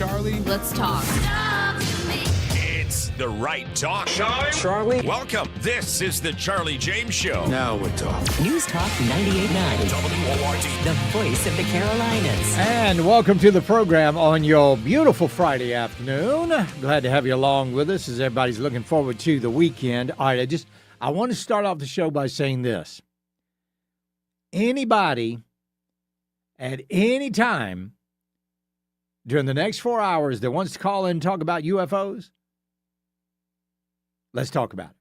Charlie. Let's talk. It's the right talk. Charlie? Welcome. This is the Charlie James Show. Now we're talking. News Talk 98.9. WORD. The voice of the Carolinas. And welcome to the program on your beautiful Friday afternoon. Glad to have you along with us as everybody's looking forward to the weekend. All right, I want to start off the show by saying this. Anybody at any time during the next 4 hours that wants to call in and talk about UFOs, let's talk about it.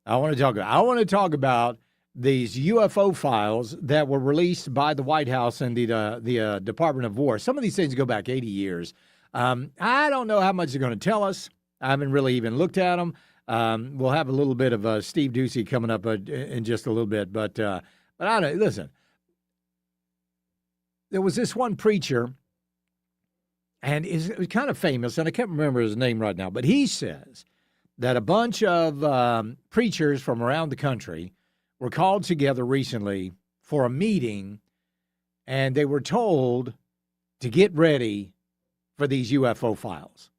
I want to talk about these UFO files that were released by the White House and the Department of War. Some of these things go back 80 years. I don't know how much they're going to tell us. I haven't really even looked at them. We'll have a little bit of Steve Doocy coming up in just a little bit. But I don't know. Listen, there was this one preacher, and he's kind of famous, and I can't remember his name right now, but he says that a bunch of preachers from around the country were called together recently for a meeting, and they were told to get ready for these UFO files.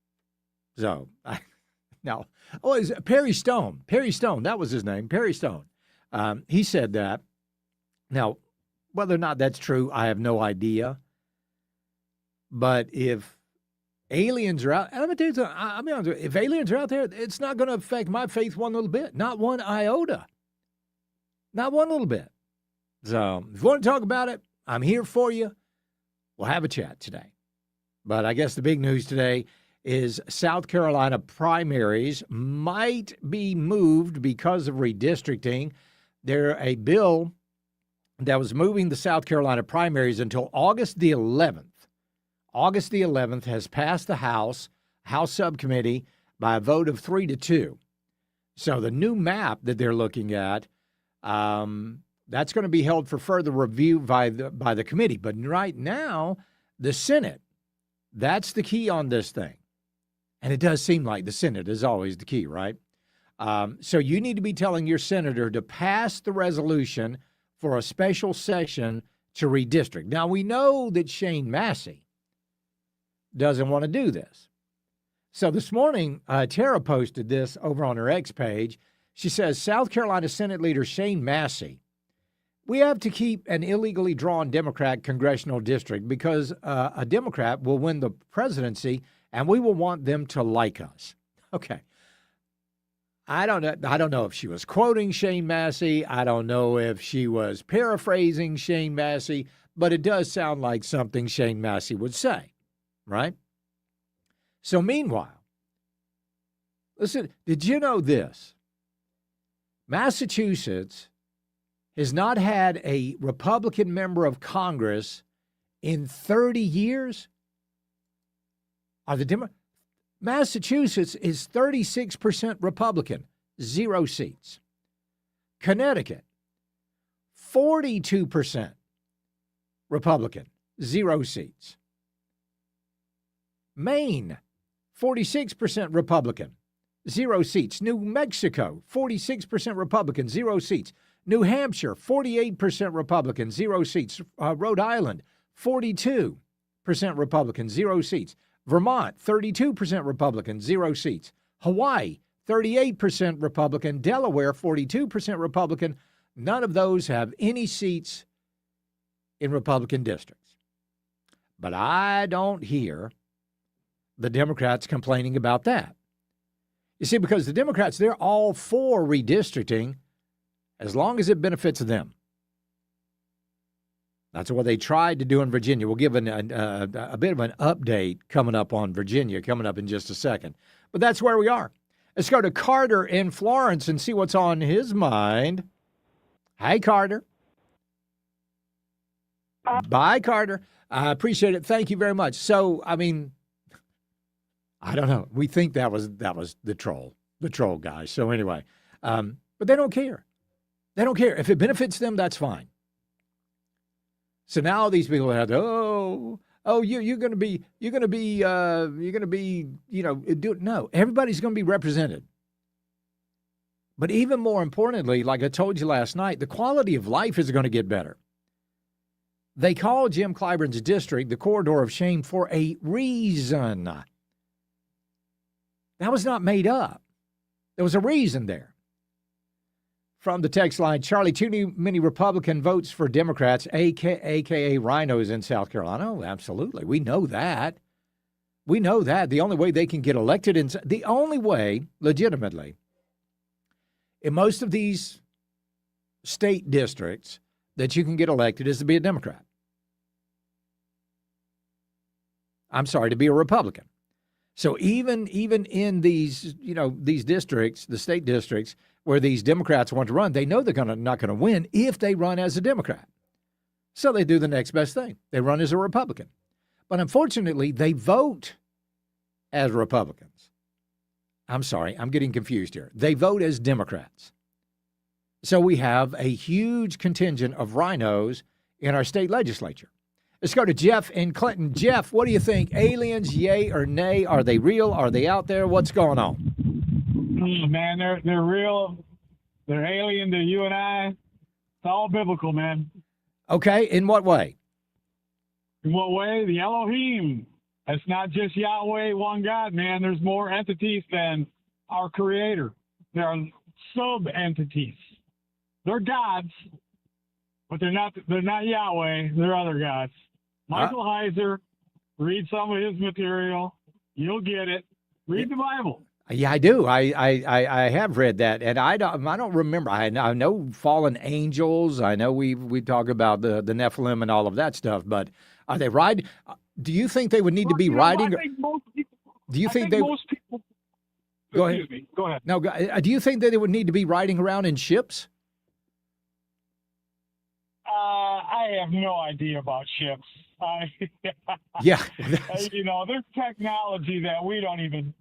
So, it's Perry Stone. Perry Stone, that was his name, Perry Stone. He said that. Now, whether or not that's true, I have no idea. But if aliens are out, and I'm going to tell you something, I'll be honest with you, if aliens are out there, it's not going to affect my faith one little bit. Not one iota. Not one little bit. So if you want to talk about it, I'm here for you. We'll have a chat today. But I guess the big news today is South Carolina primaries might be moved because of redistricting. There's a bill that was moving the South Carolina primaries until August the 11th. August the 11th has passed the House subcommittee by a vote of 3-2. So the new map that they're looking at, that's going to be held for further review by the committee. But right now, the Senate, that's the key on this thing. And it does seem like the Senate is always the key, right? So you need to be telling your senator to pass the resolution for a special session to redistrict. Now, we know that Shane Massey doesn't want to do this. So this morning, Tara posted this over on her X page. She says, South Carolina Senate Leader Shane Massey, we have to keep an illegally drawn Democrat congressional district because a Democrat will win the presidency and we will want them to like us. Okay. I don't know if she was quoting Shane Massey. I don't know if she was paraphrasing Shane Massey, but it does sound like something Shane Massey would say, right? So meanwhile, listen, did you know this? Massachusetts has not had a Republican member of Congress in 30 years. Massachusetts is 36% Republican, 0 seats. Connecticut, 42% Republican, 0 seats. Maine, 46% Republican, 0 seats. New Mexico, 46% Republican, 0 seats. New Hampshire, 48% Republican, 0 seats. Rhode Island, 42% Republican, 0 seats. Vermont, 32% Republican, 0 seats. Hawaii, 38% Republican. Delaware, 42% Republican. None of those have any seats in Republican districts. But I don't hear the Democrats complaining about that. You see, because the Democrats, they're all for redistricting as long as it benefits them. That's what they tried to do in Virginia. We'll give a bit of an update coming up on Virginia, coming up in just a second. But that's where we are. Let's go to Carter in Florence and see what's on his mind. Hi, Carter. Bye, Carter. I appreciate it. Thank you very much. So, I mean, I don't know. We think that was the troll guy. So anyway, but they don't care. They don't care. If it benefits them, that's fine. So now these people have you're going to be, no, everybody's going to be represented. But even more importantly, like I told you last night, the quality of life is going to get better. They call Jim Clyburn's district the corridor of shame for a reason. That was not made up. There was a reason there. From the text line, Charlie, too many Republican votes for Democrats, a.k.a. rhinos in South Carolina. Oh, absolutely. We know that. We know that. The only way they can get elected, the only way, legitimately, in most of these state districts that you can get elected is to be a Democrat. I'm sorry, to be a Republican. So even in these, these districts, the state districts where these Democrats want to run, they know they're not going to win if they run as a Democrat. So they do the next best thing. They run as a Republican. But unfortunately, they vote as Republicans. I'm sorry, I'm getting confused here. They vote as Democrats. So we have a huge contingent of rhinos in our state legislature. Let's go to Jeff in Clinton. Jeff, what do you think? Aliens, yay or nay? Are they real? Are they out there? What's going on? Man, they're real. They're alien to you and I. It's all biblical, man. Okay, in what way? In what way? The Elohim. That's not just Yahweh, one God, man. There's more entities than our Creator. There are sub-entities. They're gods, but they're not Yahweh. They're other gods. Michael Heiser, read some of his material. You'll get it. Read the Bible. Yeah, I do. I have read that, and I don't remember. I know fallen angels. I know we talk about the Nephilim and all of that stuff. But are they riding? Do you think they would need to be riding? I think most people. Do you think most people? Go ahead. Excuse me. Go ahead. No. Do you think that they would need to be riding around in ships? I have no idea about ships. Yeah. There's technology that we don't even.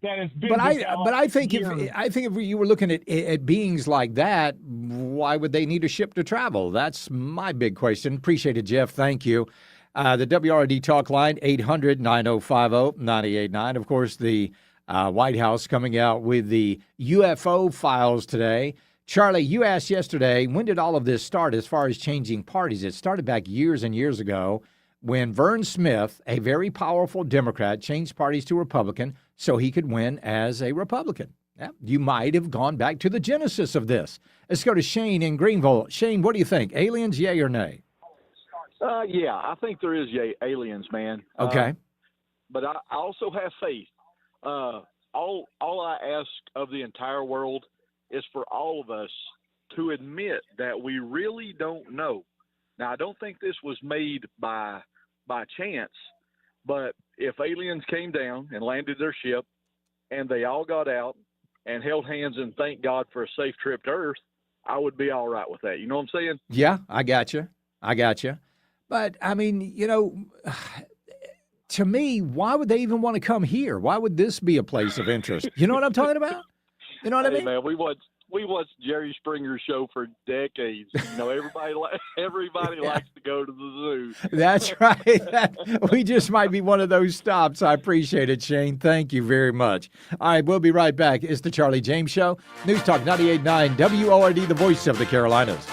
That is big. But I think if you were looking at beings like that, why would they need a ship to travel? That's my big question. Appreciate it, Jeff. Thank you. The WRD talk line, 800-9050-989. Of course, the White House coming out with the UFO files today. Charlie, you asked yesterday, when did all of this start as far as changing parties? It started back years and years ago when Vern Smith, a very powerful Democrat, changed parties to Republican so he could win as a Republican. Yeah, you might have gone back to the genesis of this. Let's go to Shane in Greenville. Shane, what do you think? Aliens, yay or nay? Yeah, I think there is aliens, man. Okay. But I also have faith. All I ask of the entire world is for all of us to admit that we really don't know. Now, I don't think this was made by chance, but if aliens came down and landed their ship and they all got out and held hands and thanked God for a safe trip to Earth, I would be all right with that. You know what I'm saying? Yeah, I got you. But, I mean, to me, why would they even want to come here? Why would this be a place of interest? You know what I'm talking about? You know what I mean? Man, we watched Jerry Springer's show for decades. Everybody likes to go to the zoo. That's right. We just might be one of those stops. I appreciate it, Shane. Thank you very much. All right, we'll be right back. It's the Charlie James Show. News Talk 98.9 WORD, the voice of the Carolinas.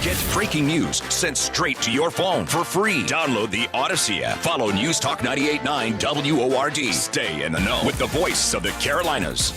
Get breaking news sent straight to your phone for free. Download the Odyssey app. Follow News Talk 98.9 WORD. Stay in the know with the voice of the Carolinas.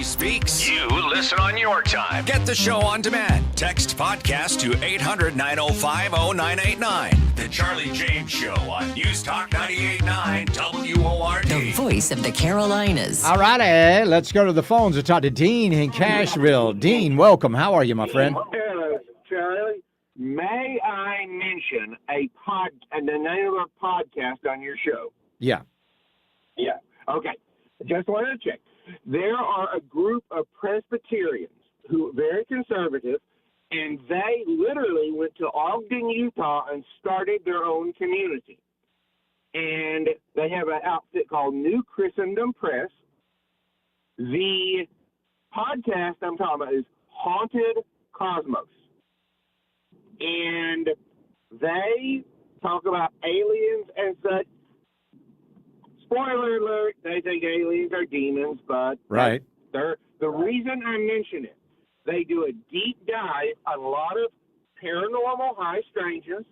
he speaks. You listen on your time. Get the show on demand. Text podcast to 800-905-0989. The Charlie James Show on News Talk 98.9 WORD. The voice of the Carolinas. All righty, let's go to the phones and talk to Dean in Cashville. Dean, welcome. How are you, my friend? Hello, Charlie. May I mention the name of a podcast on your show? Yeah. Yeah. Okay. Just wanted to check. There are a group of Presbyterians who are very conservative, and they literally went to Ogden, Utah, and started their own community. And they have an outfit called New Christendom Press. The podcast I'm talking about is Haunted Cosmos. And they talk about aliens and such. Spoiler alert, they think aliens are demons, but Right. the reason I mention it, they do a deep dive on a lot of paranormal high strangeness.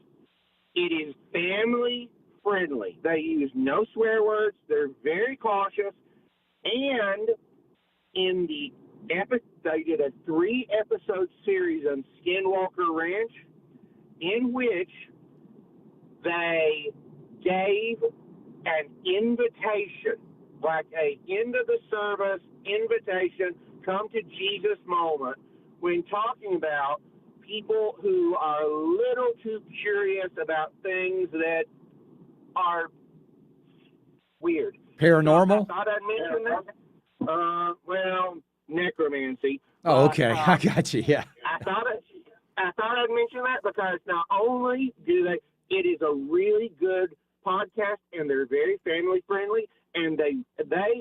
It is family friendly. They use no swear words. They're very cautious. And in the they did a 3-episode series on Skinwalker Ranch, in which they gave an invitation, like a end of the service invitation, come to Jesus moment, when talking about people who are a little too curious about things that are weird. Paranormal? I thought I'd mention that. Well, necromancy. Oh, But, okay. I got you. Yeah. I thought I'd mention that because not only do it is a really good podcast, and they're very family friendly, and they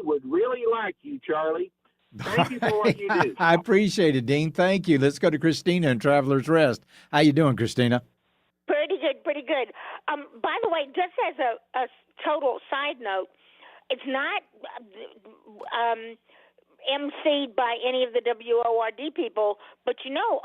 would really like you, Charlie. Thank you for what you do. I appreciate it, Dean. Thank you. Let's go to Christina in Traveler's Rest. How you doing, Christina? Pretty good, pretty good. By the way, just as a total side note, it's not emceed by any of the WORD people, but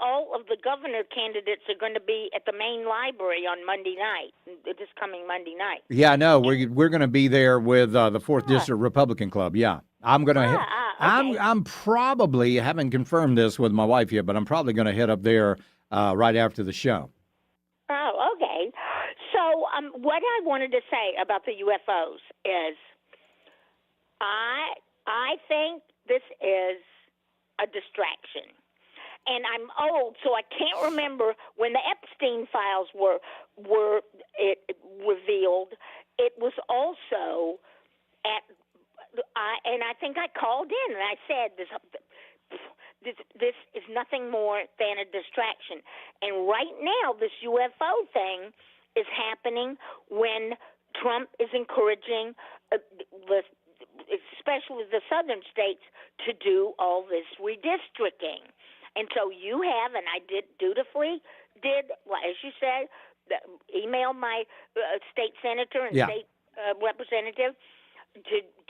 all of the governor candidates are going to be at the main library on Monday night, this coming Monday night. Yeah, I know. We're going to be there with the 4th District Republican Club. Yeah. I'm going to okay. I'm probably, haven't confirmed this with my wife yet, but I'm probably going to head up there right after the show. Oh, okay. So what I wanted to say about the UFOs is I think this is a distraction. And I'm old, so I can't remember when the Epstein files were revealed. It was also and I think I called in and I said this is nothing more than a distraction. And right now, this UFO thing is happening when Trump is encouraging especially the southern states, to do all this redistricting. And so you have, and I dutifully did, as you said, email my state senator and state representative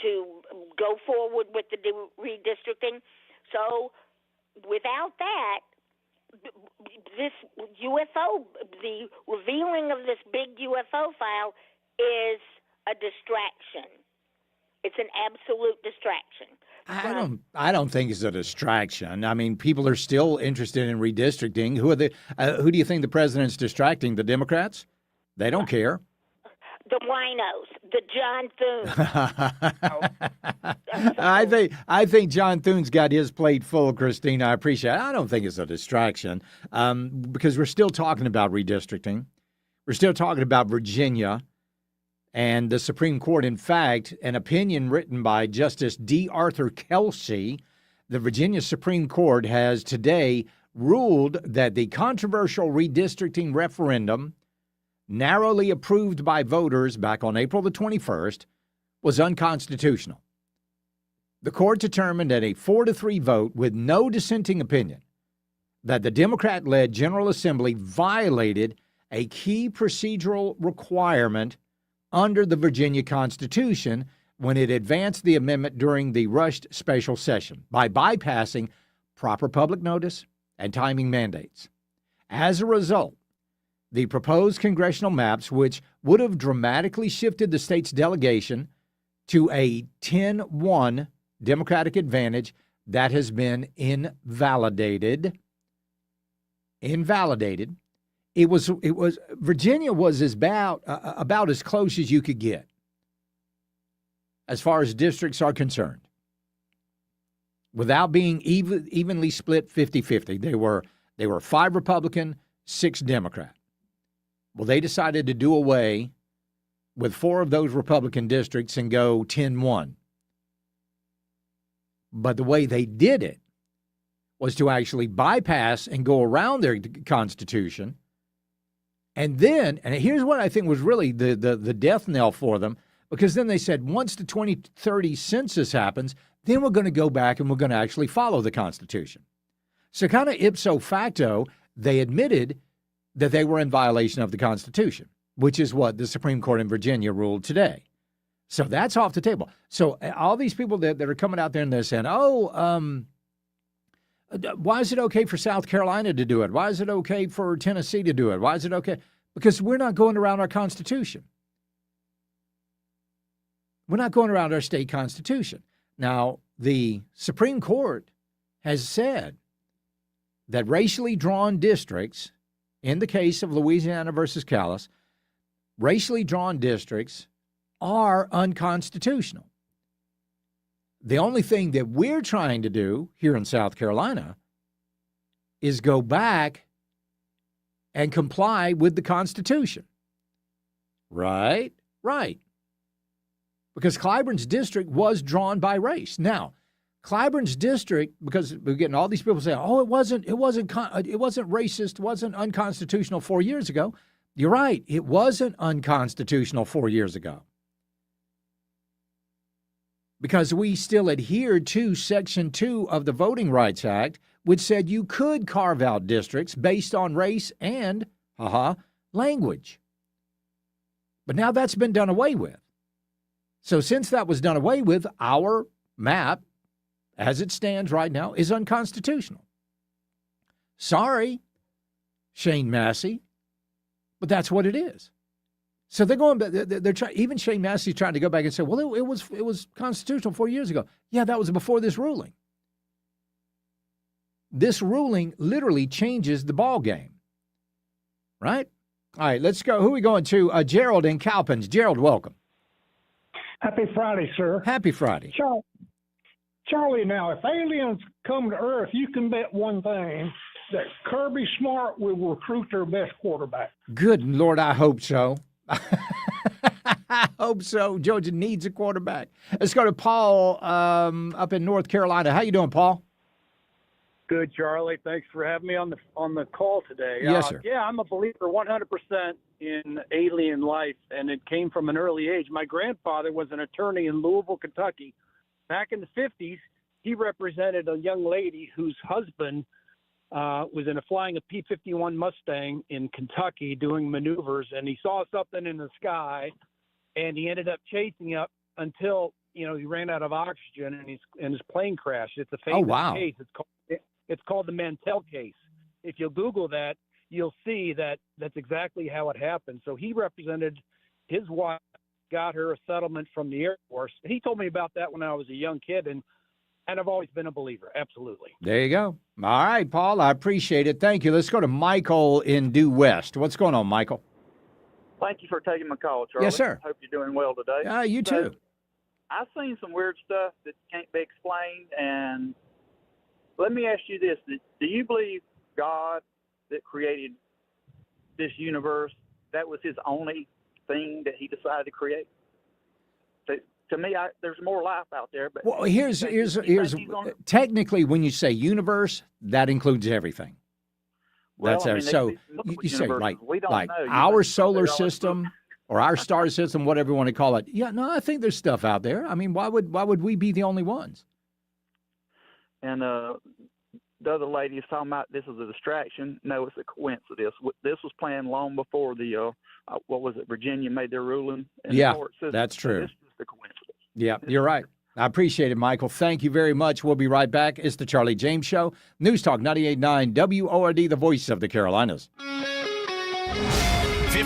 to go forward with the redistricting. So without that, this UFO, the revealing of this big UFO file is a distraction. It's an absolute distraction. I don't think it's a distraction. I mean, people are still interested in redistricting. Who do you think the president's distracting? The Democrats? They don't care. The winos, the John Thune. I think John Thune's got his plate full, Christina. I appreciate it. I don't think it's a distraction because we're still talking about redistricting. We're still talking about Virginia and the Supreme Court. In fact, an opinion written by Justice D. Arthur Kelsey, the Virginia Supreme Court has today ruled that the controversial redistricting referendum, narrowly approved by voters back on April the 21st, was unconstitutional. The court determined at a 4-3 vote with no dissenting opinion that the Democrat-led General Assembly violated a key procedural requirement under the Virginia Constitution when it advanced the amendment during the rushed special session by bypassing proper public notice and timing mandates. As a result, the proposed congressional maps, which would have dramatically shifted the state's delegation to a 10-1 Democratic advantage, that has been invalidated. It was Virginia was about as close as you could get as far as districts are concerned, without being evenly split 50-50. They were 5 Republican, 6 Democrat. Well, they decided to do away with 4 of those Republican districts and go 10-1. But the way they did it was to actually bypass and go around their Constitution. And then, and here's what I think was really the death knell for them, because then they said, once the 2030 census happens, then we're going to go back and we're going to actually follow the Constitution. So kind of ipso facto, they admitted that they were in violation of the Constitution, which is what the Supreme Court in Virginia ruled today. So that's off the table. So all these people that are coming out there and they're saying, why is it okay for South Carolina to do it? Why is it okay for Tennessee to do it? Why is it okay? Because we're not going around our Constitution. We're not going around our state constitution. Now, the Supreme Court has said that racially drawn districts, in the case of Louisiana versus Callis, racially drawn districts are unconstitutional. The only thing that we're trying to do here in South Carolina is go back and comply with the Constitution. Right? Right. Because Clyburn's district was drawn by race. Now, Clyburn's district, because we're getting all these people saying, "Oh, it wasn't racist, wasn't unconstitutional 4 years ago." You're right, it wasn't unconstitutional 4 years ago, because we still adhered to Section 2 of the Voting Rights Act, which said you could carve out districts based on race and language. But now that's been done away with. So since that was done away with, our map, as it stands right now, is unconstitutional. Sorry, Shane Massey, but that's what it is. So they're going. They're trying. Even Shane Massey's trying to go back and say, "Well, it was constitutional 4 years ago." Yeah, that was before this ruling. This ruling literally changes the ball game, right? All right, let's go. Who are we going to? Gerald in Cowpens. Gerald, welcome. Happy Friday, sir. Happy Friday. Charlie, now, if aliens come to Earth, you can bet one thing, that Kirby Smart will recruit their best quarterback. Good Lord, I hope so. I hope so. Georgia needs a quarterback. Let's go to Paul up in North Carolina. How you doing, Paul? Good, Charlie. Thanks for having me on the call today. Yes, sir. Yeah, I'm a believer 100% in alien life, and it came from an early age. My grandfather was an attorney in Louisville, Kentucky. Back in the 50s, he represented a young lady whose husband was flying a P-51 Mustang in Kentucky doing maneuvers, and he saw something in the sky, and he ended up chasing up until he ran out of oxygen, and his plane crashed. It's a famous case. It's called the Mantell case. If you'll Google that, you'll see that that's exactly how it happened. So he represented his wife, got her a settlement from the Air Force. He told me about that when I was a young kid, and I've always been a believer. Absolutely. There you go. All right, Paul, I appreciate it. Thank you. Let's go to Michael in Due West. What's going on, Michael? Thank you for taking my call, Charlie. Yes, sir. Hope you're doing well today. You too. I've seen some weird stuff that can't be explained, and let me ask you this. Do you believe God that created this universe, that was his only thing that he decided to create? To me, there's more life out there. But well, here's technically, when you say universe, that includes everything. That's so you say like our solar system or our star system, whatever you want to call it. Yeah, no, I think there's stuff out there. I mean, why would we be the only ones? And the other lady is talking about this is a distraction. No, it's a coincidence. This was planned long before the Virginia made their ruling. Yeah, that's true. This is the coincidence. Yeah, you're right. I appreciate it, Michael. Thank you very much. We'll be right back. It's the Charlie James Show. News Talk 98.9 WORD, the voice of the Carolinas.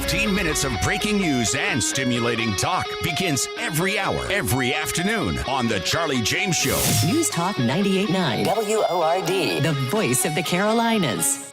15 minutes of breaking news and stimulating talk begins every hour, every afternoon on The Charlie James Show. News Talk 98.9 WORD, the voice of the Carolinas.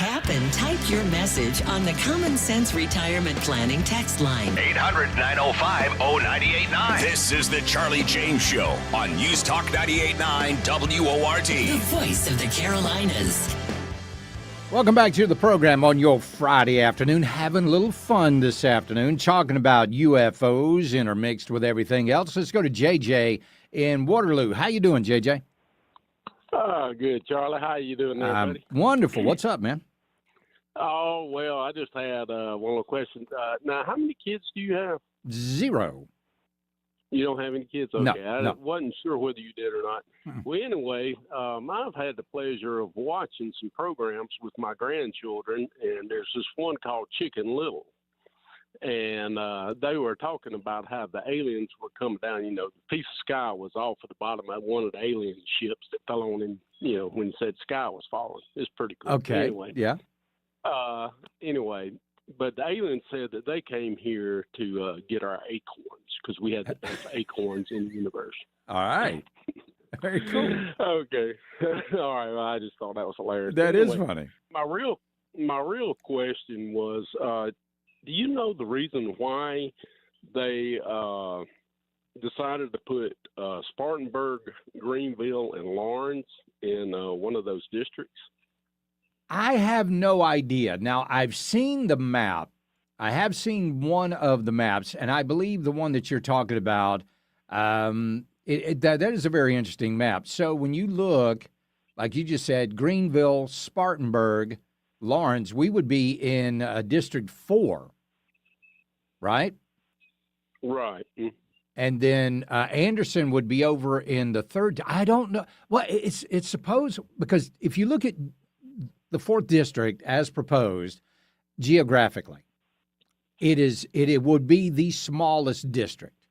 happen, type your message on the Common Sense Retirement Planning text line. 800-905-0989. This is the Charlie James Show on News Talk 98.9 WORD. The voice of the Carolinas. Welcome back to the program on your Friday afternoon. Having a little fun this afternoon, talking about UFOs intermixed with everything else. Let's go to JJ in Waterloo. How you doing, JJ? Good, Charlie. How you doing there, buddy? Wonderful. What's up, man? Oh, well, I just had one little question. Now, how many kids do you have? 0. You don't have any kids? Okay. No, I wasn't sure whether you did or not. Well, anyway, I've had the pleasure of watching some programs with my grandchildren, and there's this one called Chicken Little. And they were talking about how the aliens were coming down. You know, the piece of sky was off at the bottom of one of the alien ships that fell on him, you know, when it said sky was falling. It's pretty cool. Okay. Anyway, Yeah. Anyway, but the aliens said that they came here to get our acorns because we had the best acorns in the universe. All right. Very cool. Okay. All right. Well, I just thought that was hilarious. That Anyway, is funny. My real question was, do you know the reason why they decided to put Spartanburg, Greenville, and Lawrence in one of those districts? I have no idea. Now, I've seen the map. I have seen one of the maps, and I believe the one that you're talking about, that is a very interesting map. So when you look, like you just said, Greenville, Spartanburg, Lawrence, we would be in District 4, right? Right. And then Anderson would be over in the 3rd. I don't know. Well, it's supposed, because if you look at the 4th district as proposed geographically, it would be the smallest district.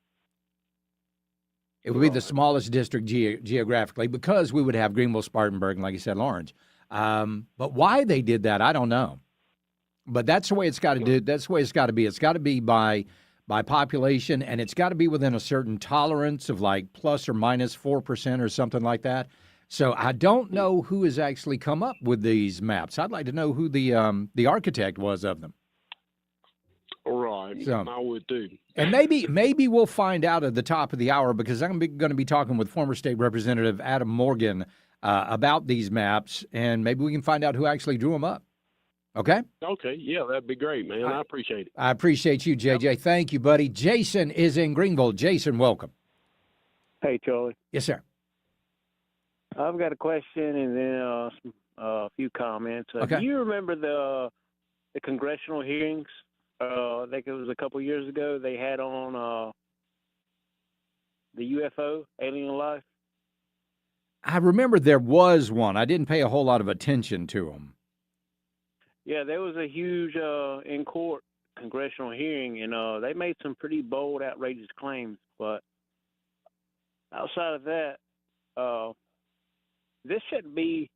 It would be the smallest district geographically because we would have Greenville, Spartanburg, and like you said, Lawrence. But why they did that, I don't know. But that's the way it's got to do. That's the way it's got to be. It's got to be by population, and it's got to be within a certain tolerance of like plus or minus 4% or something like that. So I don't know who has actually come up with these maps. I'd like to know who the architect was of them. Right. So, I would too. And maybe we'll find out at the top of the hour because I'm going to be talking with former state representative Adam Morgan about these maps, and maybe we can find out who actually drew them up. Okay? Okay. Yeah, that'd be great, man. I appreciate it. I appreciate you, JJ. Yep. Thank you, buddy. Jason is in Greenville. Jason, welcome. Hey, Charlie. Yes, sir. I've got a question and then a few comments. Okay. Do you remember the congressional hearings? I think it was a couple years ago. They had on the UFO, alien life. I remember there was one. I didn't pay a whole lot of attention to them. Yeah, there was a huge in-court congressional hearing, and they made some pretty bold, outrageous claims. But outside of that, this shouldn't be.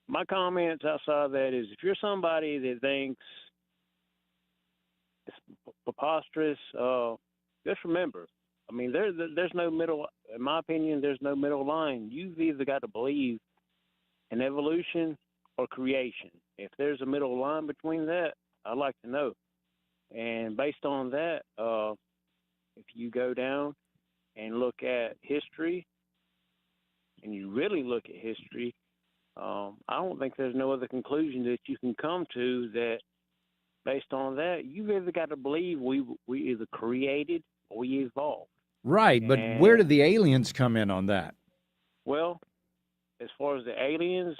My comments outside of that is, if you're somebody that thinks it's preposterous, just remember. I mean, there's no middle. In my opinion, there's no middle line. You've either got to believe in evolution or creation. If there's a middle line between that, I'd like to know. And based on that, if you go down and look at history, and you really look at history, I don't think there's no other conclusion that you can come to that based on that. You've either got to believe we either created or we evolved. Right, but where did the aliens come in on that? Well, as far as the aliens,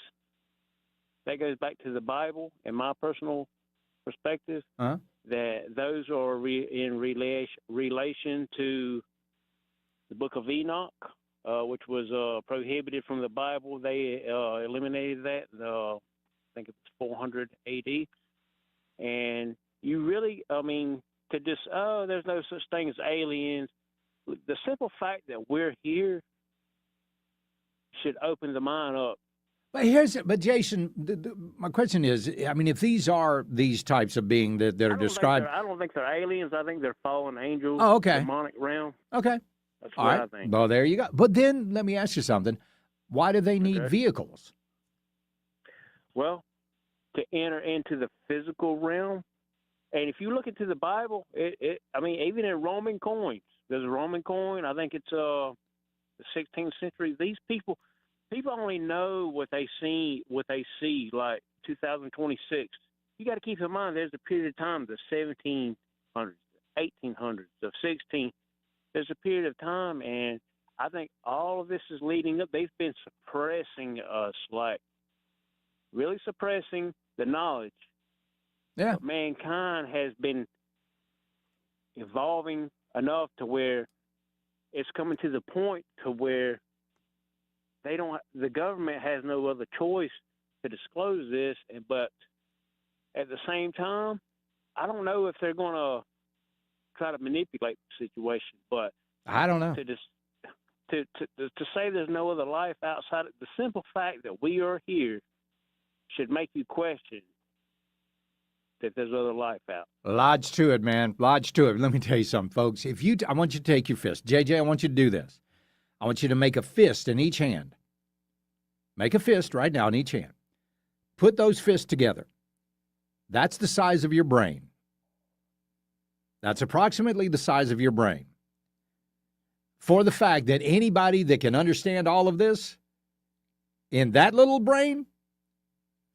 that goes back to the Bible, in my personal perspective, that those are in relation to the Book of Enoch, which was prohibited from the Bible. They eliminated that, I think it was 400 A.D. And you really, to just, there's no such thing as aliens. The simple fact that we're here should open the mind up. But Jason, my question is, if these are these types of beings that are described. I don't think they're aliens. I think they're fallen angels. Oh, okay. Demonic realm. Okay. That's All what right. I think. Well, there you go. But then let me ask you something. Why do they need vehicles? Well, to enter into the physical realm. And if you look into the Bible, even in Roman coins, there's a Roman coin. I think it's the 16th century. These people only know what they see, like 2026. You got to keep in mind there's a period of time, the 1700s, 1800s, the 16. There's a period of time, and I think all of this is leading up. They've been suppressing us, like really suppressing the knowledge. Yeah. But mankind has been evolving enough to where it's coming to the point to where the government has no other choice to disclose this, but at the same time, I don't know if they're going to try to manipulate the situation, but I don't know. To say there's no other life outside of the simple fact that we are here should make you question that there's other life out. Lodge to it, man. Lodge to it. Let me tell you something, folks. I want you to take your fist. JJ, I want you to do this. I want you to make a fist in each hand. Make a fist right now in each hand. Put those fists together. That's the size of your brain. That's approximately the size of your brain. For the fact that anybody that can understand all of this in that little brain,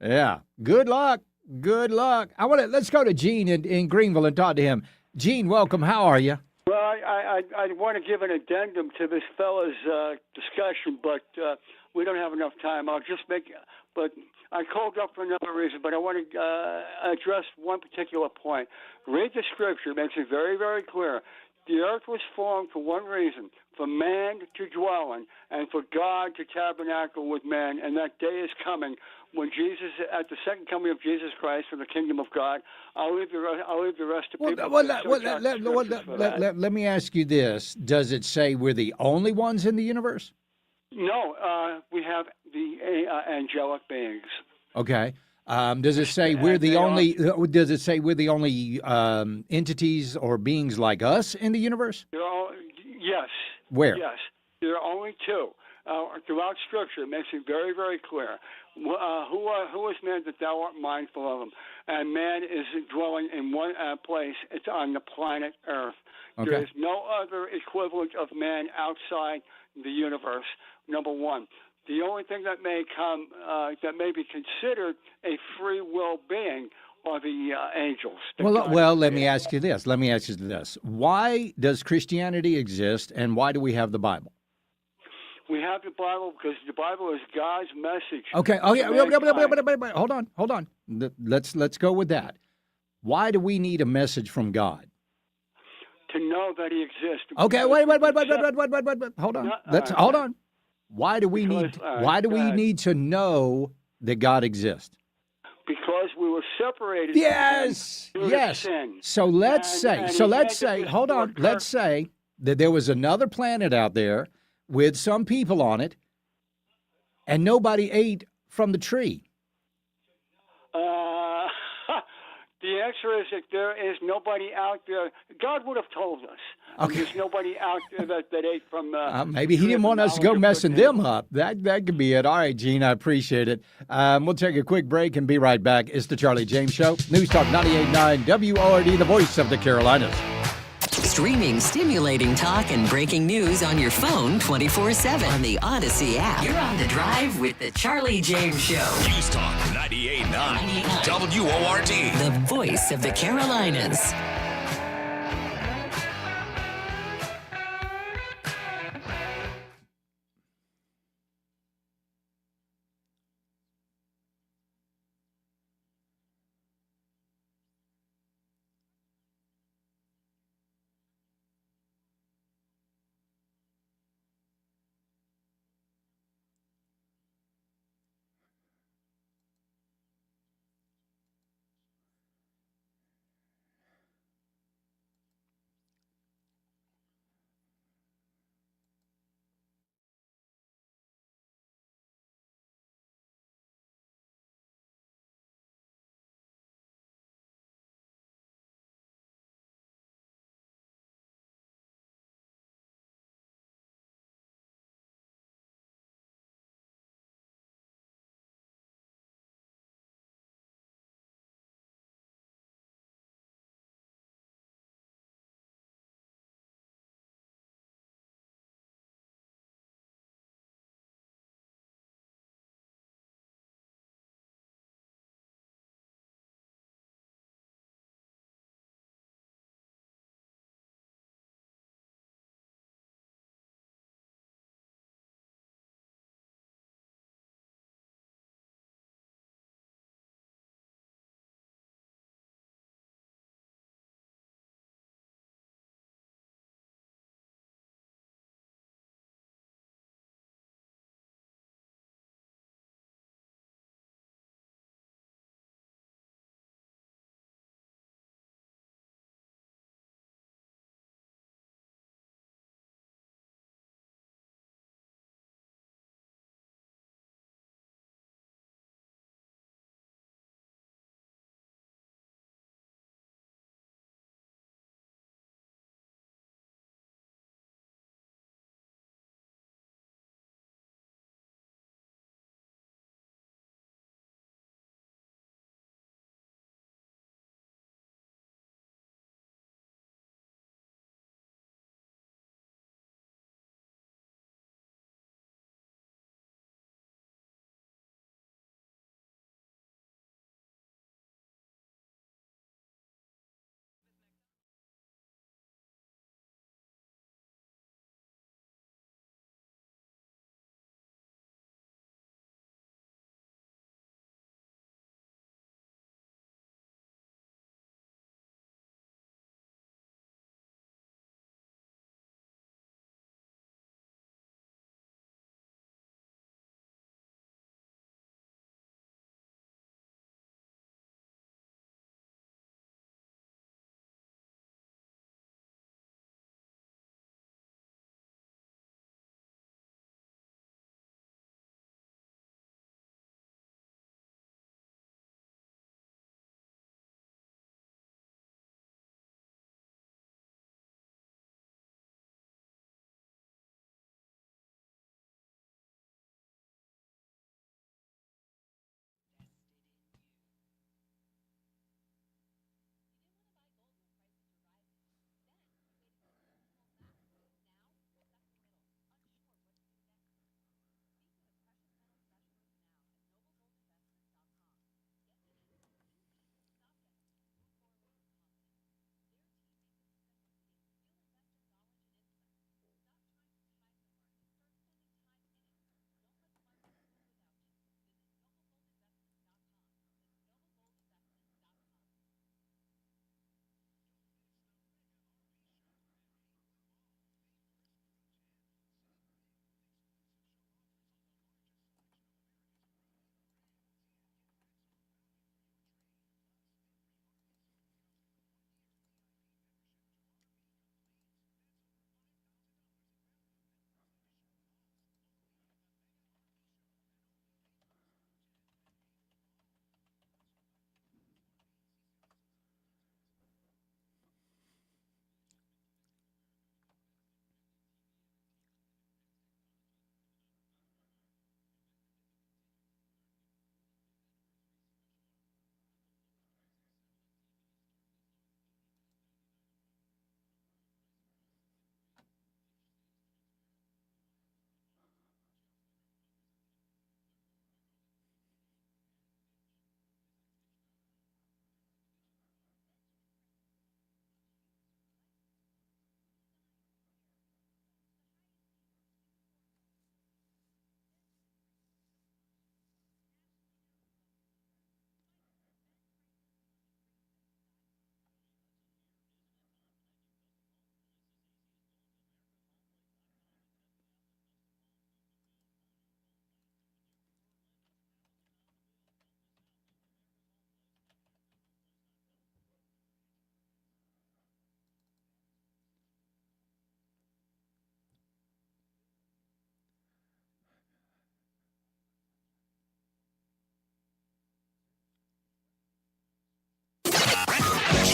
yeah, good luck. Good luck. Let's go to Gene in Greenville and talk to him. Gene, welcome. How are you? Well, I want to give an addendum to this fellow's discussion, but we don't have enough time. But I called up for another reason, but I want to address one particular point. Read the scripture. It makes it very, very clear. The earth was formed for one reason, for man to dwell in and for God to tabernacle with man, and that day is coming when Jesus, at the second coming of Jesus Christ for the kingdom of God. I'll leave the rest to people. Let me ask you this. Does it say we're the only ones in the universe? No, we have the angelic beings. Okay. Does it say we're the only? Does it say we're the only entities or beings like us in the universe? Yes. Where? Yes. There are only two. Throughout Scripture, it makes it very, very clear. Who is man that thou art mindful of him? And man is dwelling in one place. It's on the planet Earth. Okay. There is no other equivalent of man outside the universe. Number one. The only thing that may be considered a free will being are the angels. Let me ask you this. Why does Christianity exist, and why do we have the Bible? We have the Bible because the Bible is God's message. Okay. Oh yeah. Hold on. Let's go with that. Why do we need a message from God? To know that He exists. Okay. Wait. Hold on. Hold on. Why do we need to know that God exists? Because we were separated. Yes. Sin. So let's say that there was another planet out there with some people on it, and nobody ate from the tree. The answer is that there is nobody out there. God would have told us. Okay. There's nobody out there that ate from. Maybe He didn't want us to go messing them up. That could be it. All right, Gene, I appreciate it. We'll take a quick break and be right back. It's the Charlie James Show. News Talk 98.9 WORD, the voice of the Carolinas. Streaming stimulating talk and breaking news on your phone 24/7 on the Odyssey app. You're on the drive with the Charlie James Show. News Talk 98.9 WORD. The voice of the Carolinas.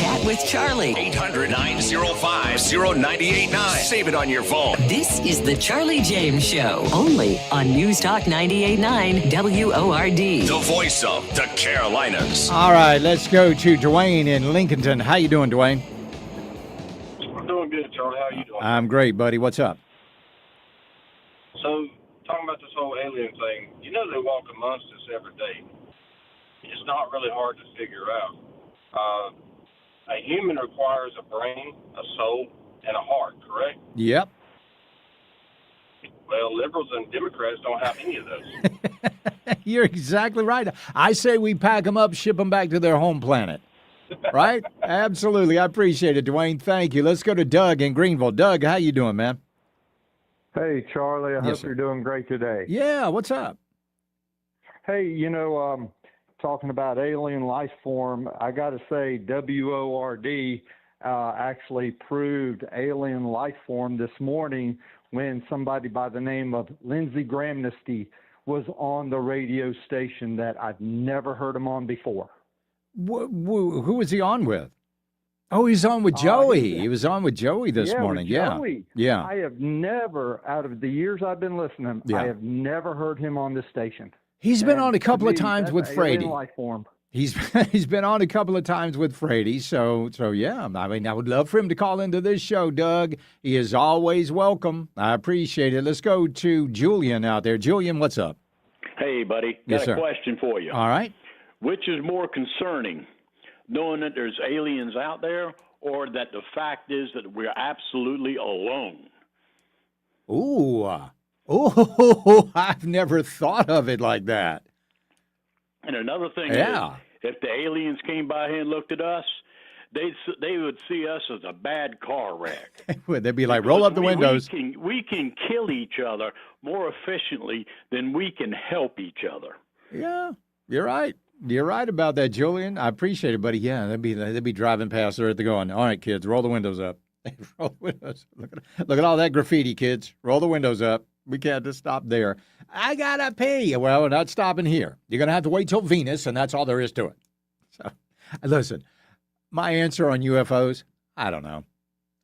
Chat with Charlie. 800-905-0989. Save it on your phone. This is the Charlie James Show, only on News Talk 98.9 WORD. The voice of the Carolinas. All right, let's go to Dwayne in Lincolnton. How you doing, Dwayne? I'm doing good, Charlie. How are you doing? I'm great, buddy. What's up? So, talking about this whole alien thing, you know they walk amongst us every day. It's not really hard to figure out. A human requires a brain, a soul, and a heart, correct? Yep. Well, liberals and Democrats don't have any of those. You're exactly right. I say we pack them up, ship them back to their home planet. Right? Absolutely. I appreciate it, Dwayne. Thank you. Let's go to Doug in Greenville. Doug, how you doing, man? Hey, Charlie. I hope you're doing great today. Yeah, what's up? Hey, talking about alien life form, I got to say WORD actually proved alien life form this morning when somebody by the name of Lindsey Grahamnesty was on the radio station that I've never heard him on before. Who was he on with? Oh, he's on with Joey. He was on with Joey this morning. With Joey. Yeah. I have never, out of the years I've been listening, I have never heard him on this station. He's been on a couple of times with alien Frady. Life form. He's been on a couple of times with Frady. So yeah. I mean, I would love for him to call into this show, Doug. He is always welcome. I appreciate it. Let's go to Julian out there. Julian, what's up? Hey, buddy. Yes, Got sir. a question for you. All right. Which is more concerning, knowing that there's aliens out there, or that the fact is that we're absolutely alone? Ooh, I've never thought of it like that. And another thing Yeah. is, if the aliens came by here and looked at us, they would see us as a bad car wreck. They'd be like, roll up the windows. We can kill each other more efficiently than we can help each other. Yeah, you're right. You're right about that, Julian. I appreciate it, buddy. Yeah, they'd be driving past there at the going. All right, kids, roll the windows up. Roll the windows. Look at all that graffiti, kids. Roll the windows up. We can't just stop there. I gotta pee. Well, we're not stopping here. You're gonna have to wait till Venus, and that's all there is to it. So, listen, my answer on UFOs, I don't know.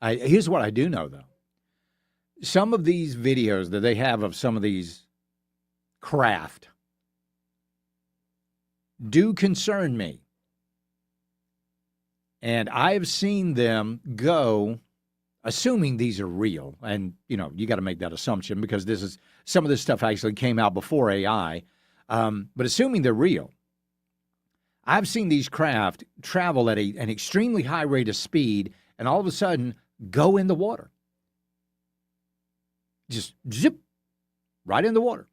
Here's what I do know, though. Some of these videos that they have of some of these craft do concern me. And I've seen them go, assuming these are real, and, you got to make that assumption because some of this stuff actually came out before AI, but assuming they're real, I've seen these craft travel at an extremely high rate of speed and all of a sudden go in the water. Just zip, right in the water.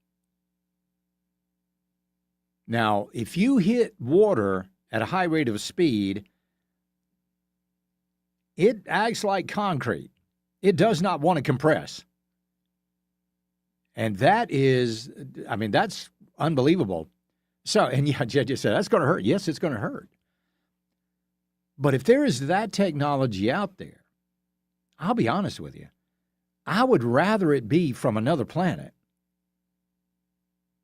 Now, if you hit water at a high rate of speed, it acts like concrete. It does not want to compress. And that's unbelievable. So, and yeah, Jed just said, that's going to hurt. Yes, it's going to hurt. But if there is that technology out there, I'll be honest with you, I would rather it be from another planet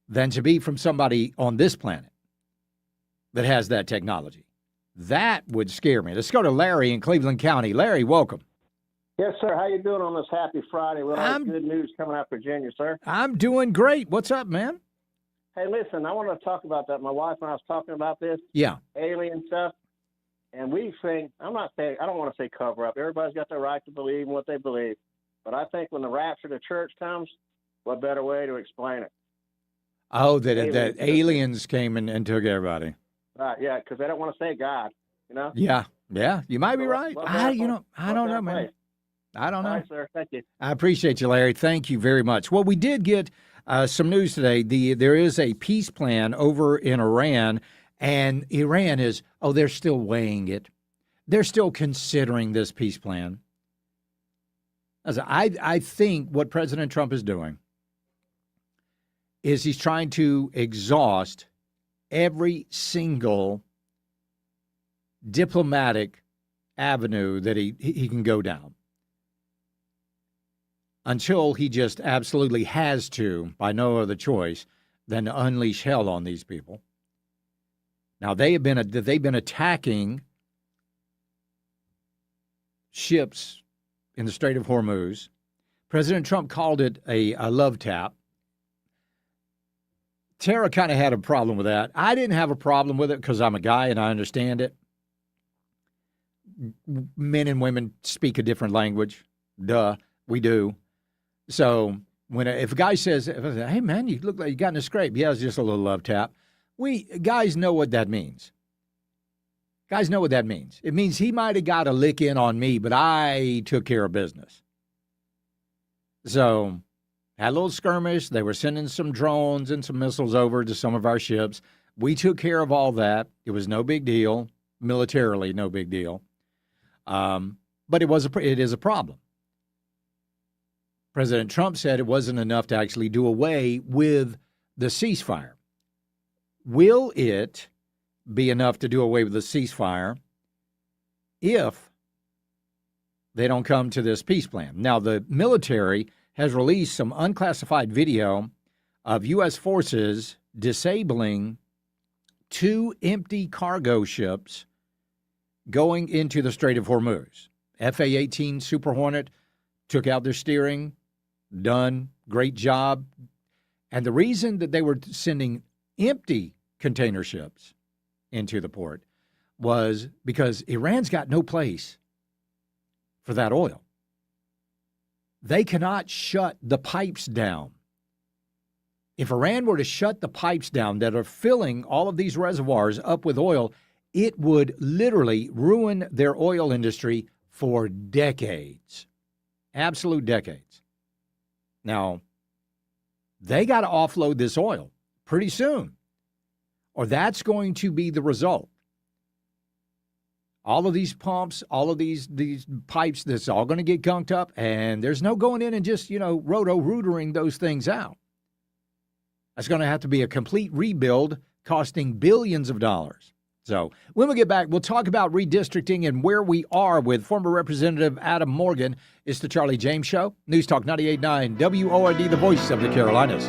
than to be from somebody on this planet that has that technology. That would scare me. Let's go to Larry in Cleveland County. Larry, welcome. Yes, sir. How you doing on this happy Friday? Well, that's good news coming out of Virginia, sir. I'm doing great. What's up, man? Hey, listen, I want to talk about that. My wife and I was talking about this. Yeah. Alien stuff. And we think, I don't want to say cover up. Everybody's got the right to believe in what they believe. But I think when the rapture of the church comes, what better way to explain it? Oh, that aliens came and took everybody. Right, yeah, because they don't want to say God, Yeah, you might be right. I don't know, man. I don't know. All right, sir. Thank you. I appreciate you, Larry. Thank you very much. Well, we did get some news today. There is a peace plan over in Iran, and Iran is, they're still weighing it. They're still considering this peace plan. I think what President Trump is doing is he's trying to exhaust every single diplomatic avenue that he can go down until he just absolutely has to, by no other choice, than to unleash hell on these people. Now, they've been attacking ships in the Strait of Hormuz. President Trump called it a love tap. Tara kind of had a problem with that. I didn't have a problem with it because I'm a guy and I understand it. Men and women speak a different language. Duh, we do. So if a guy says, hey, man, you look like you got in a scrape. Yeah, it's just a little love tap. Guys know what that means. Guys know what that means. It means he might have got a lick in on me, but I took care of business. So had a little skirmish. They were sending some drones and some missiles over to some of our ships. We took care of all that. It was no big deal. Militarily, no big deal. But it is a problem. President Trump said it wasn't enough to actually do away with the ceasefire. Will it be enough to do away with the ceasefire if they don't come to this peace plan? Now, the military has released some unclassified video of U.S. forces disabling 2 empty cargo ships going into the Strait of Hormuz. FA-18 Super Hornet took out their steering, done, great job. And the reason that they were sending empty container ships into the port was because Iran's got no place for that oil. They cannot shut the pipes down. If Iran were to shut the pipes down that are filling all of these reservoirs up with oil, it would literally ruin their oil industry for decades. Absolute decades. Now, they got to offload this oil pretty soon, or that's going to be the result. All of these pumps, all of these pipes, that's all going to get gunked up, and there's no going in and just, roto-rootering those things out. That's going to have to be a complete rebuild costing billions of dollars. So when we get back, we'll talk about redistricting and where we are with former Representative Adam Morgan. It's the Charlie James Show. News Talk 98.9 WORD, the voice of the Carolinas.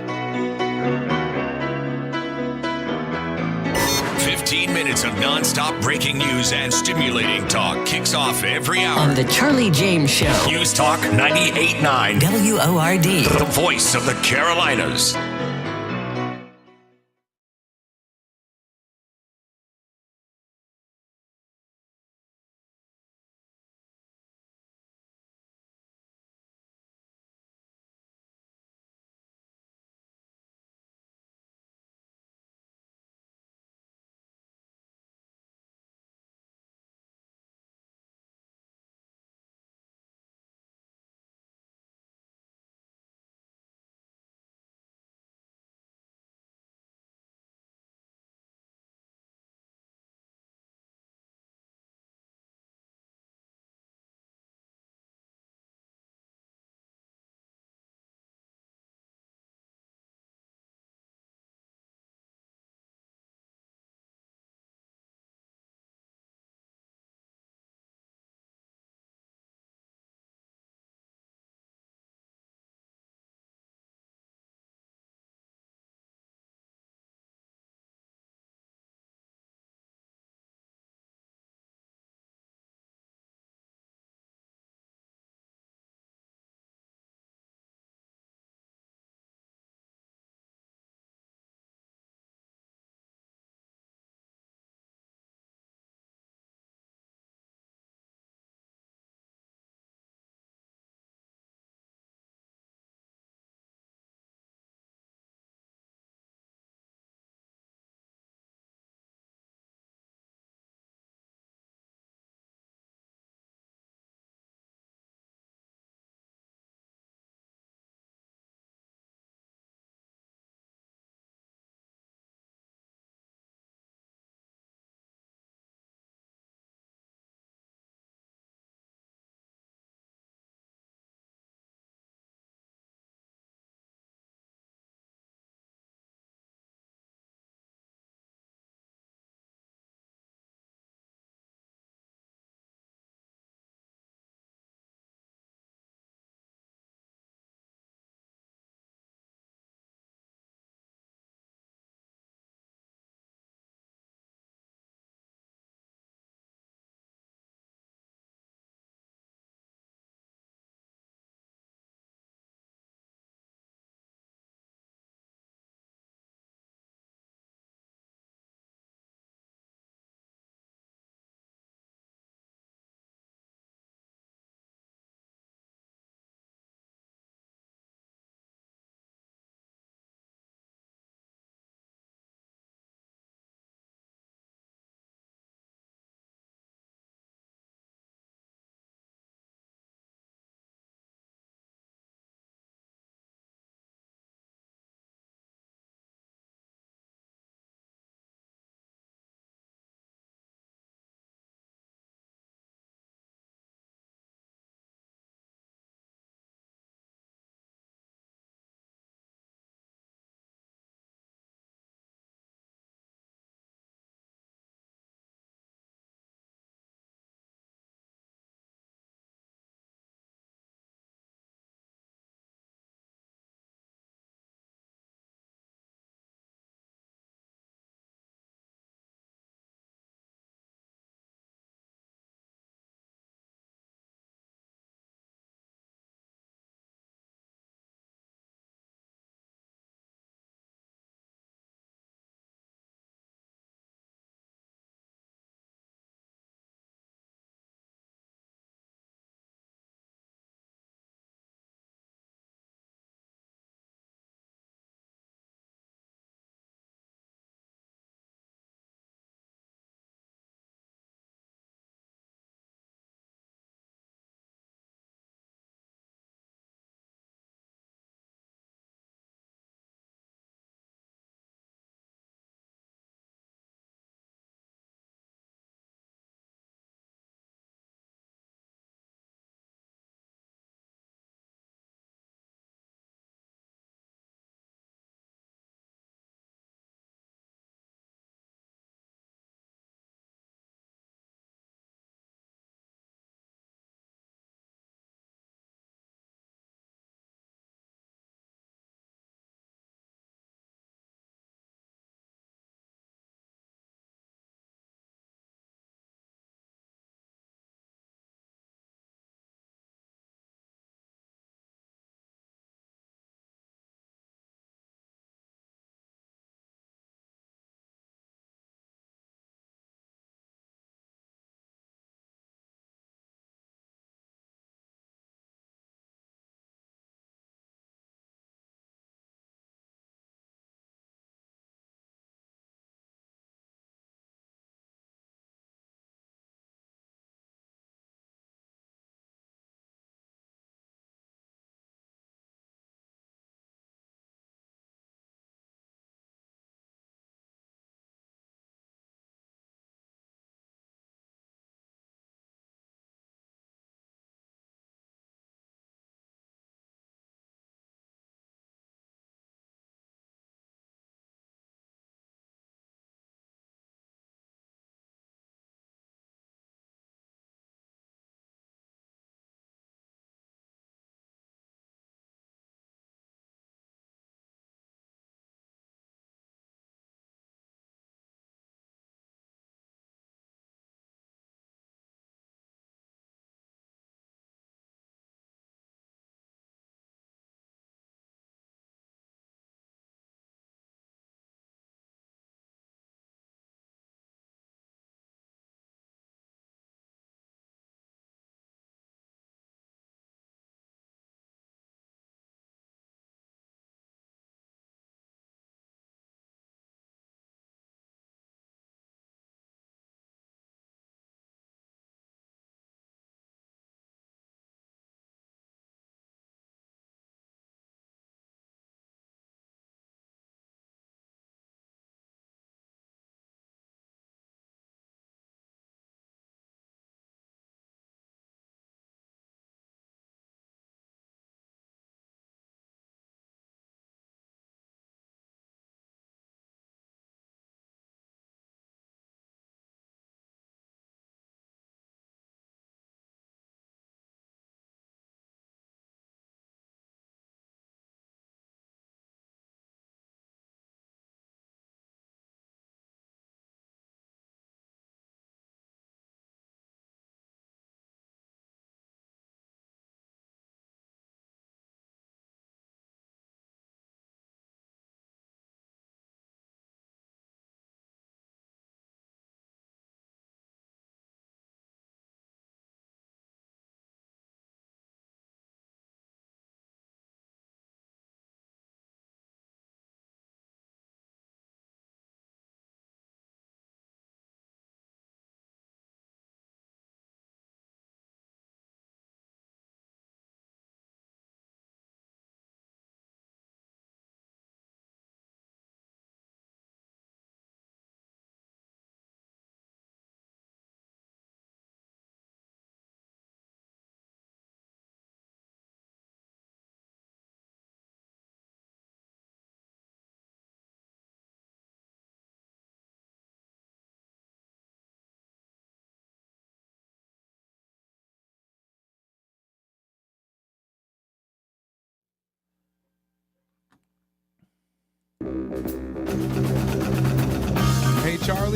15 minutes of nonstop breaking news and stimulating talk kicks off every hour On the Charlie James Show. News Talk 98.9 WORD, the voice of the Carolinas.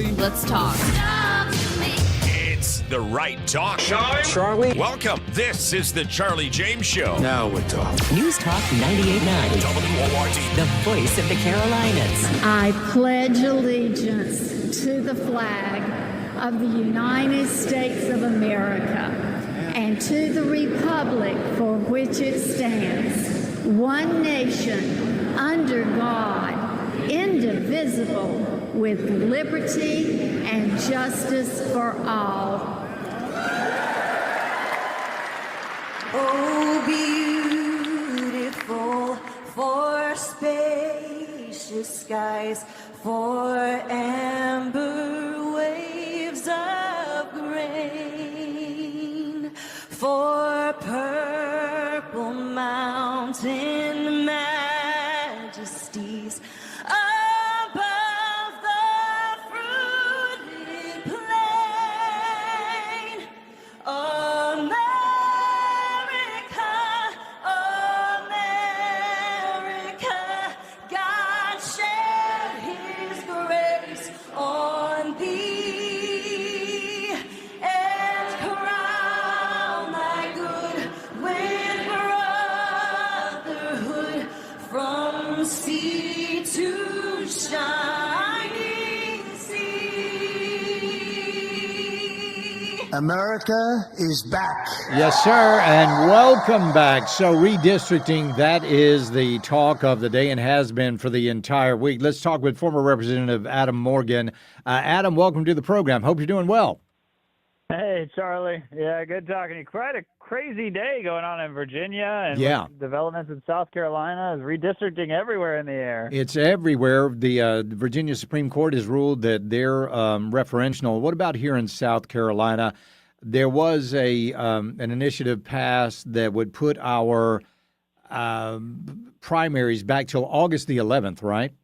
Charlie. Let's talk. It's the right talk. Charlie. Welcome. This is the Charlie James Show. Now we're talking. News Talk 98.9. WORD. The voice of the Carolinas. I pledge allegiance to the flag of the United States of America and to the republic for which it stands, one nation, under God, indivisible, with liberty and justice for all. Oh, beautiful for spacious skies, for amber waves of grain, for purple mountain majesties above the fruited plain. America, America, God shed his grace on thee and crown thy good with brotherhood from sea to shining sea. America is back. Yes, sir, and welcome back. So redistricting, that is the talk of the day and has been for the entire week. Let's talk with former Representative Adam Morgan. Adam, welcome to the program. Hope you're doing well. Hey, Charlie. Yeah, good talking to you. Quite a crazy day going on in Virginia and Yeah. with developments in South Carolina. Is redistricting everywhere in the air. It's everywhere. The Virginia Supreme Court has ruled that they're referential. What about here in South Carolina? There was an initiative passed that would put our primaries back till August the 11th, right?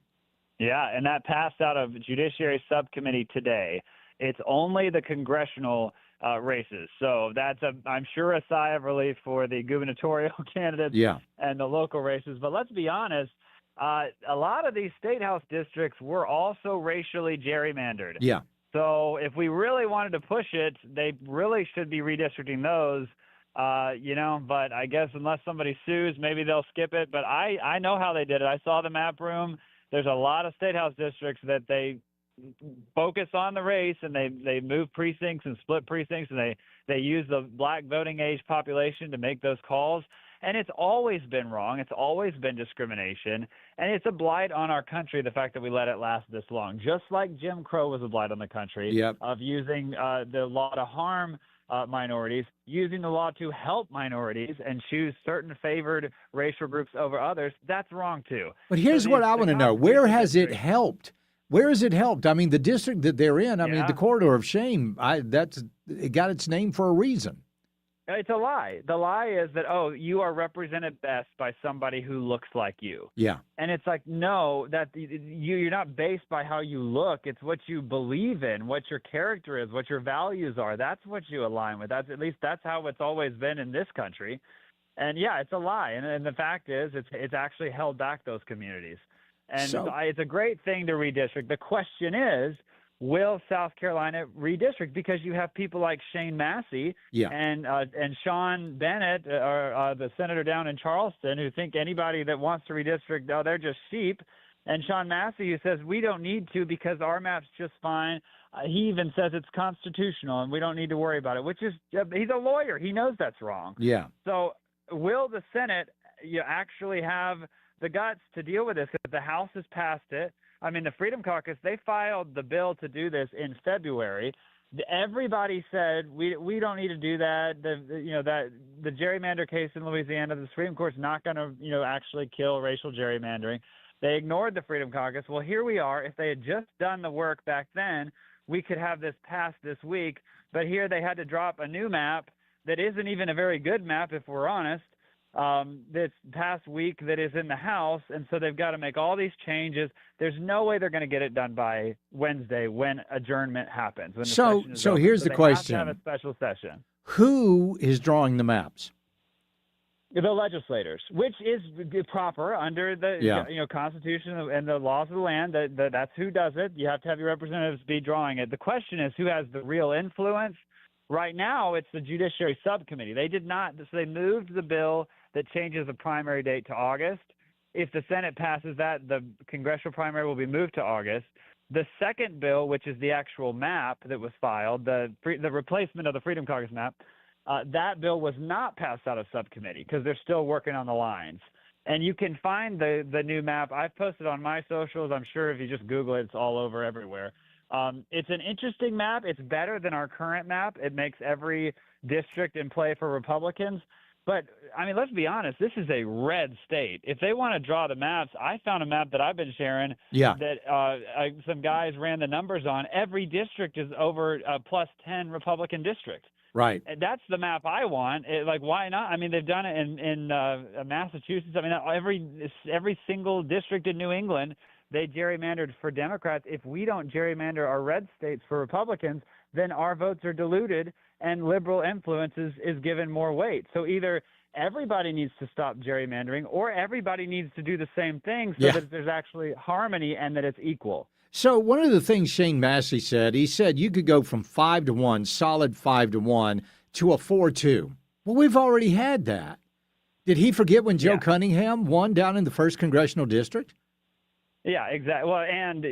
Yeah, and that passed out of Judiciary Subcommittee today. It's only the congressional races. So that's, I'm sure, a sigh of relief for the gubernatorial candidates and the local races. But let's be honest, a lot of these state house districts were also racially gerrymandered. Yeah. So if we really wanted to push it, they really should be redistricting those, but I guess unless somebody sues, maybe they'll skip it. But I know how they did it. I saw the map room. There's a lot of state house districts that they focus on the race, and they move precincts and split precincts, and they use the black voting age population to make those calls. And it's always been wrong. It's always been discrimination. And it's a blight on our country, the fact that we let it last this long. Just like Jim Crow was a blight on the country of using the law to harm minorities, using the law to help minorities and choose certain favored racial groups over others. That's wrong, too. But here's what I want to know. Where has it helped? Where has it helped? I mean, the district that they're in, I mean, the corridor of shame, it got its name for a reason. It's a lie. The lie is that, you are represented best by somebody who looks like you. Yeah. And it's like, no, that you're not based by how you look. It's what you believe in, what your character is, what your values are. That's what you align with. At least that's how it's always been in this country. And yeah, it's a lie. And the fact is, it's actually held back those communities. And it's a great thing to redistrict. The question is, will South Carolina redistrict? Because you have people like Shane Massey and Sean Bennett, the senator down in Charleston, who think anybody that wants to redistrict, they're just sheep. And Sean Massey, who says we don't need to because our map's just fine. He even says it's constitutional and we don't need to worry about it, which is he's a lawyer. He knows that's wrong. Yeah. So will the Senate actually have the guts to deal with this? Because the House has passed it. I mean, the Freedom Caucus, they filed the bill to do this in February. Everybody said we don't need to do that. The gerrymander case in Louisiana, the Supreme Court's not going to actually kill racial gerrymandering. They ignored the Freedom Caucus. Well, here we are. If they had just done the work back then, we could have this passed this week. But here they had to drop a new map that isn't even a very good map, if we're honest. This past week that is in the House, and so they've got to make all these changes. There's no way they're going to get it done by Wednesday when adjournment happens. When the session is over. Here's the question. Have to have a special session. Who is drawing the maps? The legislators, which is proper under the Constitution and the laws of the land. That's who does it. You have to have your representatives be drawing it. The question is who has the real influence. Right now, it's the Judiciary Subcommittee. They did not. So they moved the bill that changes the primary date to August. If the Senate passes that, the congressional primary will be moved to August. The second bill, which is the actual map that was filed, the replacement of the Freedom Caucus map. That bill was not passed out of subcommittee because they're still working on the lines. And you can find the new map. I've posted on my socials. I'm sure if you just Google it, it's all over everywhere. It's an interesting map. It's better than our current map. It makes every district in play for Republicans. But, I mean, let's be honest. This is a red state. If they want to draw the maps, I found a map that I've been sharing that some guys ran the numbers on. Every district is over a plus 10 Republican district. Right. And that's the map I want. Why not? I mean, they've done it in Massachusetts. I mean, every single district in New England, they gerrymandered for Democrats. If we don't gerrymander our red states for Republicans, then our votes are diluted and liberal influence is given more weight. So either everybody needs to stop gerrymandering or everybody needs to do the same thing so that there's actually harmony and that it's equal. So one of the things Shane Massey said, he said you could go from 5-1, solid 5-1, to a 4-2. Well, we've already had that. Did he forget when Joe Cunningham won down in the 1st Congressional District? Yeah, exactly. Well, and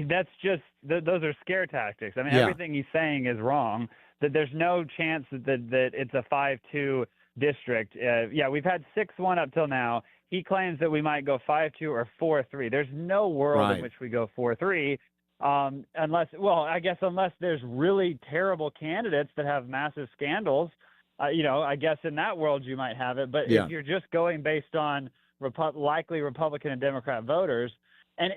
that's just those are scare tactics. I mean, everything he's saying is wrong. That there's no chance that it's a 5-2 district. We've had 6-1 up till now. He claims that we might go 5-2 or 4-3. There's no world in which we go 4-3 unless there's really terrible candidates that have massive scandals. I guess in that world you might have it. But if you're just going based on likely Republican and Democrat voters, and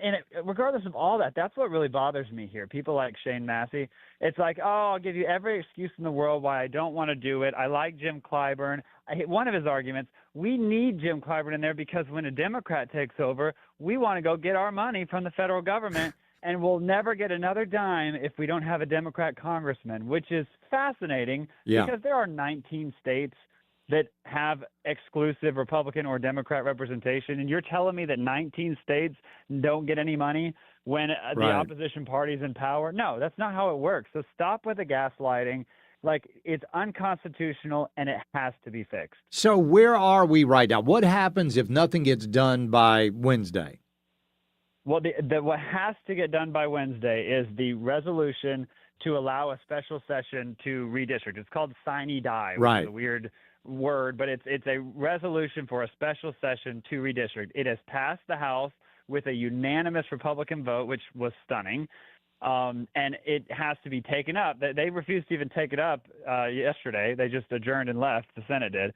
regardless of all that, that's what really bothers me here. People like Shane Massey. It's like, I'll give you every excuse in the world why I don't want to do it. I like Jim Clyburn. One of his arguments, we need Jim Clyburn in there because when a Democrat takes over, we want to go get our money from the federal government, and we'll never get another dime if we don't have a Democrat congressman, which is fascinating because there are 19 states that have exclusive Republican or Democrat representation, and you're telling me that 19 states don't get any money when the opposition party's in power? No, that's not how it works. So stop with the gaslighting. It's unconstitutional, and it has to be fixed. So where are we right now? What happens if nothing gets done by Wednesday? Well, what has to get done by Wednesday is the resolution to allow a special session to redistrict. It's called sine die, which is a weird word, but it's a resolution for a special session to redistrict. It has passed the House with a unanimous Republican vote, which was stunning, and it has to be taken up. They refused to even take it up yesterday. They just adjourned and left. The Senate did.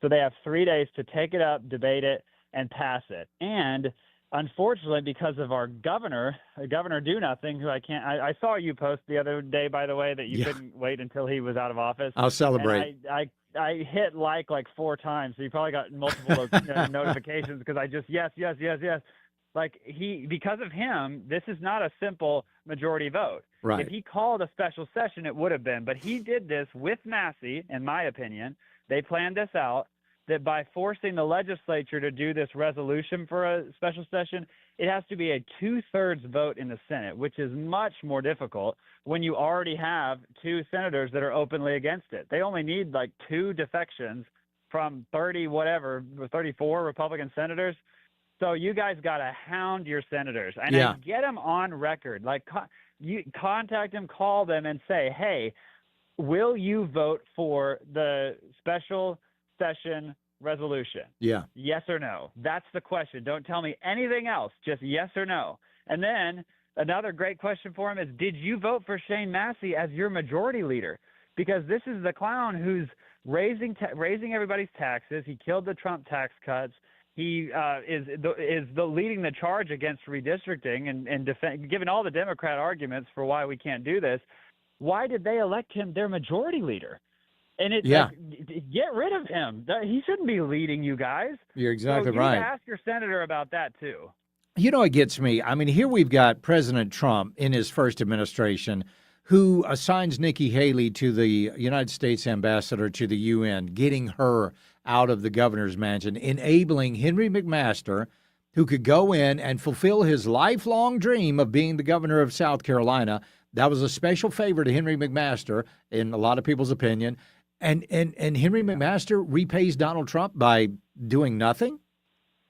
So they have 3 days to take it up, debate it, and pass it. And unfortunately, because of our Governor Do Nothing, who I saw you post the other day, by the way, that you couldn't wait until he was out of office. I'll celebrate. I hit like 4 times, so you probably got multiple notifications because I just yes. Because of him, this is not a simple majority vote. Right. If he called a special session, it would have been. But he did this with Massey, in my opinion. They planned this out, that by forcing the legislature to do this resolution for a special session, it has to be a 2/3 vote in the Senate, which is much more difficult when you already have 2 senators that are openly against it. They only need 2 defections from 34 Republican senators. So you guys got to hound your senators and get them on record. You contact them, call them, and say, hey, will you vote for the special session resolution? Yes or no? That's the question. Don't tell me anything else. Just yes or no. And then another great question for him is, did you vote for Shane Massey as your majority leader? Because this is the clown who's raising everybody's taxes. He killed the Trump tax cuts. He is leading the charge against redistricting and given all the Democrat arguments for why we can't do this. Why did they elect him their majority leader? And get rid of him. He shouldn't be leading you guys. You're exactly so you right. Ask your senator about that too. You know, it gets me. I mean, here we've got President Trump in his first administration who assigns Nikki Haley to the United States ambassador to the UN, getting her out of the governor's mansion, enabling Henry McMaster, who could go in and fulfill his lifelong dream of being the governor of South Carolina. That was a special favor to Henry McMaster, in a lot of people's opinion. And Henry McMaster repays Donald Trump by doing nothing?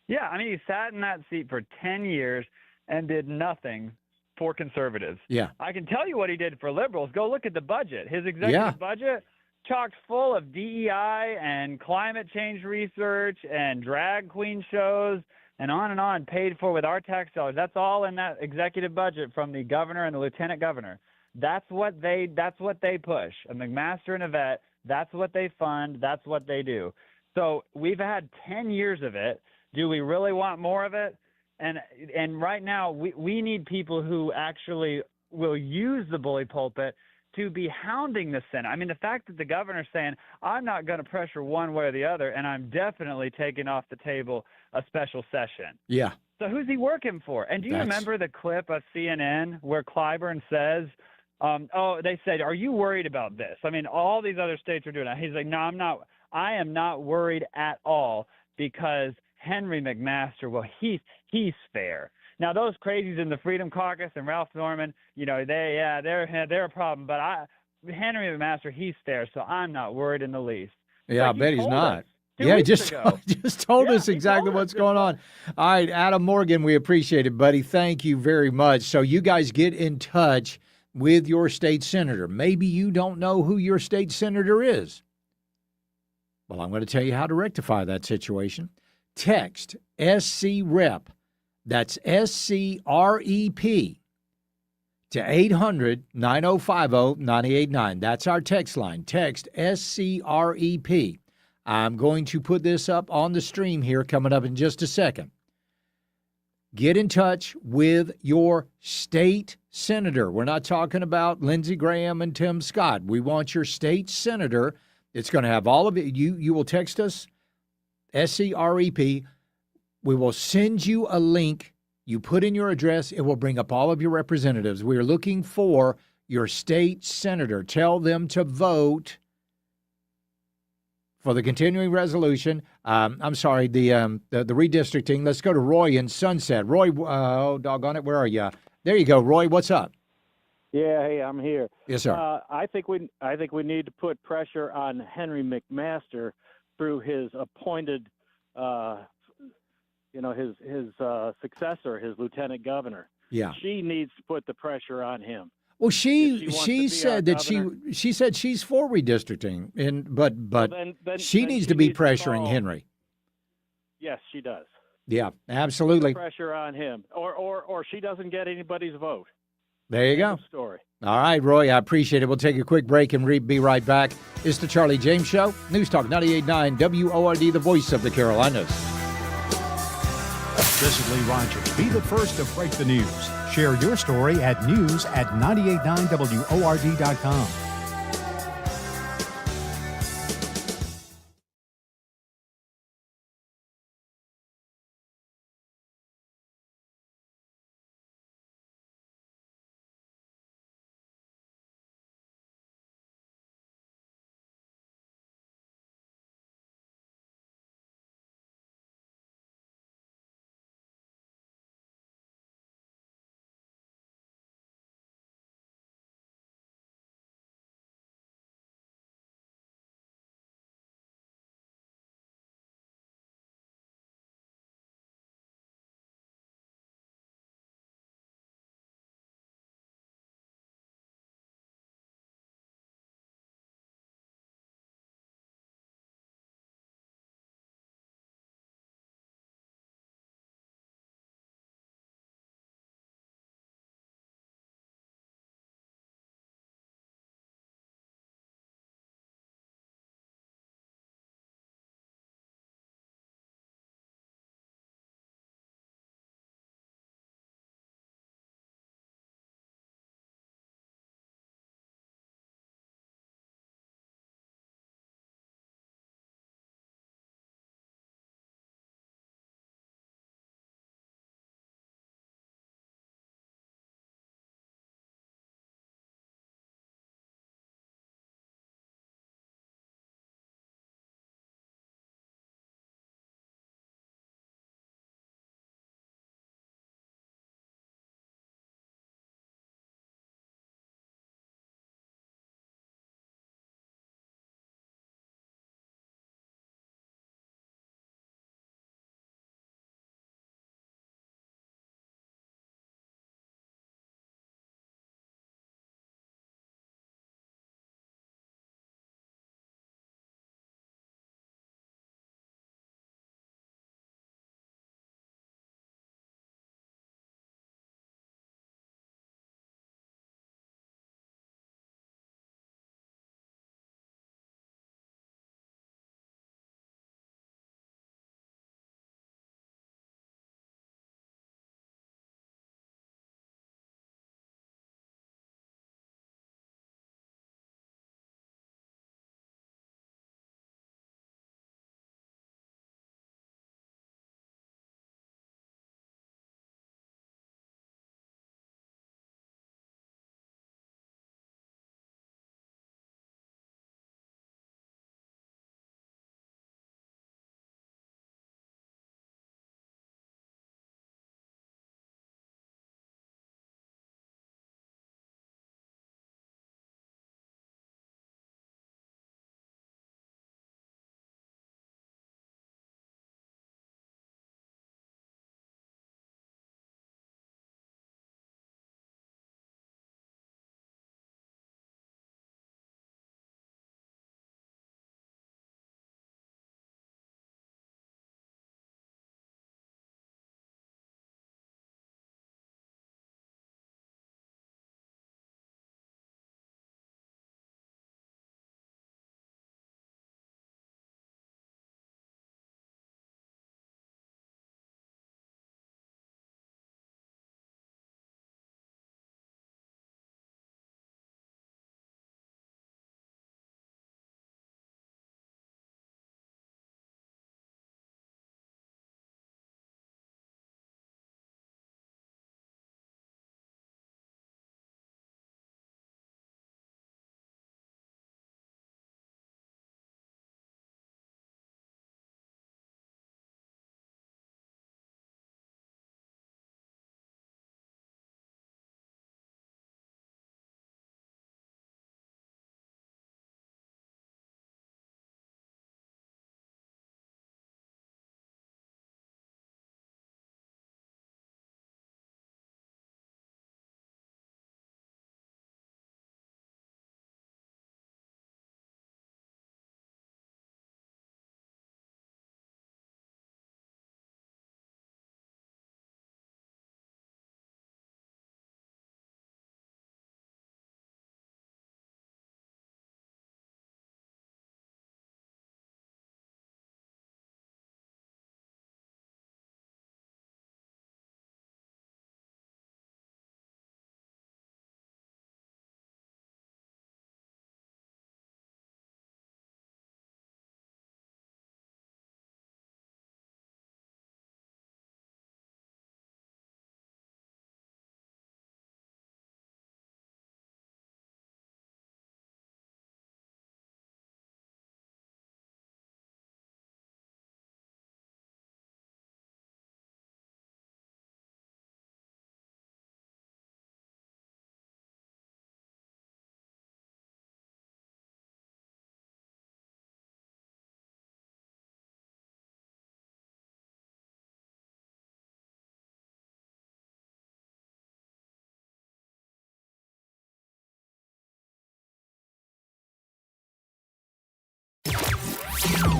Yeah, I mean, he sat in that seat for 10 years and did nothing for conservatives. Yeah. I can tell you what he did for liberals. Go look at the budget. His executive budget, chocked full of DEI and climate change research and drag queen shows and on, paid for with our tax dollars. That's all in that executive budget from the governor and the lieutenant governor. That's what they push. A McMaster and a vet, that's what they fund, that's what they do. So we've had 10 years of it. Do we really want more of it? And right now we need people who actually will use the bully pulpit to be hounding the Senate. I mean, the fact that the governor's saying, I'm not going to pressure one way or the other, and I'm definitely taking off the table a special session. Yeah. So who's he working for? And do you remember the clip of CNN where Clyburn says, they said, are you worried about this? I mean, all these other states are doing it. He's like, no, I'm not. I am not worried at all because Henry McMaster, well, he's fair. Now, those crazies in the Freedom Caucus and Ralph Norman, they're a problem. But Henry McMaster, he's fair, so I'm not worried in the least. Yeah, I bet he's not. Yeah, he just told us exactly what's going on. All right, Adam Morgan, we appreciate it, buddy. Thank you very much. So you guys get in touch with your state senator. Maybe you don't know who your state senator is. Well, I'm going to tell you how to rectify that situation. Text SC-REP, that's SCREP, to 800-9050-989. That's our text line. Text SCREP. I'm going to put this up on the stream here coming up in just a second. Get in touch with your state senator. We're not talking about Lindsey Graham and Tim Scott. We want your state senator. It's going to have all of it. You will text us, SCREP. We will send you a link. You put in your address. It will bring up all of your representatives. We are looking for your state senator. Tell them to vote for the continuing resolution. I'm sorry, the redistricting. Let's go to Roy in Sunset. Roy, doggone it, where are you? There you go, Roy. What's up? Yeah, hey, I'm here. Yes, sir. I think we need to put pressure on Henry McMaster through his appointed, his successor, his lieutenant governor. Yeah. She needs to put the pressure on him. Well, she said that she said she's for redistricting, but then she needs to be pressuring Henry. Yes, she does. Yeah, absolutely. Put pressure on him, or she doesn't get anybody's vote. There you go. Story. All right, Roy, I appreciate it. We'll take a quick break and be right back. It's the Charlie James Show. News Talk 98.9 WORD, the voice of the Carolinas. This is Lee Rogers. Be the first to break the news. Share your story at news@989WORD.com.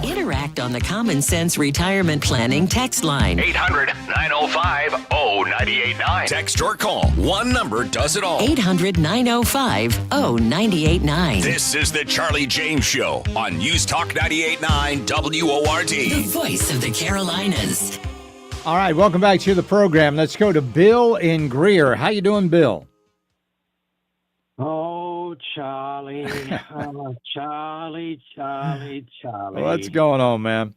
Interact on the Common Sense Retirement Planning text line. 800-905-0989. Text or call. One number does it all. 800-905-0989. This is the Charlie James Show on News Talk 98.9 WORD. The voice of the Carolinas. All right, welcome back to the program. Let's go to Bill in Greer. How you doing, Bill? Oh, Charlie. Oh, Charlie. What's going on, man?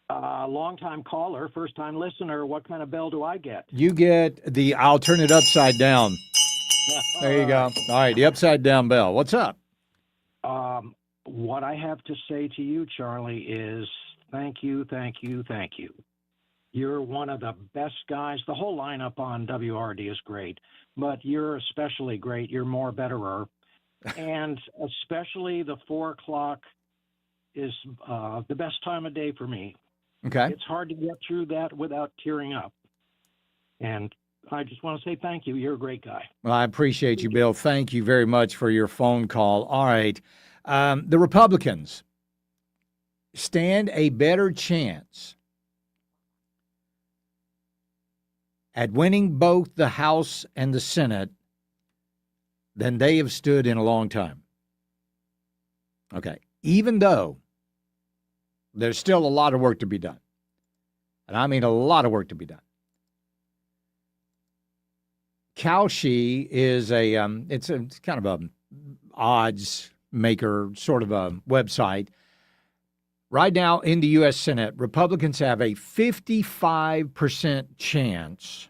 Long-time caller, first-time listener. What kind of bell do I get? You get the I'll turn it upside down. There you go. All right, the upside down bell. What's up? What I have to say to you, Charlie, is thank you. You're one of the best guys. The whole lineup on WRD is great, but you're especially great. You're more betterer. And especially the 4 o'clock is the best time of day for me. Okay. It's hard to get through that without tearing up. And I just want to say thank you. You're a great guy. Well, I appreciate you, Bill. Thank you very much for your phone call. All right. The Republicans stand a better chance at winning both the House and the Senate than they have stood in a long time. Okay. Even though there's still a lot of work to be done. And I mean a lot of work to be done. Kalshi is it's kind of a odds maker sort of a website. Right now in the U.S. Senate, Republicans have a 55% chance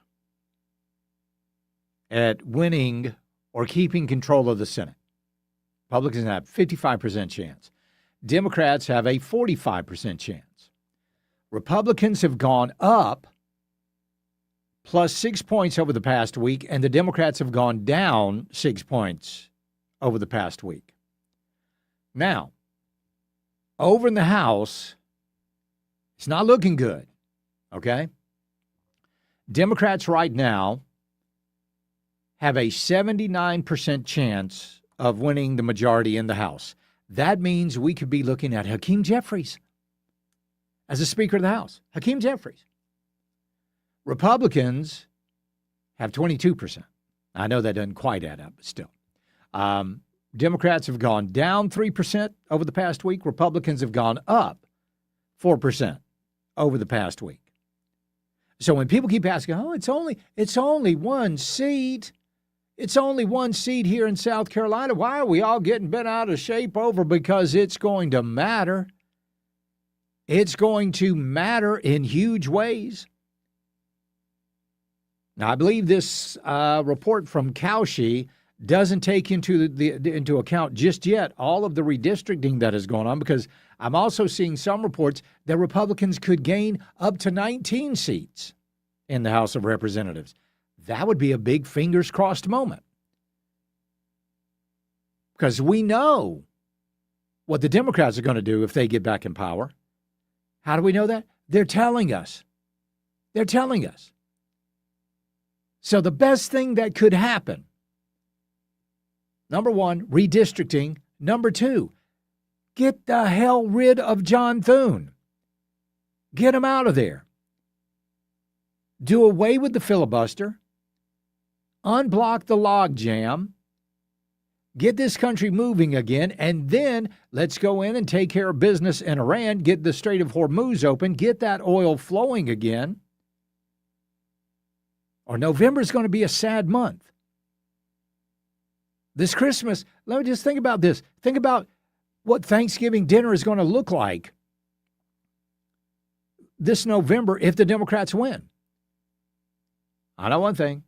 at winning or keeping control of the Senate. Republicans have 55% chance. Democrats have a 45% chance. Republicans have gone up plus 6 points over the past week, and the Democrats have gone down 6 points over the past week. Now, over in the House, it's not looking good, okay? Democrats right now have a 79% chance of winning the majority in the House. That means we could be looking at Hakeem Jeffries as the Speaker of the House. Hakeem Jeffries. Republicans have 22%. I know that doesn't quite add up, but still. Democrats have gone down 3% over the past week. Republicans have gone up 4% over the past week. So when people keep asking, it's only one seat. It's only one seat here in South Carolina. Why are we all getting bent out of shape over? Because it's going to matter. It's going to matter in huge ways. Now, I believe this report from Kalshi doesn't take into account just yet all of the redistricting that has gone on, because I'm also seeing some reports that Republicans could gain up to 19 seats in the House of Representatives. That would be a big fingers crossed moment, because we know what the Democrats are going to do if they get back in power. How do we know that? They're telling us. They're telling us. So the best thing that could happen, number one, redistricting. Number two, get the hell rid of John Thune. Get him out of there. Do away with the filibuster. Unblock the logjam. Get this country moving again, and then let's go in and take care of business in Iran, get the Strait of Hormuz open, get that oil flowing again. Or November is going to be a sad month. This Christmas, let me just think about this. Think about what Thanksgiving dinner is going to look like this November if the Democrats win. I know one thing.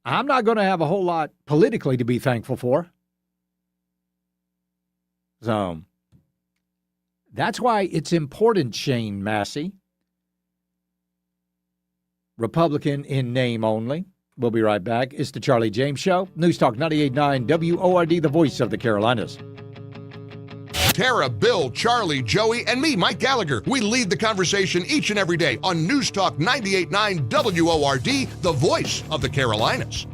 I'm not going to have a whole lot politically to be thankful for. So that's why it's important, Shane Massey, Republican in name only. We'll be right back. It's the Charlie James Show. News Talk 98.9 WORD, the voice of the Carolinas. Tara, Bill, Charlie, Joey, and me, Mike Gallagher. We lead the conversation each and every day on News Talk 98.9 WORD, the voice of the Carolinas.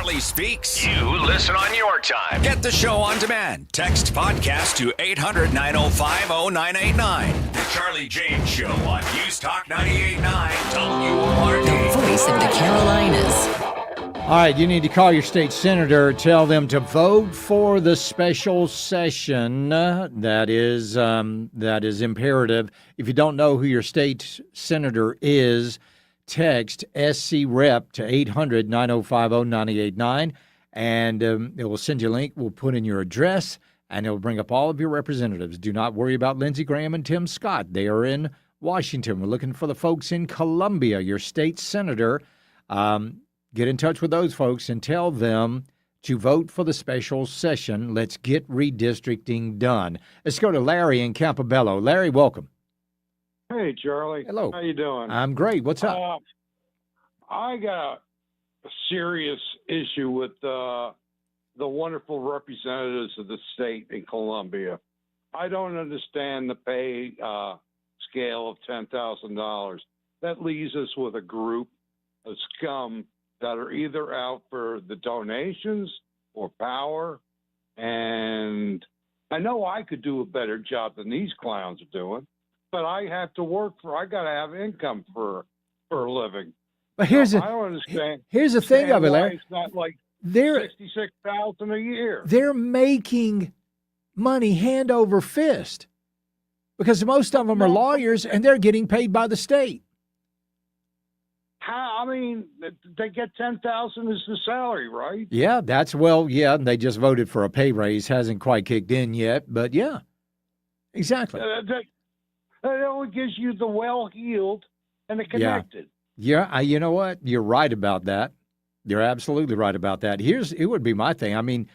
Charlie Speaks. You listen on your time. Get the show on demand. Text podcast to 800-905-0989. The Charlie James Show on News Talk 98.9 WORD. The voice of the Carolinas. All right, you need to call your state senator, tell them to vote for the special session. That is imperative. If you don't know who your state senator is, text SC Rep to 800-905-0989, and it will send you a link. We'll put in your address, and it will bring up all of your representatives. Do not worry about Lindsey Graham and Tim Scott. They are in Washington. We're looking for the folks in Columbia, your state senator. Get in touch with those folks and tell them to vote for the special session. Let's get redistricting done. Let's go to Larry in Campobello. Larry, welcome. Hey, Charlie. Hello. How you doing? I'm great. What's up? I got a serious issue with the wonderful representatives of the state in Columbia. I don't understand the pay scale of $10,000. That leaves us with a group of scum that are either out for the donations or power. And I know I could do a better job than these clowns are doing, but I have to work I got to have income for a living. But I don't understand. Here's the thing of it, Larry. It's not like They're $66,000 a year. They're making money hand over fist because most of them are lawyers and they're getting paid by the state. How? I mean, they get $10,000 as the salary, right? Yeah, they just voted for a pay raise. Hasn't quite kicked in yet, but yeah, exactly. That only gives you the well-heeled and the connected. Yeah, you know what? You're right about that. You're absolutely right about that. It would be my thing. I mean,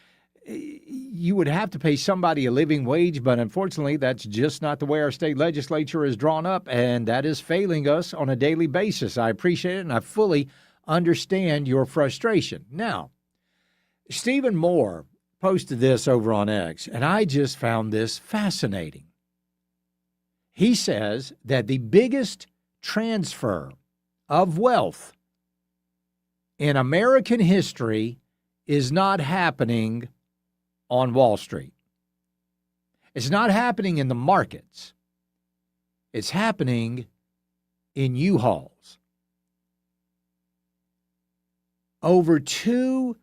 you would have to pay somebody a living wage, but unfortunately, that's just not the way our state legislature is drawn up, and that is failing us on a daily basis. I appreciate it, and I fully understand your frustration. Now, Stephen Moore posted this over on X, and I just found this fascinating. He says that the biggest transfer of wealth in American history is not happening on Wall Street. It's not happening in the markets. It's happening in U-Hauls. Listen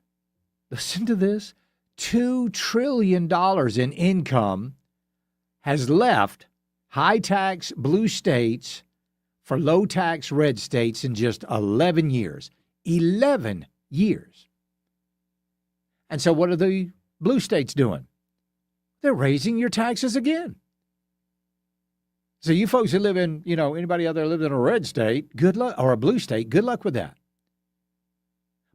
to this, $2 trillion in income has left high-tax blue states for low-tax red states in just 11 years. 11 years. And so what are the blue states doing? They're raising your taxes again. So you folks who live in, anybody out there lives in a red state, good luck, or a blue state, good luck with that.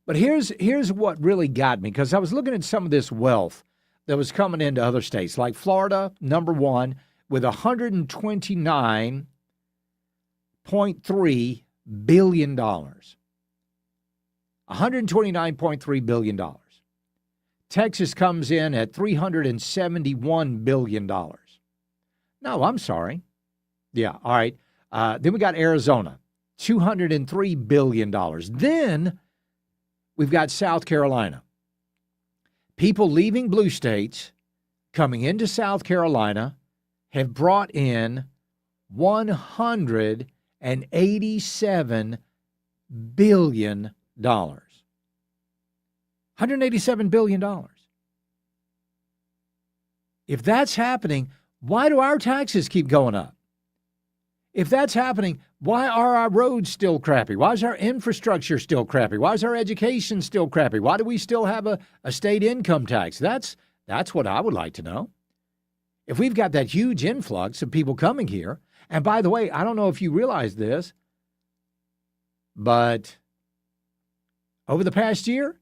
But here's what really got me, because I was looking at some of this wealth that was coming into other states, like Florida, number one, with $129.3 billion. $129.3 billion. Texas comes in at $371 billion. No, I'm sorry. Yeah, all right. Then we got Arizona, $203 billion. Then we've got South Carolina. People leaving blue states, coming into South Carolina, have brought in $187 billion. $187 billion. If that's happening, why do our taxes keep going up? If that's happening, why are our roads still crappy? Why is our infrastructure still crappy? Why is our education still crappy? Why do we still have a state income tax? That's what I would like to know. If we've got that huge influx of people coming here, and by the way, I don't know if you realize this, but over the past year,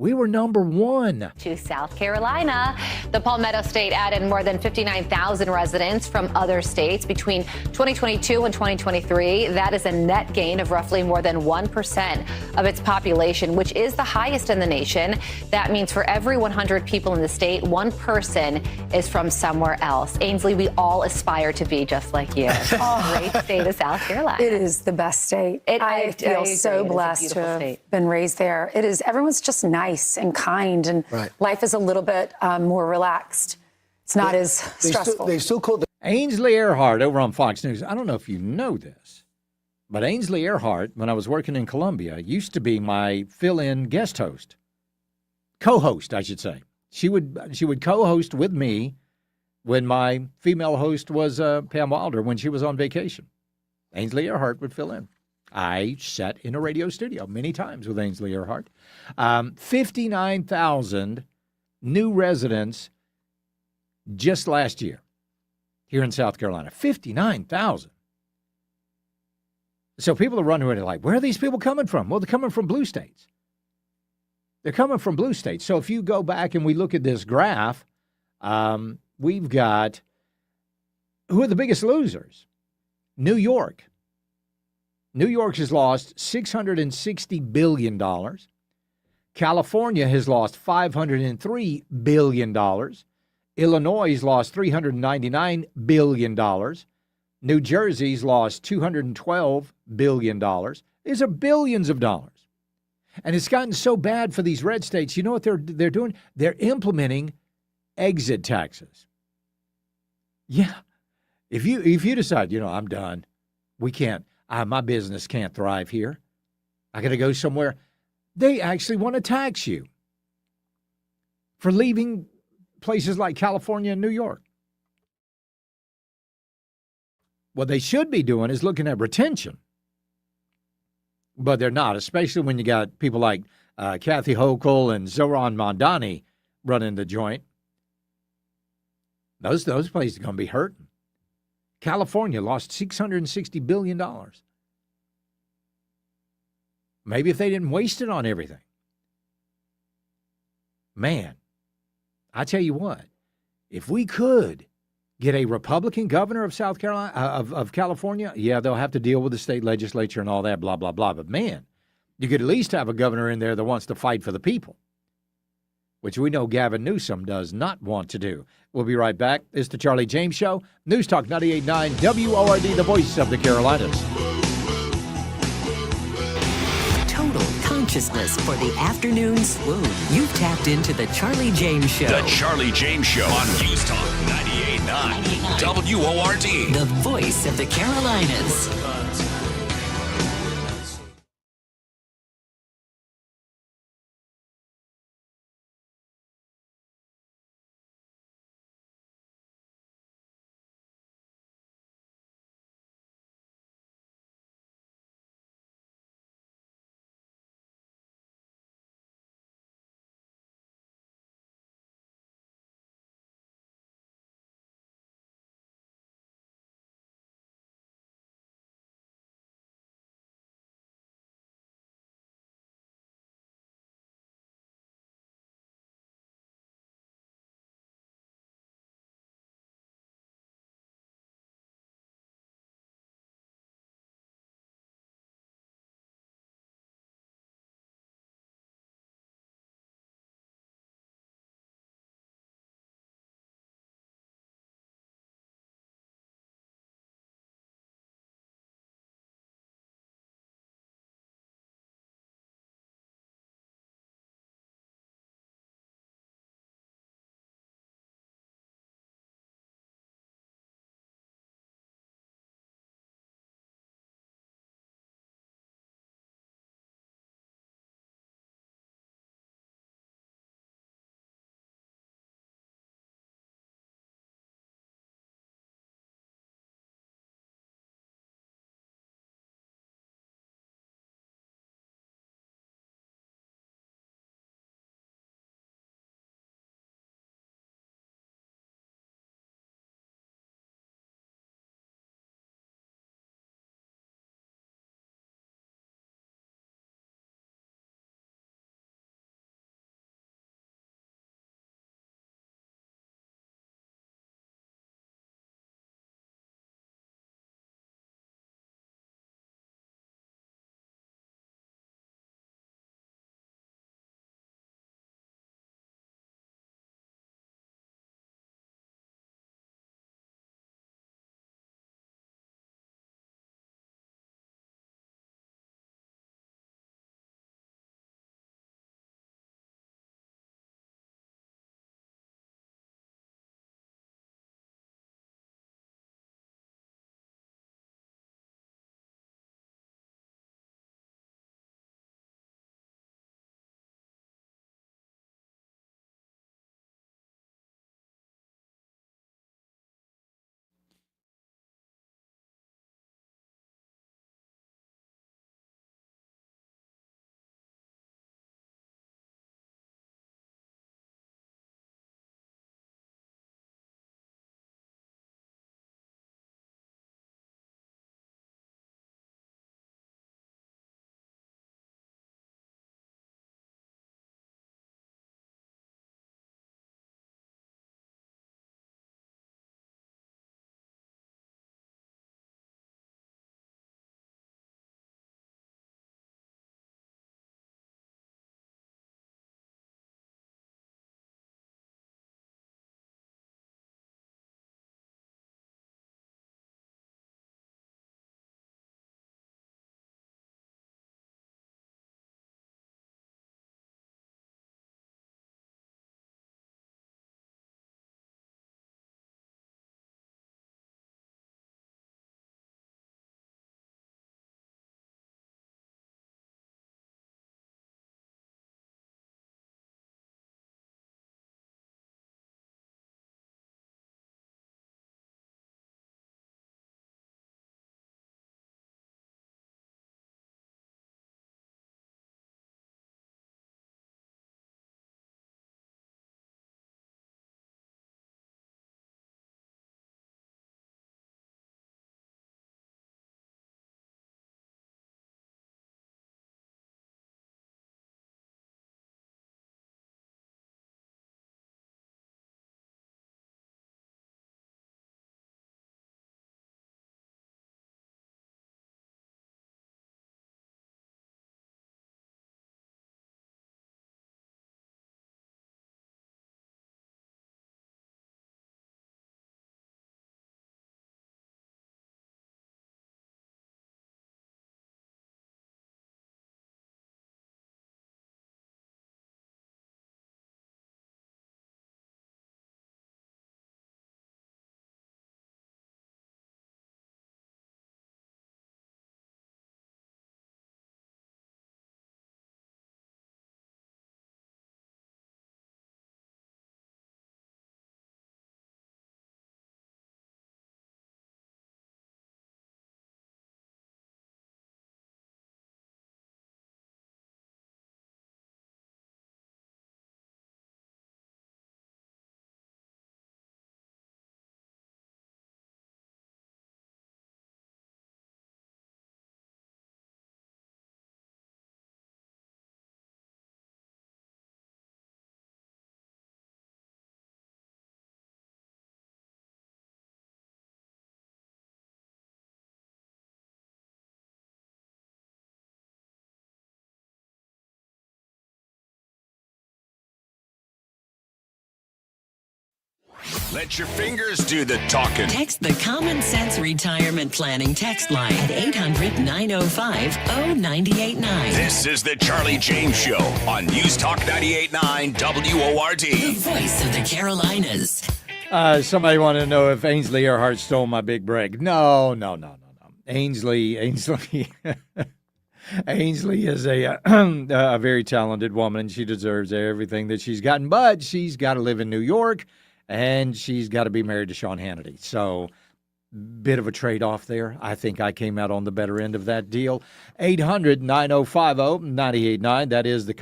We were number 1. To South Carolina, the Palmetto State added more than 59,000 residents from other states between 2022 and 2023. That is a net gain of roughly more than 1% of its population, which is the highest in the nation. That means for every 100 people in the state, one person is from somewhere else. Ainsley, we all aspire to be just like you. Great state of South Carolina. It is the best state. I feel so blessed to have been raised there. It is. Everyone's just nice and kind, and life is a little bit more relaxed. It's not as stressful. They still call Ainsley Earhart over on Fox News. I don't know if you know this, but Ainsley Earhart, when I was working in Columbia, used to be my fill-in guest host, co-host, I should say. She would co-host with me when my female host was Pam Wilder when she was on vacation. Ainsley Earhart would fill in. I sat in a radio studio many times with Ainsley Earhart. 59,000 new residents just last year here in South Carolina. 59,000. So people are running around like, where are these people coming from? Well, they're coming from blue states. They're coming from blue states. So if you go back and we look at this graph, we've got who are the biggest losers? New York. New York has lost $660 billion. California has lost $503 billion. Illinois has lost $399 billion. New Jersey's lost $212 billion. These are billions of dollars. And it's gotten so bad for these red states. You know what they're doing? They're implementing exit taxes. Yeah. If you decide, I'm done, we can't. My business can't thrive here. I got to go somewhere. They actually want to tax you for leaving places like California and New York. What they should be doing is looking at retention. But they're not, especially when you got people like Kathy Hochul and Zohran Mamdani running the joint. Those places are going to be hurting. California lost $660 billion. Maybe if they didn't waste it on everything. Man, I tell you what, if we could get a Republican governor of South Carolina, of California, yeah, they'll have to deal with the state legislature and all that, blah, blah, blah. But man, you could at least have a governor in there that wants to fight for the people, which we know Gavin Newsom does not want to do. We'll be right back. It's the Charlie James Show. News Talk 98.9 WORD, the voice of the Carolinas. Total consciousness for the afternoon swoon. You've tapped into the Charlie James Show. The Charlie James Show on News Talk 98.9 WORD. The voice of the Carolinas. Let your fingers do the talking. Text the Common Sense Retirement Planning text line at 800-905-0989. This is the Charlie James Show on News Talk 98.9 WORD. The voice of the Carolinas. Somebody wanted to know if Ainsley Earhart stole my big break. No. Ainsley Ainsley is a very talented woman. She deserves everything that she's gotten, but she's got to live in New York, and she's got to be married to Sean Hannity. So, bit of a trade-off there. I think I came out on the better end of that deal. 800-9050-989. That is the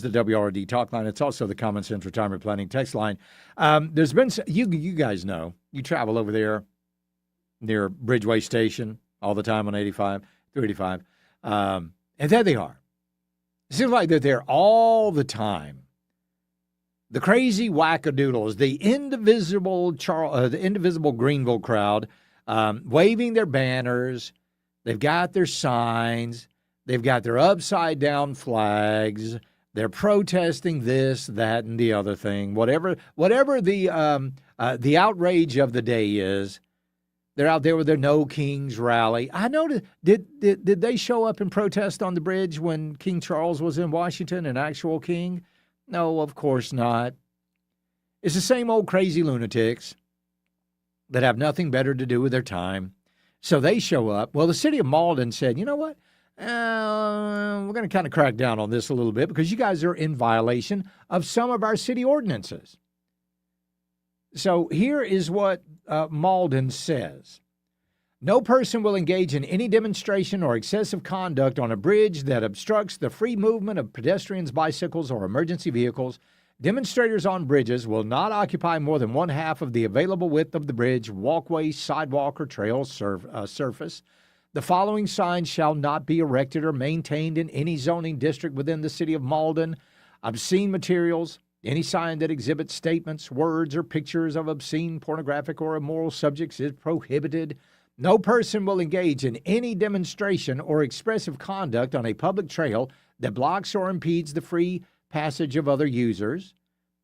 WRD talk line. It's also the Common Sense Retirement Planning text line. There's been you guys know, you travel over there near Bridgeway Station all the time on 385. And there they are. It seems like they're there all the time. The crazy wackadoodles, the indivisible Greenville crowd, waving their banners. They've got their signs. They've got their upside-down flags. They're protesting this, that, and the other thing. Whatever the outrage of the day is, they're out there with their No Kings rally. I noticed, did they show up and protest on the bridge when King Charles was in Washington, an actual king? No, of course not. It's the same old crazy lunatics that have nothing better to do with their time. So they show up. Well, the city of Malden said, you know what? We're going to kind of crack down on this a little bit because you guys are in violation of some of our city ordinances. So here is what Malden says. No person will engage in any demonstration or excessive conduct on a bridge that obstructs the free movement of pedestrians, bicycles, or emergency vehicles. Demonstrators on bridges will not occupy more than one half of the available width of the bridge, walkway, sidewalk, or trail surface. The following signs shall not be erected or maintained in any zoning district within the city of Malden. Obscene materials. Any sign that exhibits statements, words, or pictures of obscene, pornographic, or immoral subjects is prohibited. No person will engage in any demonstration or expressive conduct on a public trail that blocks or impedes the free passage of other users.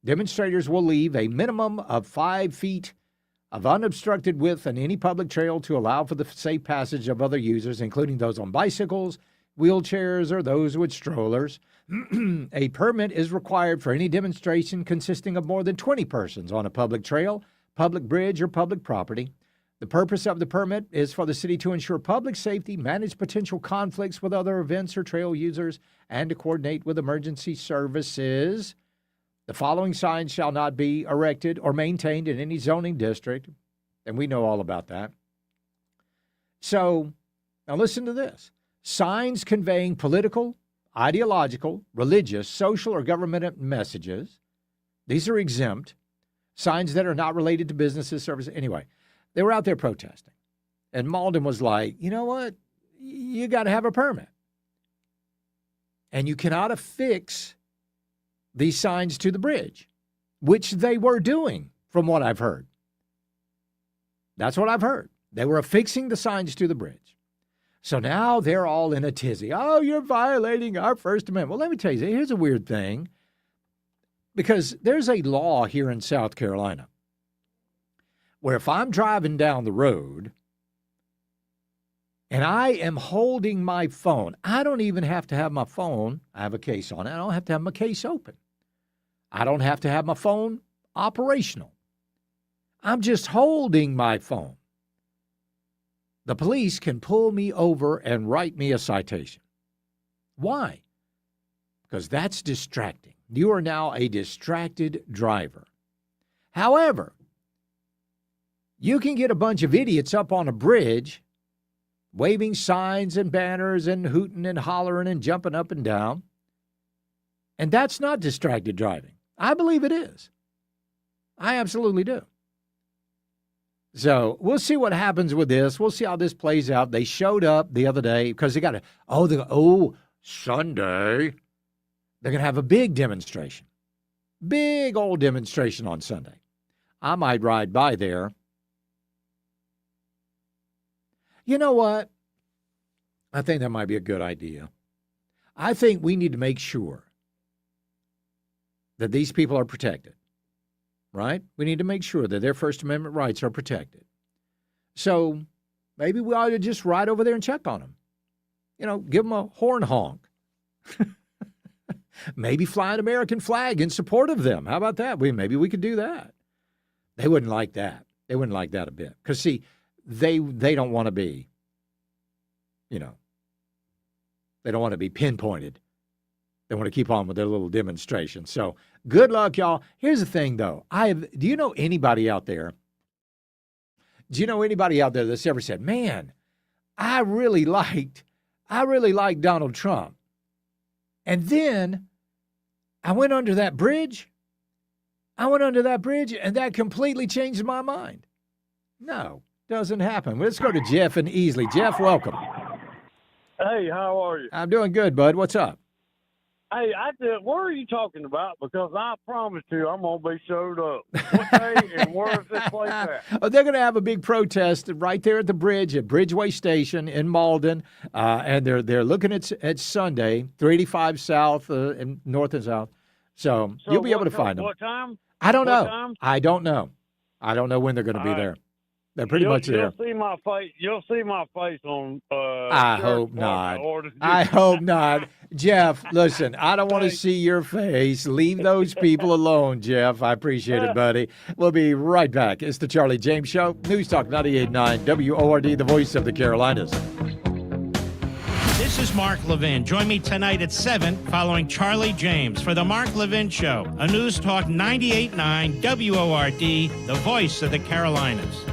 Demonstrators will leave a minimum of 5 feet of unobstructed width on any public trail to allow for the safe passage of other users, including those on bicycles, wheelchairs, or those with strollers. A permit is required for any demonstration consisting of more than 20 persons on a public trail, public bridge, or public property. The purpose of the permit is for the city to ensure public safety, manage potential conflicts with other events or trail users, and to coordinate with emergency services. The following signs shall not be erected or maintained in any zoning district, and we know all about that. So, now listen to this. Signs conveying political, ideological, religious, social, or government messages. These are exempt. Signs that are not related to businesses, services. Anyway, they were out there protesting. And Malden was like, you know what? You got to have a permit. And you cannot affix these signs to the bridge, which they were doing, from what I've heard. That's what I've heard. They were affixing the signs to the bridge. So now they're all in a tizzy. Oh, you're violating our First Amendment. Well, let me tell you, here's a weird thing. Because there's a law here in South Carolina where if I'm driving down the road and I am holding my phone, I don't even have to have my phone. I have a case on it. I don't have to have my case open. I don't have to have my phone operational. I'm just holding my phone. The police can pull me over and write me a citation. Why? Because that's distracting. You are now a distracted driver. However, you can get a bunch of idiots up on a bridge waving signs and banners and hooting and hollering and jumping up and down. And that's not distracted driving. I believe it is. I absolutely do. So we'll see what happens with this. We'll see how this plays out. They showed up the other day because they got Sunday. They're going to have a big demonstration. Big old demonstration on Sunday. I might ride by there. You know what? I think that might be a good idea. I think we need to make sure that these people are protected. right? We need to make sure that their First Amendment rights are protected. So maybe we ought to just ride over there and check on them. Give them a horn honk. Maybe fly an American flag in support of them. How about that? Maybe we could do that. They wouldn't like that. They wouldn't like that a bit. Because, see, they don't want to be, they don't want to be pinpointed. They want to keep on with their little demonstration. So good luck, y'all. Here's the thing, though. Do you know anybody out there? Do you know anybody out there that's ever said, man, I really liked Donald Trump. And then I went under that bridge. And that completely changed my mind. No, doesn't happen. Let's go to Jeff in Easley. Jeff, welcome. Hey, how are you? I'm doing good, bud. What's up? Hey, what are you talking about? Because I promise you I'm going to be showed up. What day and where is this place at? Oh, they're going to have a big protest right there at the bridge at Bridgeway Station in Malden. And they're looking at Sunday, 385 South and North and South. So you'll be able to find them. What time? I don't know. Time? I don't know. I don't know when they're going to be there. They're pretty much there. You'll see my face. You'll see my face on. I hope not. I hope not. Jeff, listen, I don't want to see your face. Leave those people alone, Jeff. I appreciate it, buddy. We'll be right back. It's the Charlie James Show. News Talk 98.9 WORD, the voice of the Carolinas. This is Mark Levin. Join me tonight at 7 following Charlie James for the Mark Levin Show, a News Talk 98.9 WORD, the voice of the Carolinas.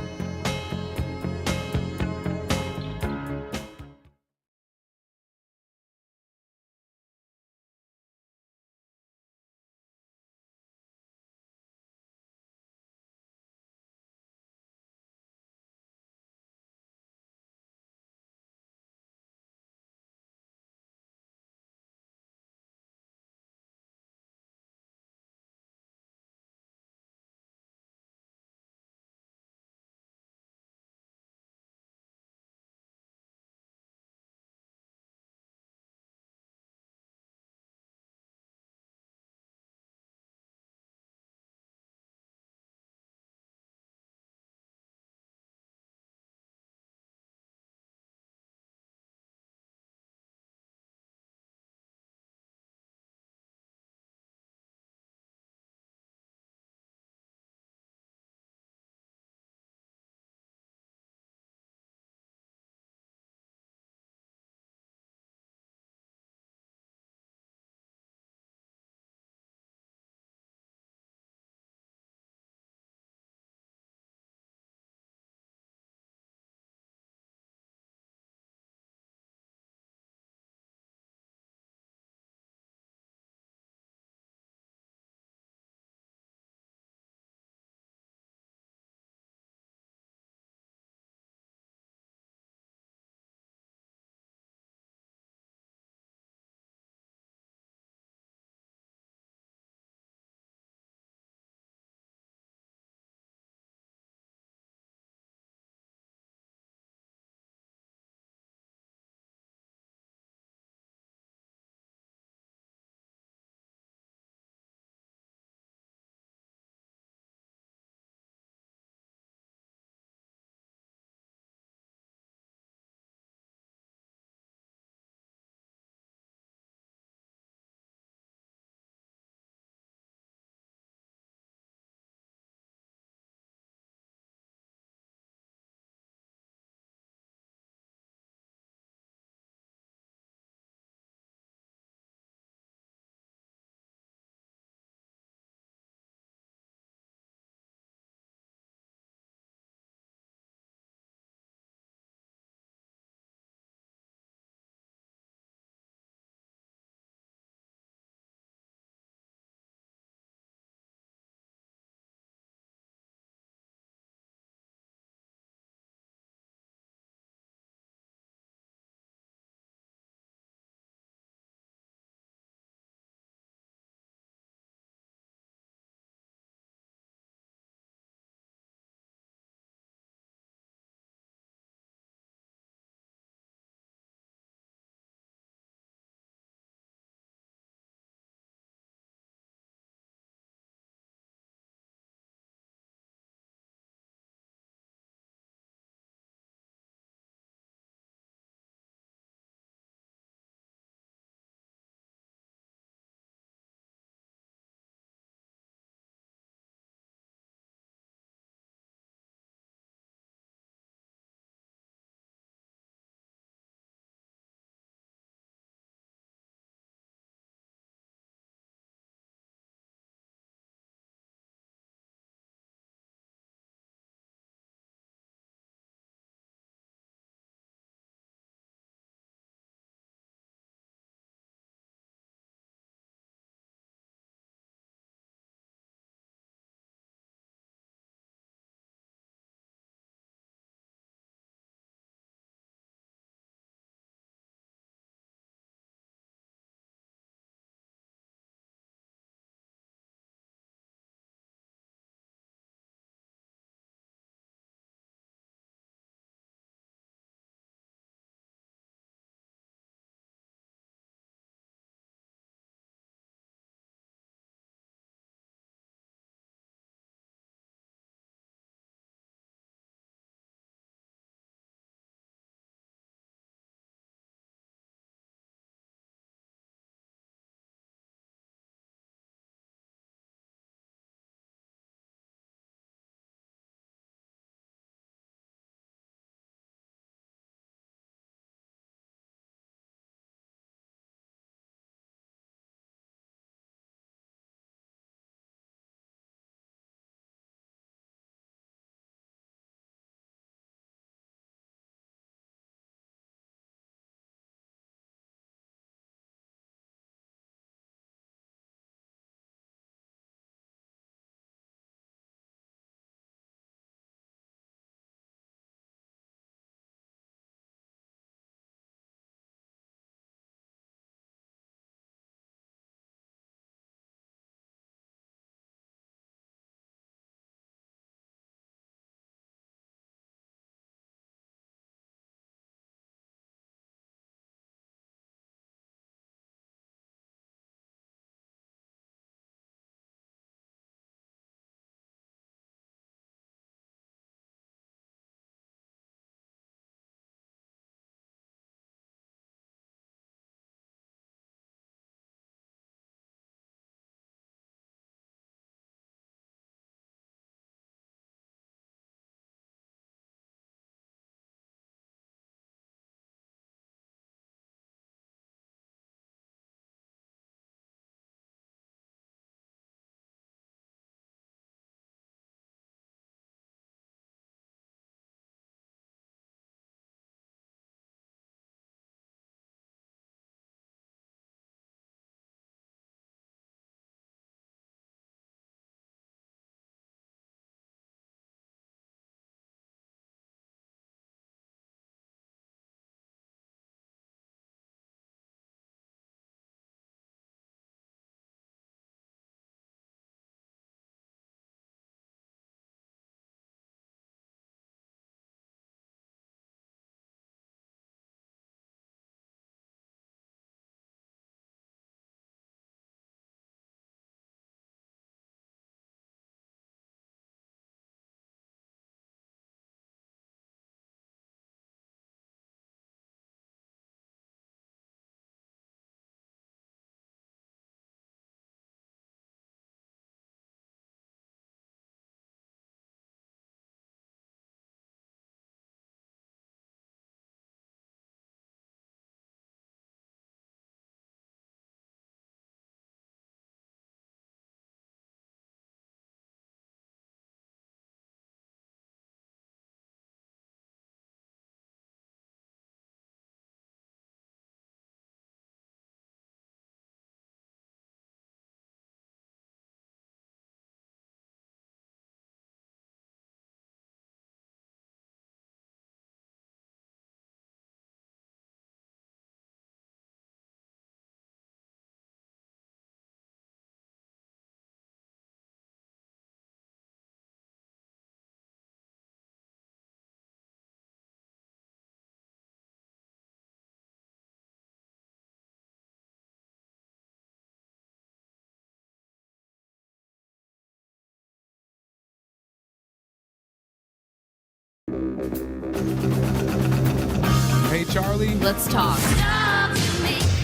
Hey, Charlie. Let's talk.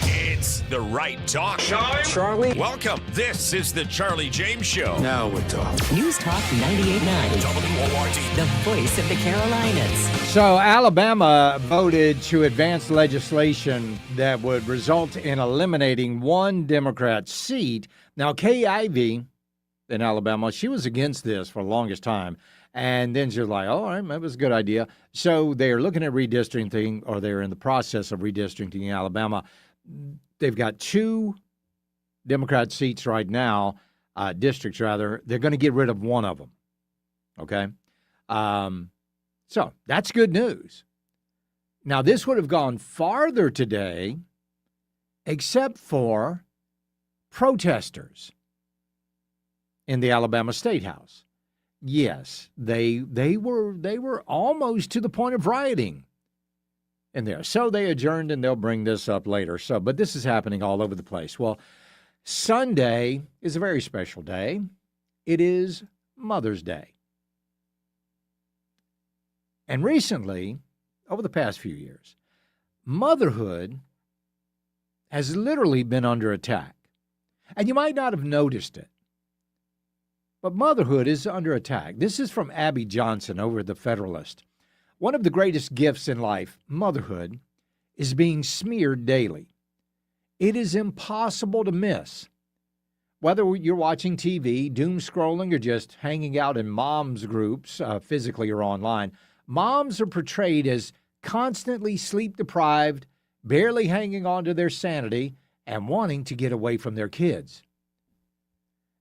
It's the right talk. Charlie. Welcome. This is the Charlie James Show. Now we're talking. News Talk 98.9. WORD. The voice of the Carolinas. So Alabama voted to advance legislation that would result in eliminating one Democrat seat. Now, Kay Ivey in Alabama, she was against this for the longest time. And then she was like, all right, maybe it's a good idea. So they're looking at redistricting, or they're in the process of redistricting in Alabama. They've got 2 Democrat seats right now, districts rather. They're going to get rid of one of them. Okay? So that's good news. Now, this would have gone farther today, except for protesters in the Alabama State House. Yes, they were almost to the point of rioting in there. So they adjourned, and they'll bring this up later. But this is happening all over the place. Well, Sunday is a very special day. It is Mother's Day. And recently, over the past few years, motherhood has literally been under attack. And you might not have noticed it, but motherhood is under attack. This is from Abby Johnson over at The Federalist. One of the greatest gifts in life, motherhood, is being smeared daily. It is impossible to miss. Whether you're watching TV, doom scrolling, or just hanging out in moms groups, physically or online, moms are portrayed as constantly sleep-deprived, barely hanging on to their sanity, and wanting to get away from their kids.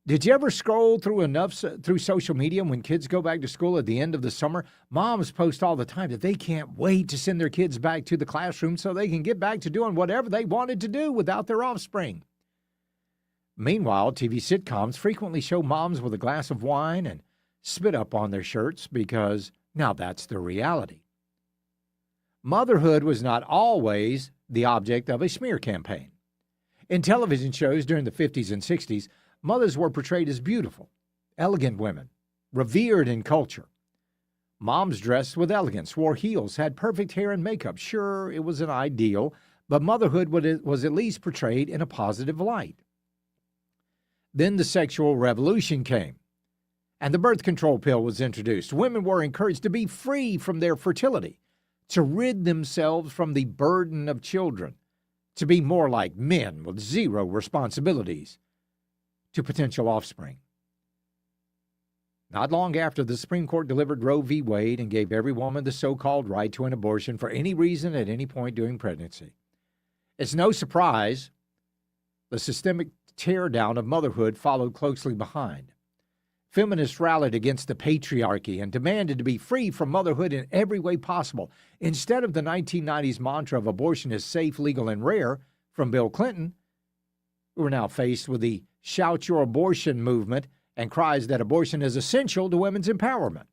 Did you ever scroll through social media when kids go back to school at the end of the summer? Moms post all the time that they can't wait to send their kids back to the classroom so they can get back to doing whatever they wanted to do without their offspring. Meanwhile, TV sitcoms frequently show moms with a glass of wine and spit up on their shirts because now that's their reality. Motherhood was not always the object of a smear campaign. In television shows during the 50s and 60s, mothers were portrayed as beautiful, elegant women, revered in culture. Moms dressed with elegance, wore heels, had perfect hair and makeup. Sure, it was an ideal, but motherhood was at least portrayed in a positive light. Then the sexual revolution came, and the birth control pill was introduced. Women were encouraged to be free from their fertility, to rid themselves from the burden of children, to be more like men with zero responsibilities to potential offspring. Not long after, the Supreme Court delivered Roe v. Wade and gave every woman the so-called right to an abortion for any reason at any point during pregnancy. It's no surprise the systemic teardown of motherhood followed closely behind. Feminists rallied against the patriarchy and demanded to be free from motherhood in every way possible. Instead of the 1990s mantra of abortion is safe, legal, and rare from Bill Clinton, we're now faced with the Shout Your Abortion movement and cries that abortion is essential to women's empowerment.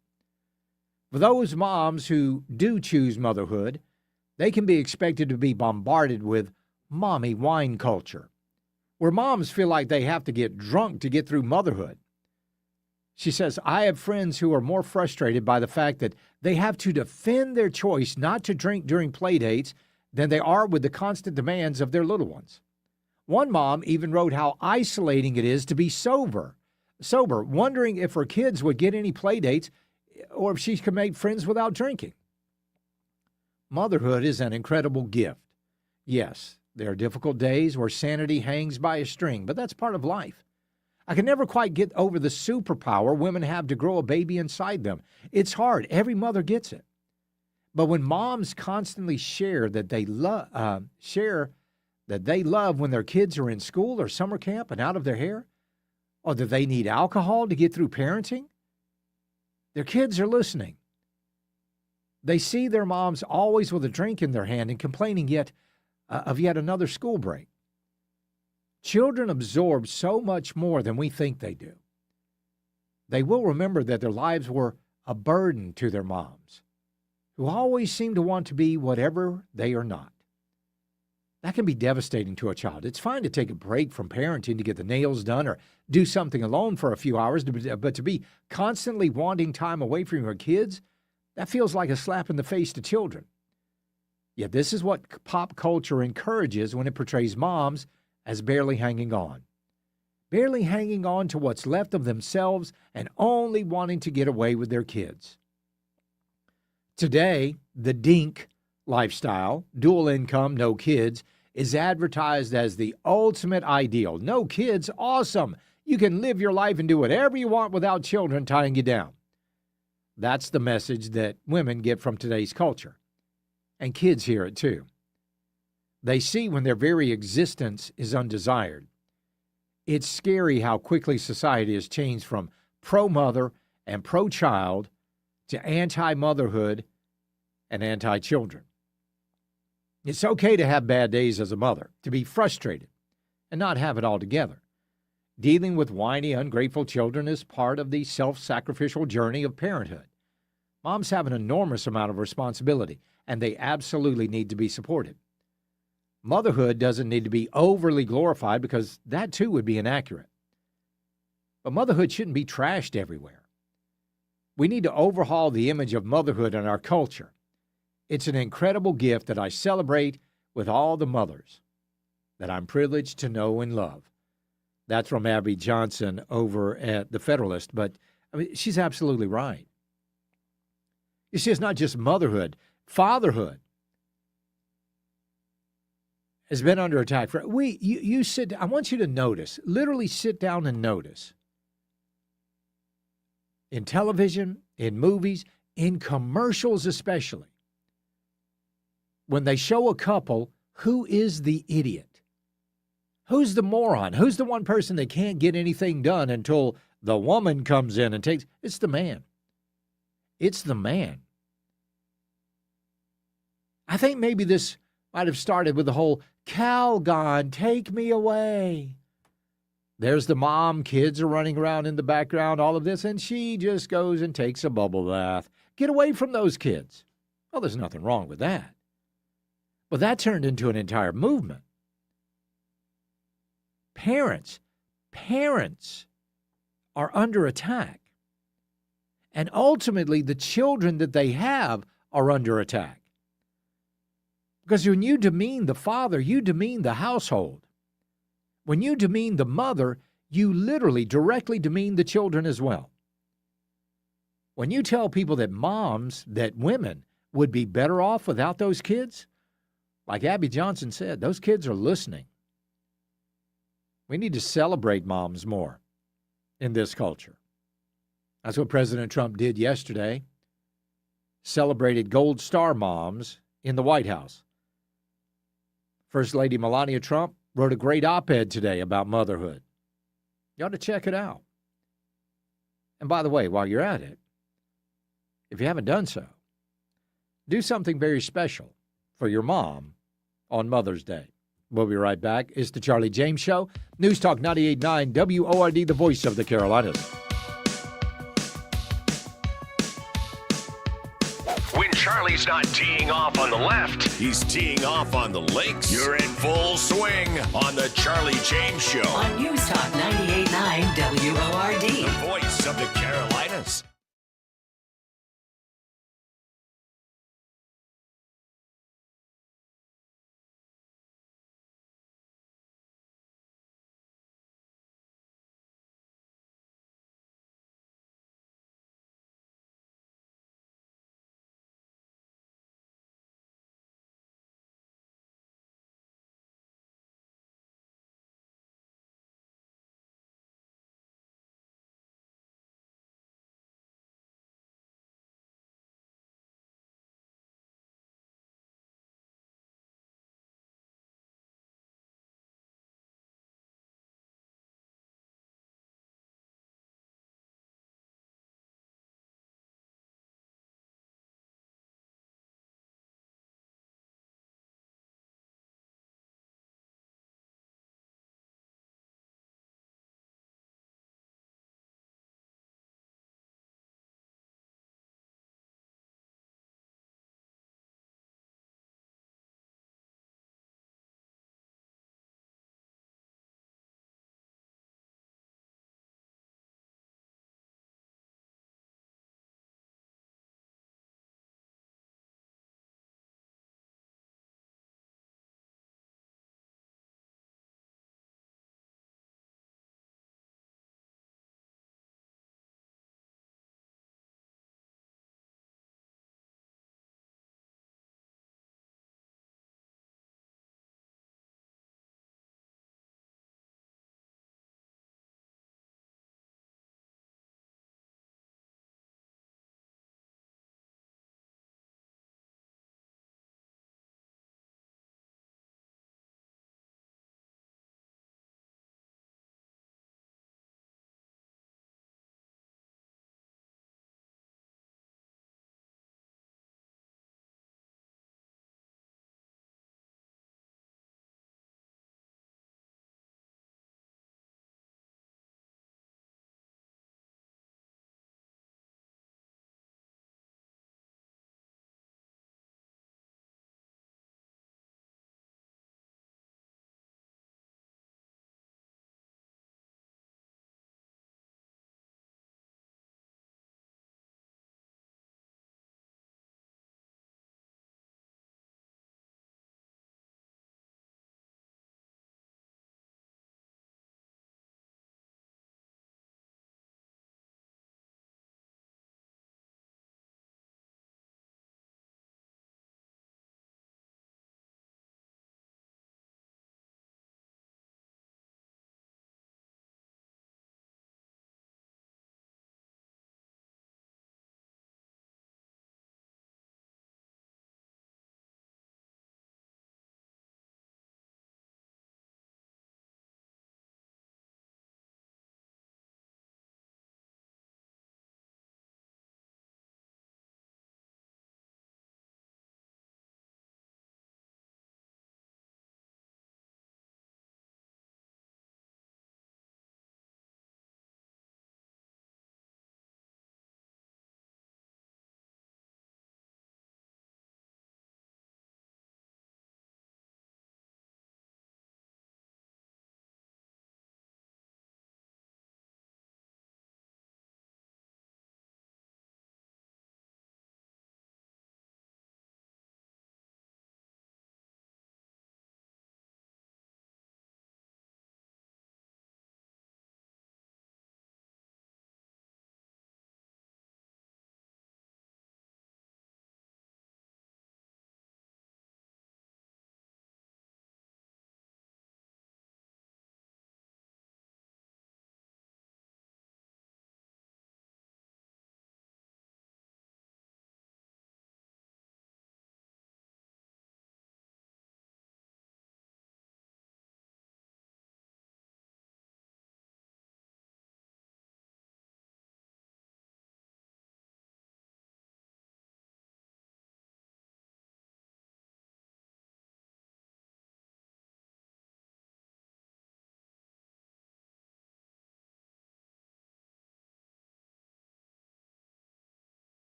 For those moms who do choose motherhood, they can be expected to be bombarded with mommy wine culture, where moms feel like they have to get drunk to get through motherhood. She says, I have friends who are more frustrated by the fact that they have to defend their choice not to drink during play dates than they are with the constant demands of their little ones. One mom even wrote how isolating it is to be sober, wondering if her kids would get any play dates or if she could make friends without drinking. Motherhood is an incredible gift. Yes, there are difficult days where sanity hangs by a string, but that's part of life. I can never quite get over the superpower women have to grow a baby inside them. It's hard. Every mother gets it. But when moms constantly share that they love when their kids are in school or summer camp and out of their hair, or that they need alcohol to get through parenting, their kids are listening. They see their moms always with a drink in their hand and complaining of yet another school break. Children absorb so much more than we think they do. They will remember that their lives were a burden to their moms, who always seem to want to be whatever they are not. That can be devastating to a child. It's fine to take a break from parenting to get the nails done or do something alone for a few hours, but to be constantly wanting time away from your kids, That feels like a slap in the face to children. Yet this is what pop culture encourages when it portrays moms as barely hanging on. Barely hanging on to what's left of themselves and only wanting to get away with their kids. Today, the DINK lifestyle, dual income, no kids, is advertised as the ultimate ideal. No kids, awesome. You can live your life and do whatever you want without children tying you down. That's the message that women get from today's culture. And kids hear it too. They see when their very existence is undesired. It's scary how quickly society has changed from pro-mother and pro-child to anti-motherhood and anti-children. It's okay to have bad days as a mother, to be frustrated, and not have it all together. Dealing with whiny, ungrateful children is part of the self-sacrificial journey of parenthood. Moms have an enormous amount of responsibility, and they absolutely need to be supported. Motherhood doesn't need to be overly glorified because that too would be inaccurate. But motherhood shouldn't be trashed everywhere. We need to overhaul the image of motherhood in our culture. It's an incredible gift that I celebrate with all the mothers that I'm privileged to know and love. That's from Abby Johnson over at The Federalist, but I mean, she's absolutely right. You see, it's not just motherhood, fatherhood has been under attack. You sit. I want you to notice, literally sit down and notice. In television, in movies, in commercials especially, when they show a couple, who is the idiot? Who's the moron? Who's the one person that can't get anything done until the woman comes in and takes? It's the man. It's the man. I think maybe this might have started with the whole Calgon, take me away. There's the mom, kids are running around in the background, all of this, and she just goes and takes a bubble bath. Get away from those kids. Well, there's nothing wrong with that. But that turned into an entire movement. Parents are under attack. And ultimately, the children that they have are under attack. Because when you demean the father, you demean the household. When you demean the mother, you literally directly demean the children as well. When you tell people that that women would be better off without those kids, like Abby Johnson said, those kids are listening. We need to celebrate moms more in this culture. That's what President Trump did yesterday. Celebrated Gold Star moms in the White House. First Lady Melania Trump wrote a great op-ed today about motherhood. You ought to check it out. And by the way, while you're at it, if you haven't done so, do something very special for your mom on Mother's Day. We'll be right back. It's the Charlie James Show. News Talk 98.9 WORD, the voice of the Carolinas. When Charlie's not teeing off on the left, he's teeing off on the links. You're in full swing on the Charlie James Show. On News Talk 98.9 WORD. The voice of the Carolinas.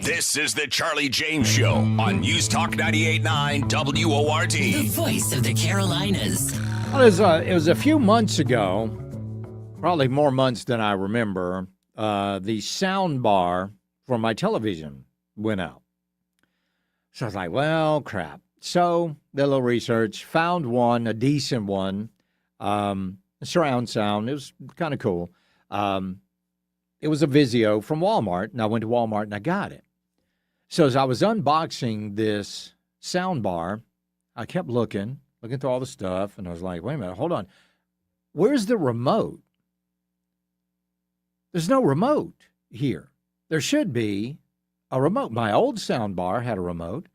This is the Charlie James Show on News Talk 98.9 WORD. The voice of the Carolinas. Well, it was a few months ago, probably more months than I remember, the sound bar for my television went out. So I was like, well, crap. So did a little research, found one, a decent one, surround sound. It was kind of cool. It was a Vizio from Walmart, and I went to Walmart and I got it. So as I was unboxing this sound bar, I kept looking through all the stuff, and I was like, wait a minute, hold on. Where's the remote? There's no remote here. There should be a remote. My old sound bar had a remote.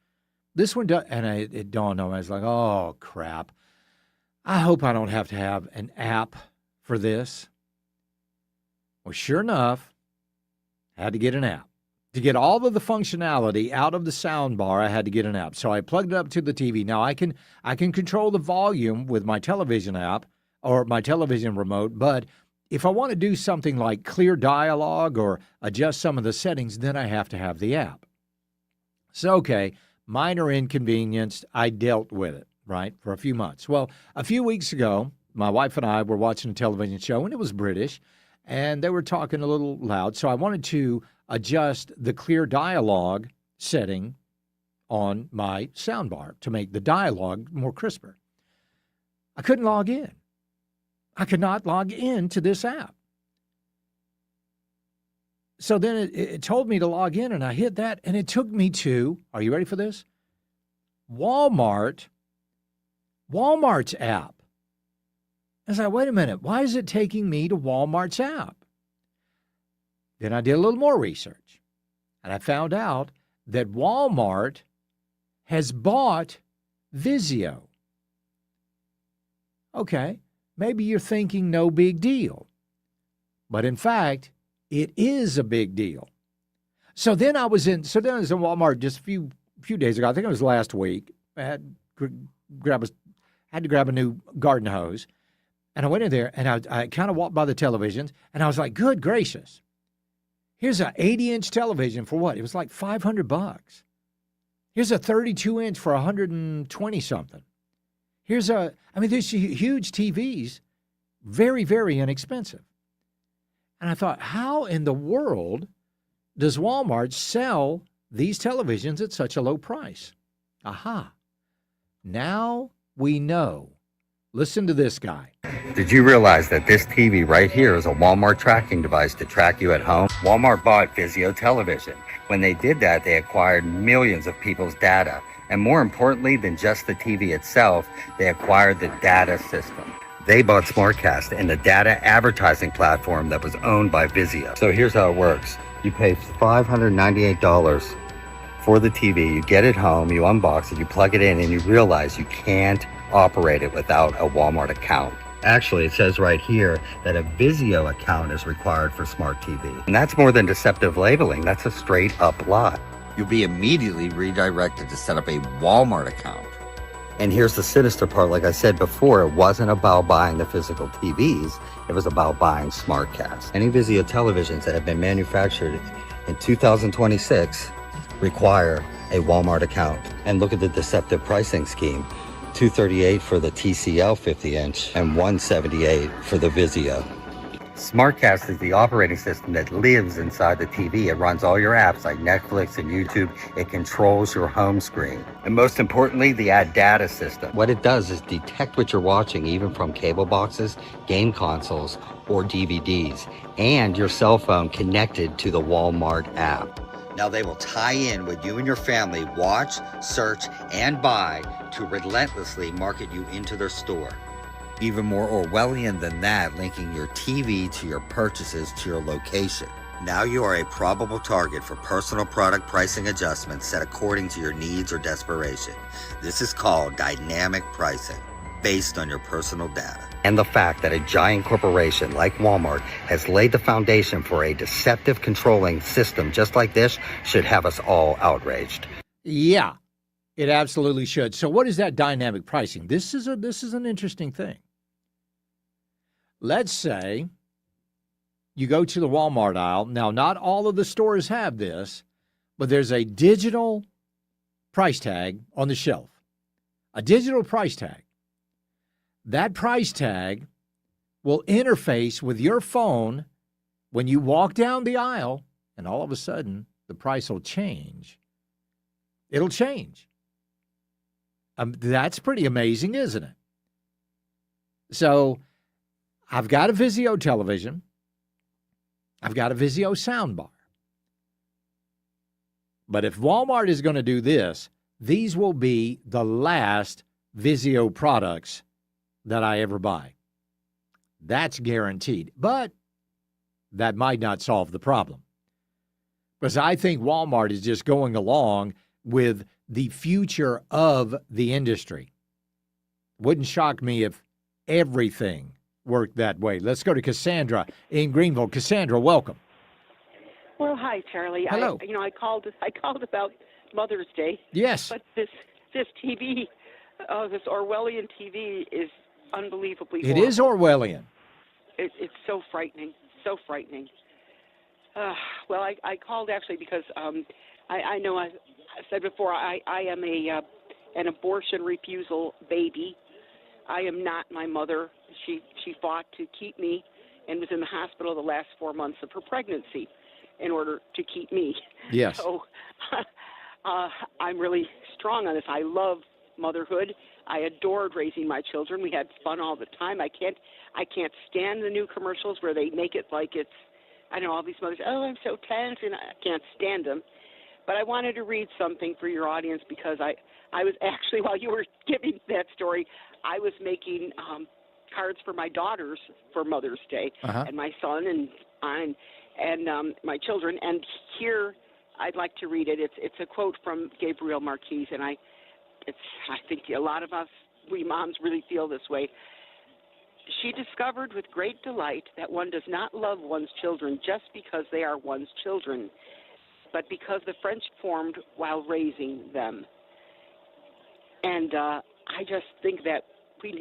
This one does, and it dawned on me. I was like, oh, crap. I hope I don't have to have an app for this. Well, sure enough, I had to get an app. To get all of the functionality out of the sound bar, I had to get an app. So I plugged it up to the TV. Now I can control the volume with my television app or my television remote, but if I want to do something like clear dialogue or adjust some of the settings, then I have to have the app. So, okay, minor inconvenience. I dealt with it, right, for a few months. Well, a few weeks ago, my wife and I were watching a television show, and it was British, and they were talking a little loud. So I wanted to adjust the clear dialogue setting on my soundbar to make the dialogue more crisper. I couldn't log in. I could not log in to this app. So then it told me to log in, and I hit that, and it took me to, are you ready for this? Walmart's app. I was like, wait a minute, why is it taking me to Walmart's app? Then I did a little more research, and I found out that Walmart has bought Vizio. Okay, maybe you're thinking no big deal, but in fact, it is a big deal. So then I was in Walmart just a few days ago. I think it was last week. I had to grab a new garden hose, and I went in there and I kind of walked by the televisions, and I was like, good gracious. Here's an 80-inch television for what? It was like $500. Here's a 32-inch for $120-something. These huge TVs, very, very inexpensive. And I thought, how in the world does Walmart sell these televisions at such a low price? Aha. Now we know. Listen to this guy. Did you realize that this TV right here is a Walmart tracking device to track you at home? Walmart bought Vizio Television. When they did that, they acquired millions of people's data. And more importantly than just the TV itself, they acquired the data system. They bought SmartCast and the data advertising platform that was owned by Vizio. So here's how it works. You pay $598 for the TV, you get it home, you unbox it, you plug it in, and you realize you can't operate it without a Walmart account. Actually, it says right here that a Vizio account is required for Smart TV. And that's more than deceptive labeling. That's a straight up lie. You'll be immediately redirected to set up a Walmart account. And here's the sinister part. Like I said before, it wasn't about buying the physical TVs. It was about buying SmartCast. Any Vizio televisions that have been manufactured in 2026 require a Walmart account. And look at the deceptive pricing scheme. $238 for the TCL 50-inch and $178 for the Vizio. SmartCast is the operating system that lives inside the TV. It runs all your apps like Netflix and YouTube. It controls your home screen. And most importantly, the ad data system. What it does is detect what you're watching, even from cable boxes, game consoles, or DVDs, and your cell phone connected to the Walmart app. Now they will tie in what you and your family watch, search, and buy to relentlessly market you into their store. Even more Orwellian than that, linking your TV to your purchases to your location. Now you are a probable target for personal product pricing adjustments set according to your needs or desperation. This is called dynamic pricing, based on your personal data. And the fact that a giant corporation like Walmart has laid the foundation for a deceptive controlling system just like this should have us all outraged. Yeah, it absolutely should. So what is that dynamic pricing? This is an interesting thing. Let's say you go to the Walmart aisle. Now, not all of the stores have this, but there's a digital price tag on the shelf. A digital price tag. That price tag will interface with your phone when you walk down the aisle, and all of a sudden, the price will change. It'll change. That's pretty amazing, isn't it? So I've got a Vizio television. I've got a Vizio soundbar. But if Walmart is going to do this, these will be the last Vizio products that I ever buy. That's guaranteed. But that might not solve the problem. Because I think Walmart is just going along with the future of the industry. Wouldn't shock me if everything worked that way. Let's go to Cassandra in Greenville. Cassandra, welcome. Well, hi, Charlie. Hello. I called about Mother's Day. Yes. But this TV, this Orwellian TV is unbelievably It is Orwellian. It's so frightening, so frightening. Well, I called actually because I know I said before I am an abortion refusal baby. I am not my mother. She fought to keep me and was in the hospital the last 4 months of her pregnancy in order to keep me. Yes. So I'm really strong on this. I love motherhood. I adored raising my children. We had fun all the time. I can't stand the new commercials where they make it like it's, I know all these mothers, oh, I'm so tense, and I can't stand them. But I wanted to read something for your audience because I was actually, while you were giving that story, I was making cards for my daughters for Mother's Day, and my son and my children. And here, I'd like to read it. It's a quote from Gabrielle Marquez, and I think a lot of us, we moms, really feel this way. She discovered with great delight that one does not love one's children just because they are one's children, but because the friendship formed while raising them. And I just think that we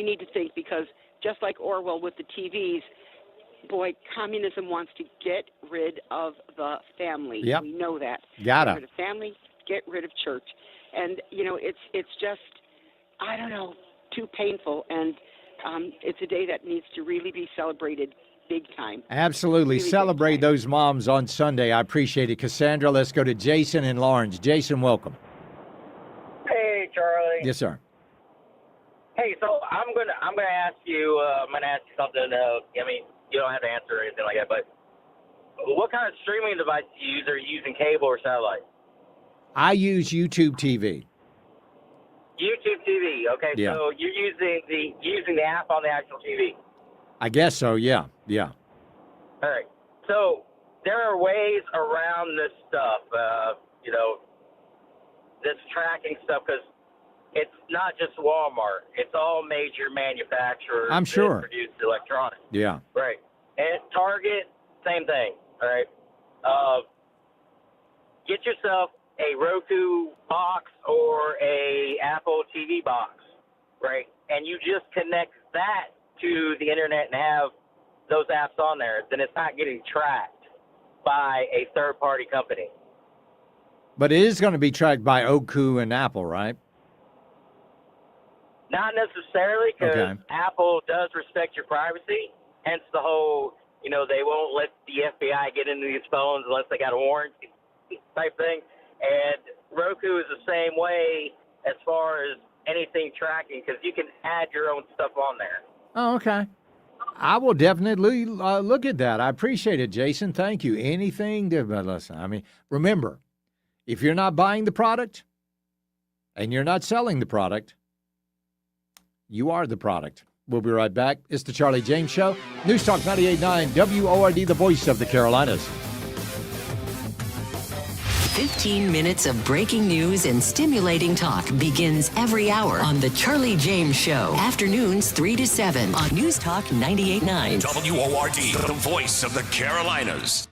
need to think, because just like Orwell with the TVs, boy, communism wants to get rid of the family. Yep. We know that. Gotta. Get rid of family, get rid of church. And, it's just, I don't know, too painful. And it's a day that needs to really be celebrated big time. Absolutely. Really Celebrate those moms on Sunday. I appreciate it. Cassandra, let's go to Jason in Lawrence. Jason, welcome. Hey, Charlie. Yes, sir. Hey, so I'm gonna ask you. I'm gonna ask you something. I mean, you don't have to answer or anything like that. But what kind of streaming device do you use? Are you using cable or satellite? I use YouTube TV. YouTube TV. Okay, Yeah. so you're using the app on the actual TV. I guess so, yeah. Yeah. All right. So there are ways around this stuff. This tracking stuff, because it's not just Walmart. It's all major manufacturers. I'm sure. that produce electronics. Yeah. Right. And Target, same thing. All right. Get yourself a Roku box or a Apple TV box, right? And you just connect that to the internet and have those apps on there. Then it's not getting tracked by a third-party company. But it is going to be tracked by Roku and Apple, right? Not necessarily, because Okay. Apple does respect your privacy. Hence the whole, they won't let the FBI get into these phones unless they got a warrant type thing. And Roku is the same way as far as anything tracking, because you can add your own stuff on there. Oh, okay. I will definitely look at that. I appreciate it, Jason. Thank you. Anything to, but listen, remember, if you're not buying the product and you're not selling the product, you are the product. We'll be right back. It's the Charlie James Show. News Talk 98.9 WORD, the voice of the Carolinas. 15 minutes of breaking news and stimulating talk begins every hour on The Charlie James Show. Afternoons 3 to 7 on News Talk 98.9. WORD, the voice of the Carolinas.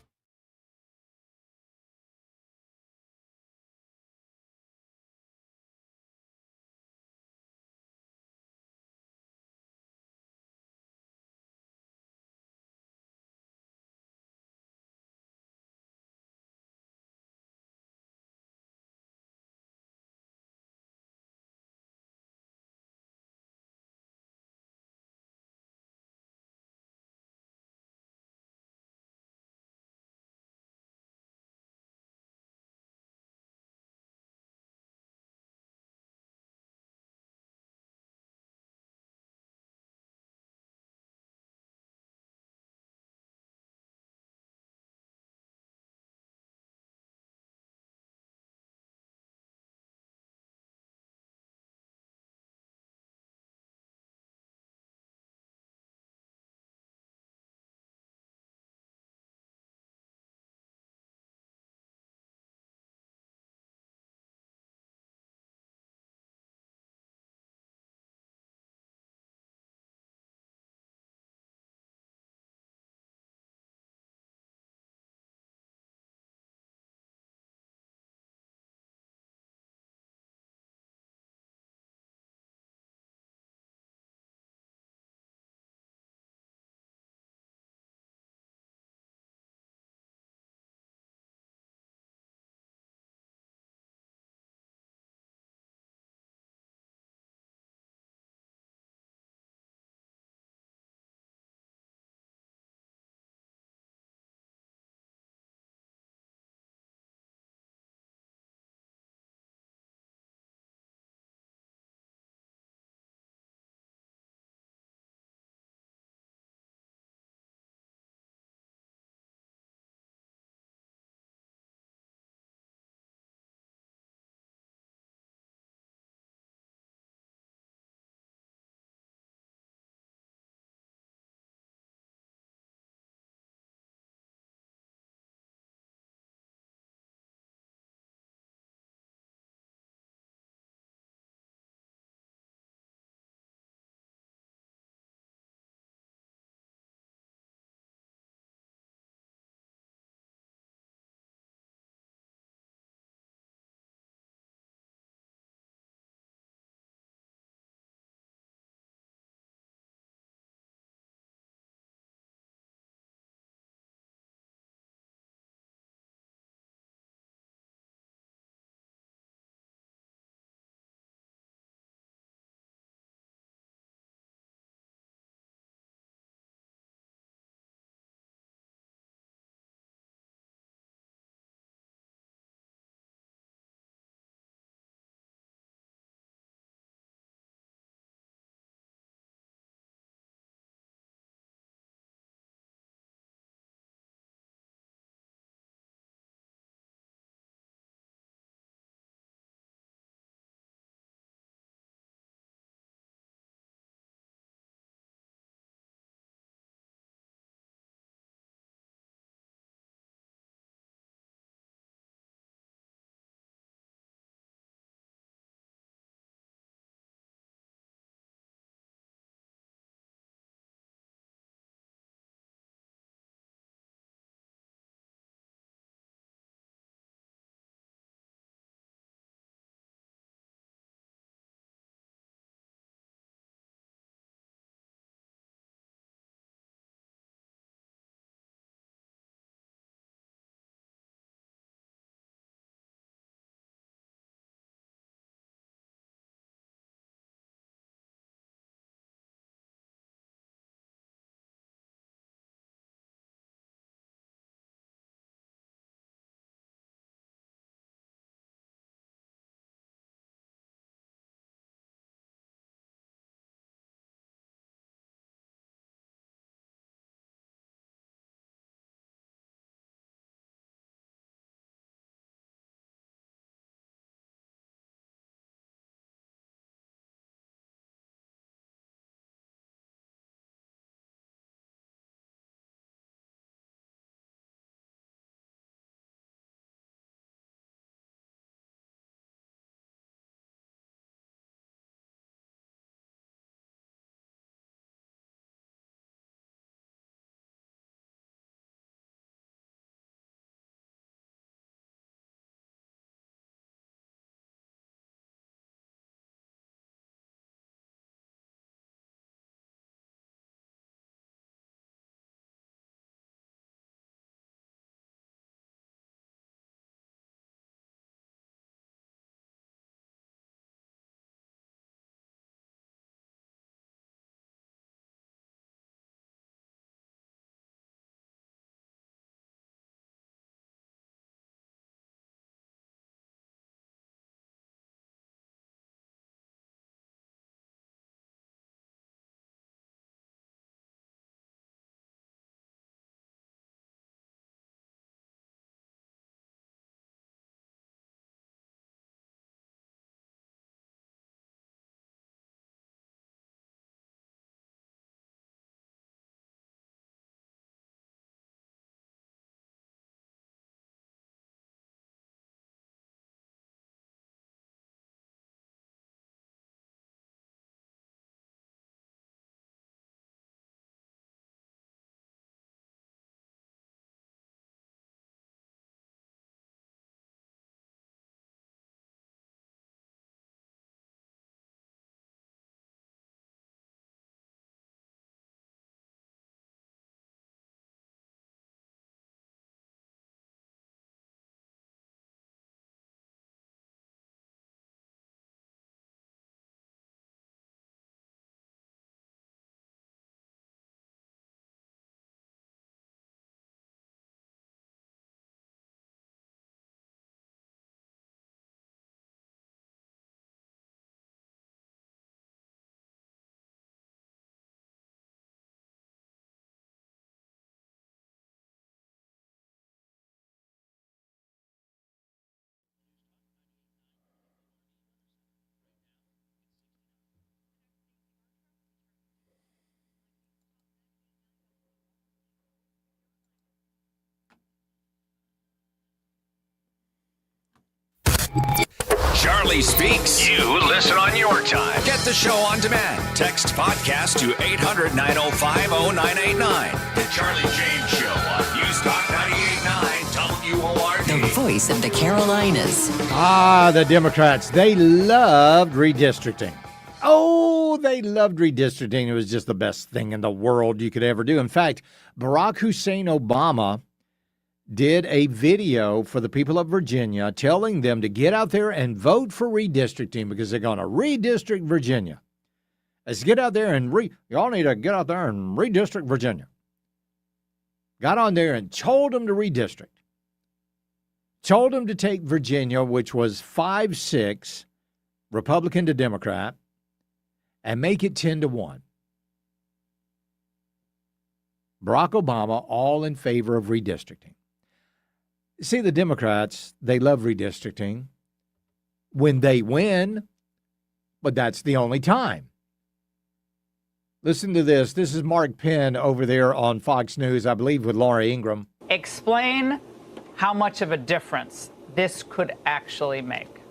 Charlie Speaks. You listen on your time. Get the show on demand. Text podcast to 800-905-0989. The Charlie James Show on News Talk 98.9 WORD. The voice of the Carolinas. The Democrats, they loved redistricting. Oh, they loved redistricting. It was just the best thing in the world you could ever do. In fact, Barack Hussein Obama did a video for the people of Virginia telling them to get out there and vote for redistricting because they're going to redistrict Virginia. Let's get out there and y'all need to get out there and redistrict Virginia. Got on there and told them to redistrict. Told them to take Virginia, which was 5-6, Republican to Democrat, and make it 10-1. Barack Obama, all in favor of redistricting. See, the Democrats, they love redistricting when they win, but that's the only time. Listen to this. This is Mark Penn over there on Fox News, I believe, with Laura Ingraham. Explain how much of a difference this could actually make.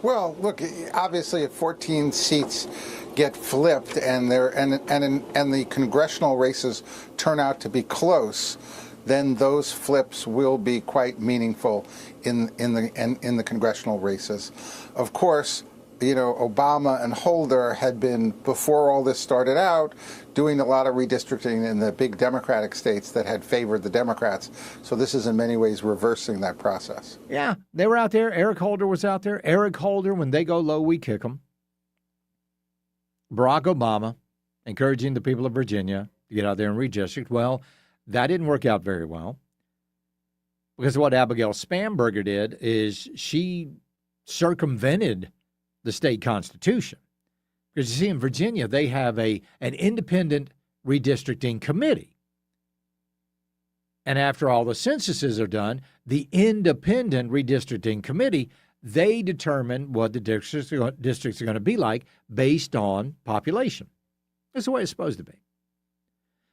Well, look, obviously if 14 seats get flipped and the congressional races turn out to be close, then those flips will be quite meaningful in the congressional races. Of course, Obama and Holder had been, before all this started out, doing a lot of redistricting in the big Democratic states that had favored the Democrats. So this is in many ways reversing that process. Yeah, they were out there. Eric Holder was out there. Eric Holder, when they go low, we kick them. Barack Obama encouraging the people of Virginia to get out there and redistrict. Well, that didn't work out very well because what Abigail Spanberger did is she circumvented the state constitution. Because you see, in Virginia, they have an independent redistricting committee. And after all the censuses are done, the independent redistricting committee, they determine what the districts are going to be like based on population. That's the way it's supposed to be.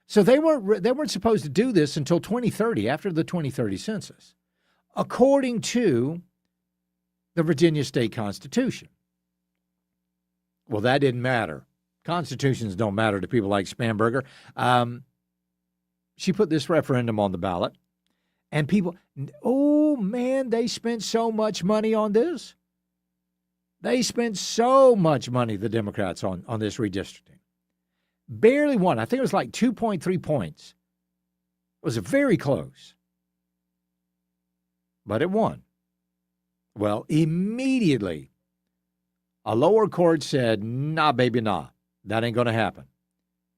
So they weren't supposed to do this until 2030, after the 2030 census, according to the Virginia State Constitution. Well, that didn't matter. Constitutions don't matter to people like Spanberger. She put this referendum on the ballot, and people, oh, man, they spent so much money on this. They spent so much money, the Democrats, on this redistricting. Barely won. I think it was like 2.3 points. It was very close. But it won. Well, immediately, a lower court said, nah, baby, nah. That ain't going to happen.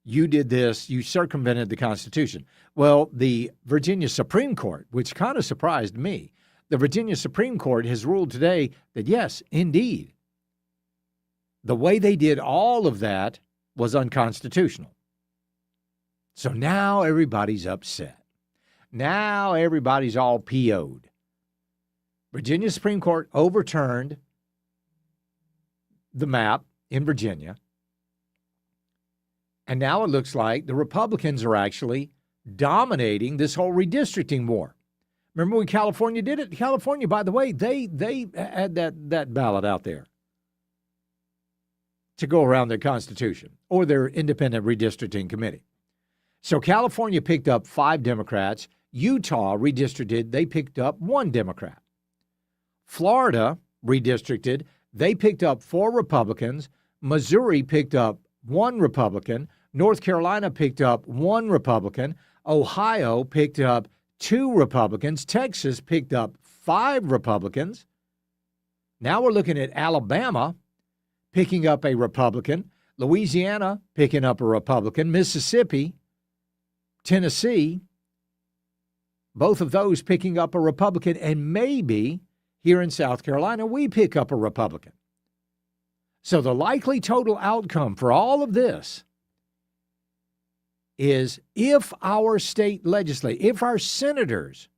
You did this. You circumvented the Constitution. Well, the Virginia Supreme Court, which kind of surprised me, the Virginia Supreme Court has ruled today that, yes, indeed, the way they did all of that was unconstitutional. So now everybody's upset. Now everybody's all PO'd. Virginia Supreme Court overturned the map in Virginia. And now it looks like the Republicans are actually dominating this whole redistricting war. Remember when California did it? California, by the way, they had that ballot out there to go around their Constitution or their independent redistricting committee. So California picked up 5 Democrats. Utah redistricted. They picked up 1 Democrat. Florida redistricted. They picked up 4 Republicans. Missouri picked up 1 Republican. North Carolina picked up 1 Republican. Ohio picked up 2 Republicans. Texas picked up 5 Republicans. Now we're looking at Alabama picking up a Republican. Louisiana picking up a Republican. Mississippi, Tennessee, both of those picking up a Republican. And maybe here in South Carolina, we pick up a Republican. So the likely total outcome for all of this is if our state legislature, if our senators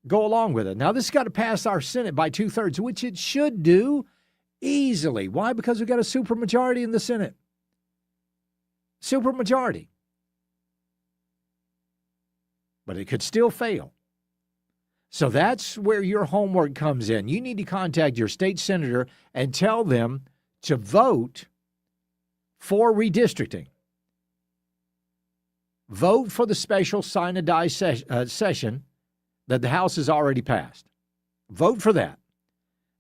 go along with it. Now, this has got to pass our Senate by 2/3, which it should do easily. Why? Because we've got a supermajority in the Senate. Supermajority. But it could still fail. So that's where your homework comes in. You need to contact your state senator and tell them to vote for redistricting. Vote for the special sign and die session that the House has already passed. Vote for that.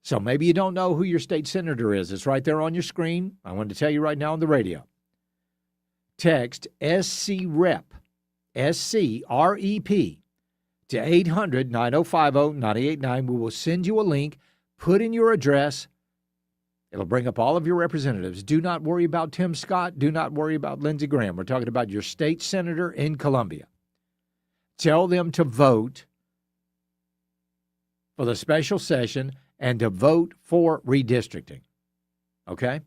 So maybe you don't know who your state senator is. It's right there on your screen. I wanted to tell you right now on the radio. Text SCREP, SCREP, to 800-9050-989. We will send you a link. Put in your address. It'll bring up all of your representatives. Do not worry about Tim Scott. Do not worry about Lindsey Graham. We're talking about your state senator in Columbia. Tell them to vote for the special session and to vote for redistricting. Okay?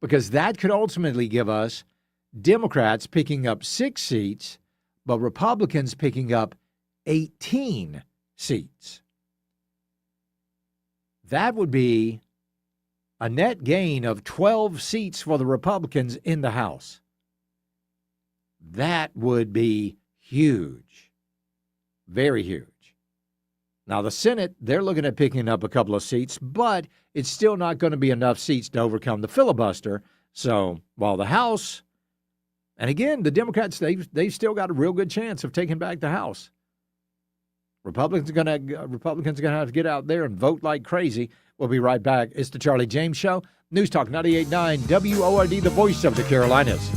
Because that could ultimately give us Democrats picking up 6 seats, but Republicans picking up 18 seats. That would be a net gain of 12 seats for the Republicans in the House. That would be huge. Very huge. Now, the Senate, they're looking at picking up a couple of seats, but it's still not going to be enough seats to overcome the filibuster. So while the House, and again, the Democrats, they've still got a real good chance of taking back the House. Republicans are going to have to get out there and vote like crazy. We'll be right back. It's the Charlie James Show. News Talk 98.9 WORD, the voice of the Carolinas.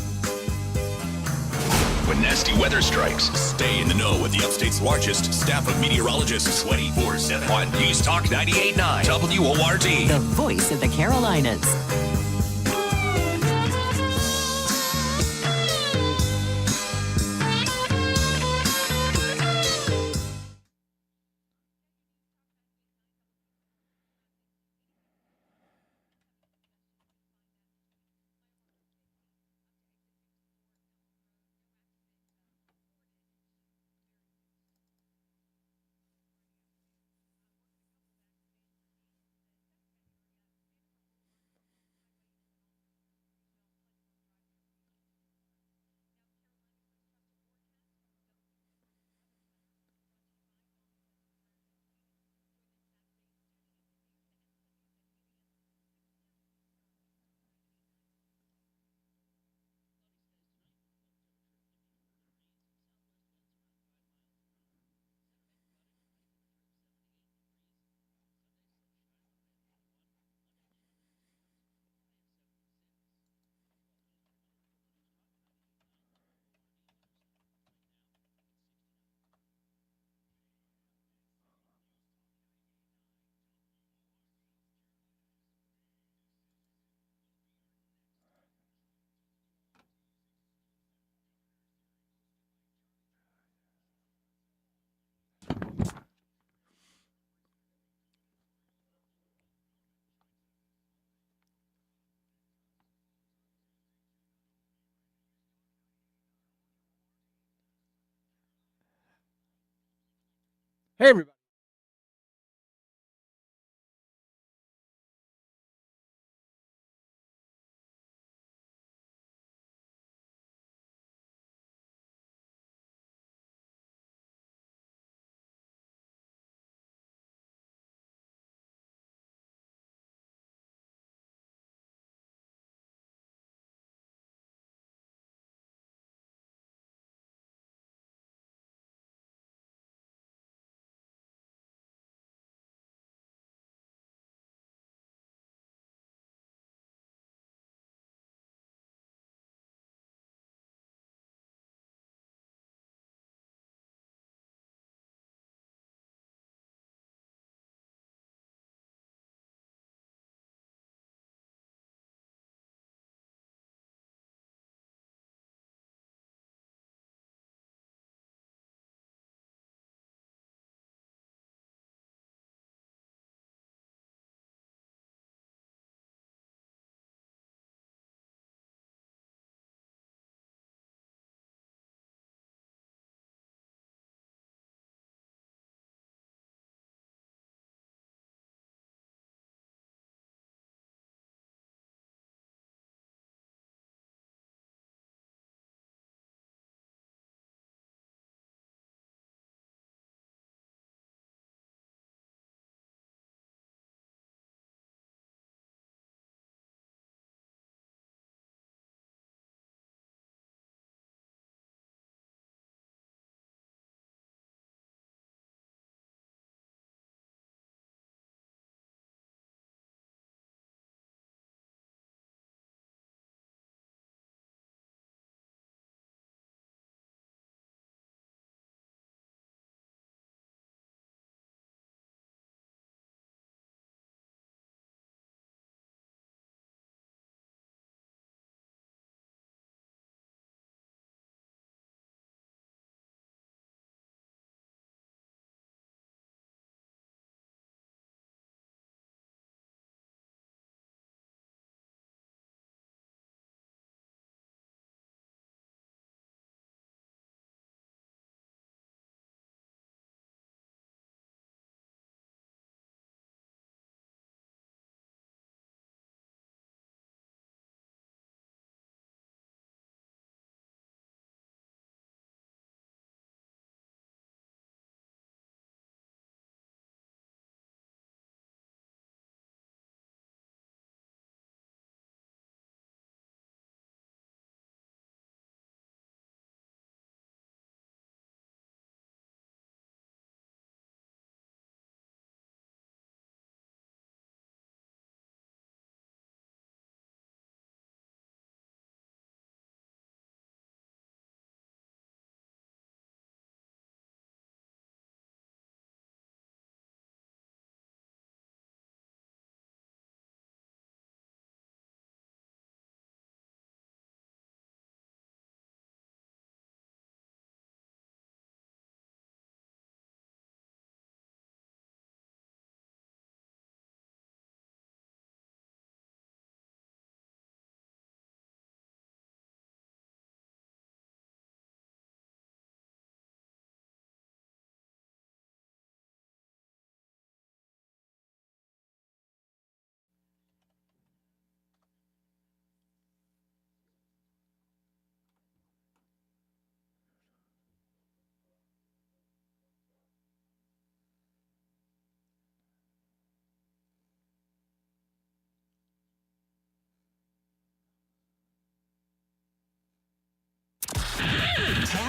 When nasty weather strikes, stay in the know with the upstate's largest staff of meteorologists 24/7 on News Talk 98.9 WORD. The voice of the Carolinas. Hey, everybody.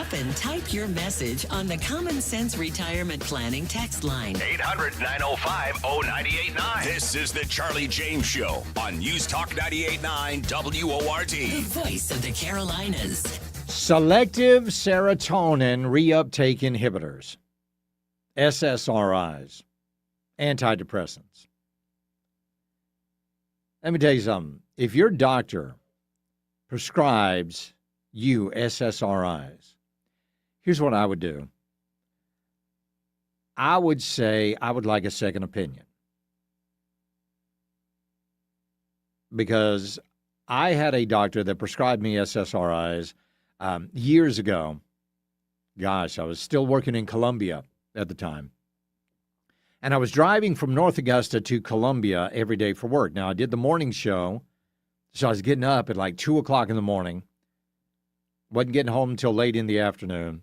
up and type your message on the Common Sense Retirement Planning text line. 800-905-0989. This is the Charlie James Show on News Talk 98.9 WORD. The voice of the Carolinas. Selective serotonin reuptake inhibitors, SSRIs, antidepressants. Let me tell you something. If your doctor prescribes you SSRIs, here's what I would do. I would say I would like a second opinion. Because I had a doctor that prescribed me SSRIs years ago. Gosh, I was still working in Columbia at the time. And I was driving from North Augusta to Columbia every day for work. Now, I did the morning show, so I was getting up at like 2 o'clock in the morning. Wasn't getting home until late in the afternoon.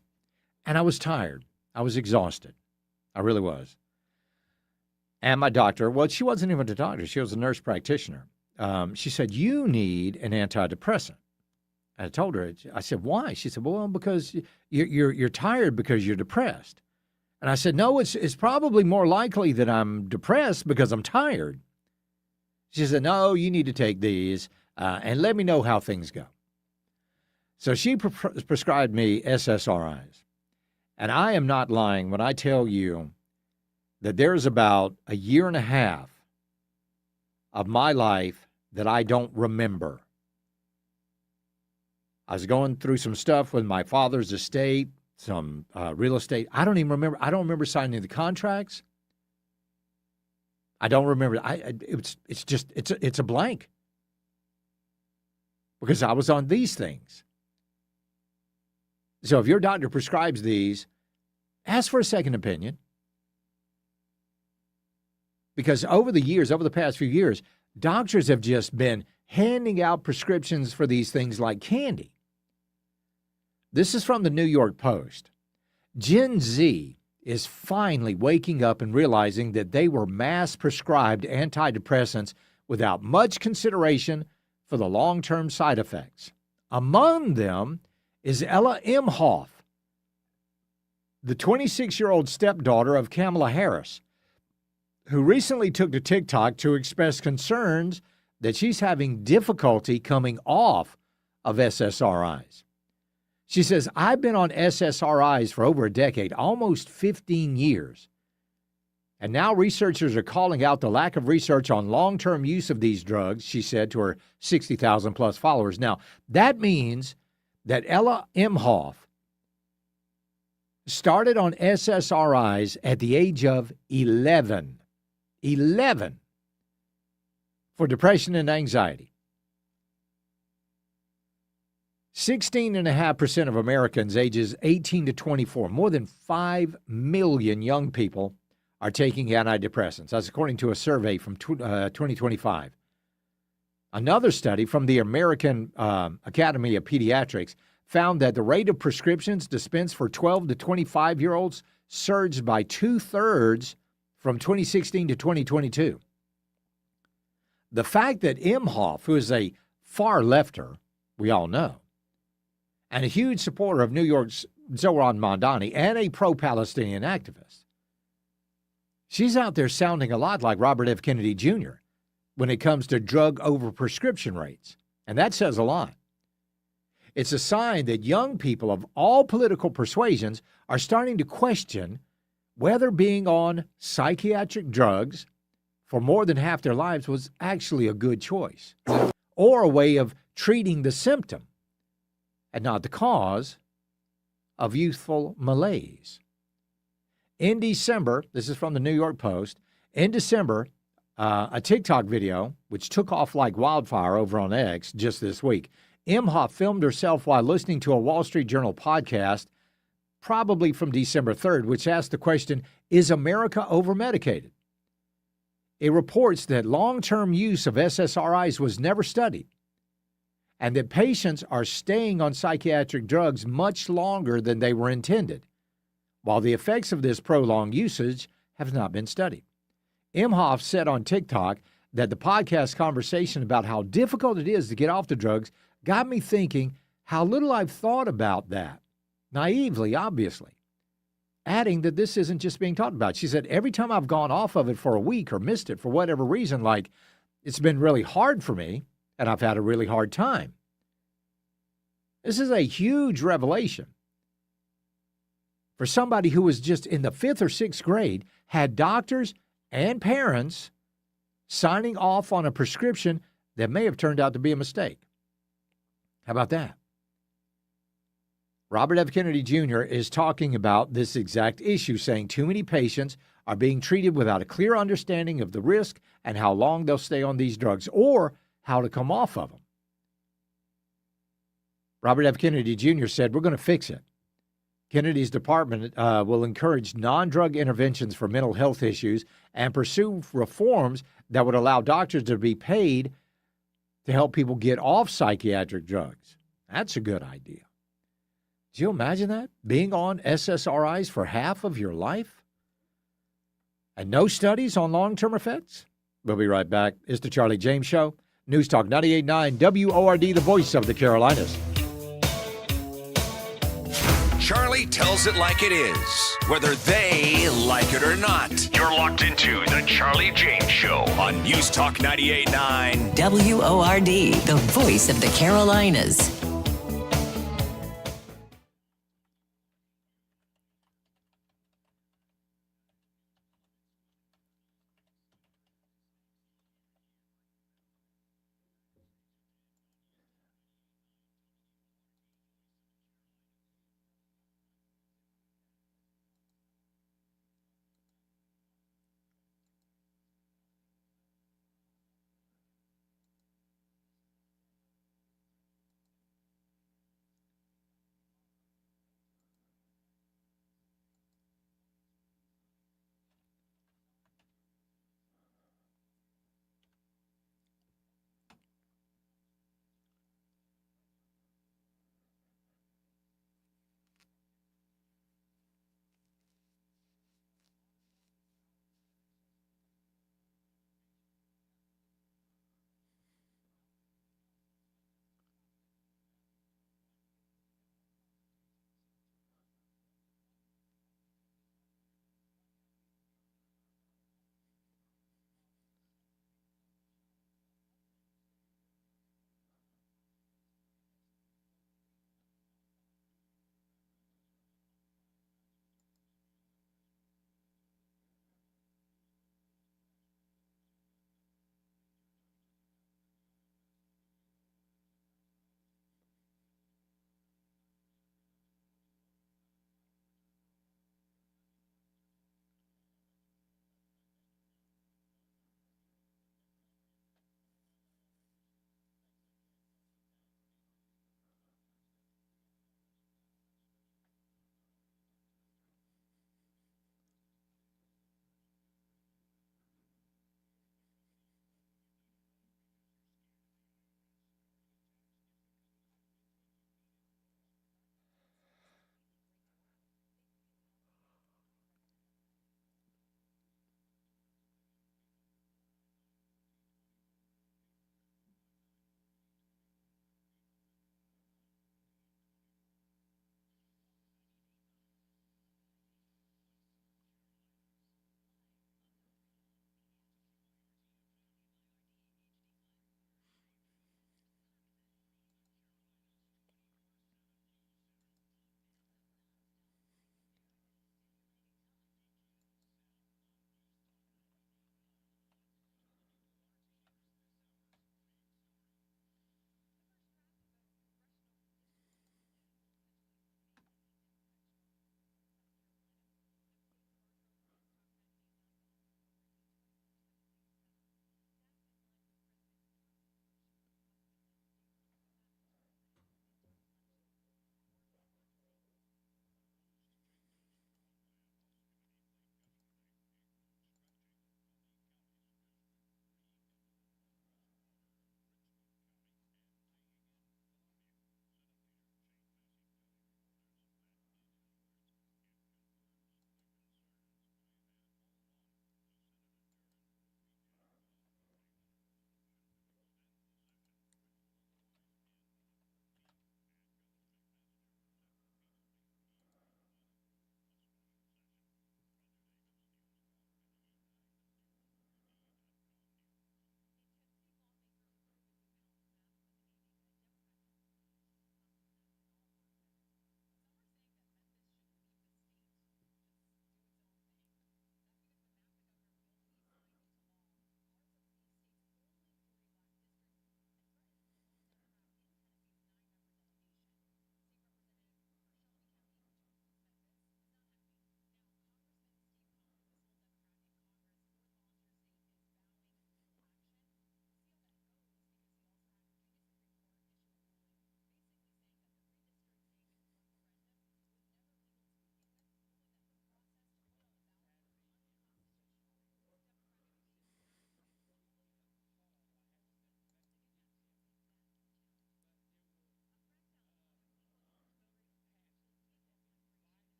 And I was tired. I was exhausted. I really was. And my doctor, well, she wasn't even a doctor. She was a nurse practitioner. She said, you need an antidepressant. I told her, I said, why? She said, well, because you're tired because you're depressed. And I said, no, it's probably more likely that I'm depressed because I'm tired. She said, no, you need to take these and let me know how things go. So she prescribed me SSRIs. And I am not lying when I tell you that there's about a year and a half of my life that I don't remember. I was going through some stuff with my father's estate, some real estate. I don't even remember. I don't remember signing the contracts. I don't remember. It's a blank because I was on these things. So if your doctor prescribes these, ask for a second opinion. Because over the past few years, doctors have just been handing out prescriptions for these things like candy. This is from the New York Post. Gen Z is finally waking up and realizing that they were mass-prescribed antidepressants without much consideration for the long-term side effects. Among them is Ella Imhoff, the 26-year-old stepdaughter of Kamala Harris, who recently took to TikTok to express concerns that she's having difficulty coming off of SSRIs. She says, I've been on SSRIs for over a decade, almost 15 years. And now researchers are calling out the lack of research on long-term use of these drugs, she said to her 60,000 plus followers. Now, that means that Ella Imhoff started on SSRIs at the age of 11. 11 for depression and anxiety. 16.5% of Americans ages 18 to 24, more than 5 million young people, are taking antidepressants. That's according to a survey from 2025. Another study from the American Academy of Pediatrics found that the rate of prescriptions dispensed for 12 to 25-year-olds surged by 2/3 from 2016 to 2022. The fact that Imhoff, who is a far lefter, we all know, and a huge supporter of New York's Zohran Mamdani and a pro-Palestinian activist, she's out there sounding a lot like Robert F. Kennedy Jr. when it comes to drug overprescription rates. And that says a lot. It's a sign that young people of all political persuasions are starting to question whether being on psychiatric drugs for more than half their lives was actually a good choice or a way of treating the symptom and not the cause of youthful malaise. In December, this is from the New York Post, in December, a TikTok video, which took off like wildfire over on X just this week, Imhoff filmed herself while listening to a Wall Street Journal podcast, probably from December 3rd, which asked the question, is America over-medicated? It reports that long-term use of SSRIs was never studied and that patients are staying on psychiatric drugs much longer than they were intended, while the effects of this prolonged usage have not been studied. Imhoff said on TikTok that the podcast conversation about how difficult it is to get off the drugs got me thinking how little I've thought about that naively, obviously, adding that this isn't just being talked about. She said, every time I've gone off of it for a week or missed it for whatever reason, like it's been really hard for me and I've had a really hard time. This is a huge revelation for somebody who was just in the 5th or 6th grade, had doctors and parents signing off on a prescription that may have turned out to be a mistake. How about that? Robert F. Kennedy Jr. is talking about this exact issue, saying too many patients are being treated without a clear understanding of the risk and how long they'll stay on these drugs or how to come off of them. Robert F. Kennedy Jr. said, we're going to fix it. Kennedy's department will encourage non-drug interventions for mental health issues and pursue reforms that would allow doctors to be paid to help people get off psychiatric drugs. That's a good idea. Do you imagine that? Being on SSRIs for half of your life? And no studies on long-term effects? We'll be right back. It's the Charlie James Show. News Talk 98.9 WORD, the voice of the Carolinas. Charlie tells it like it is, whether they like it or not. You're locked into the Charlie James Show on News Talk 98.9 WORD, the voice of the Carolinas.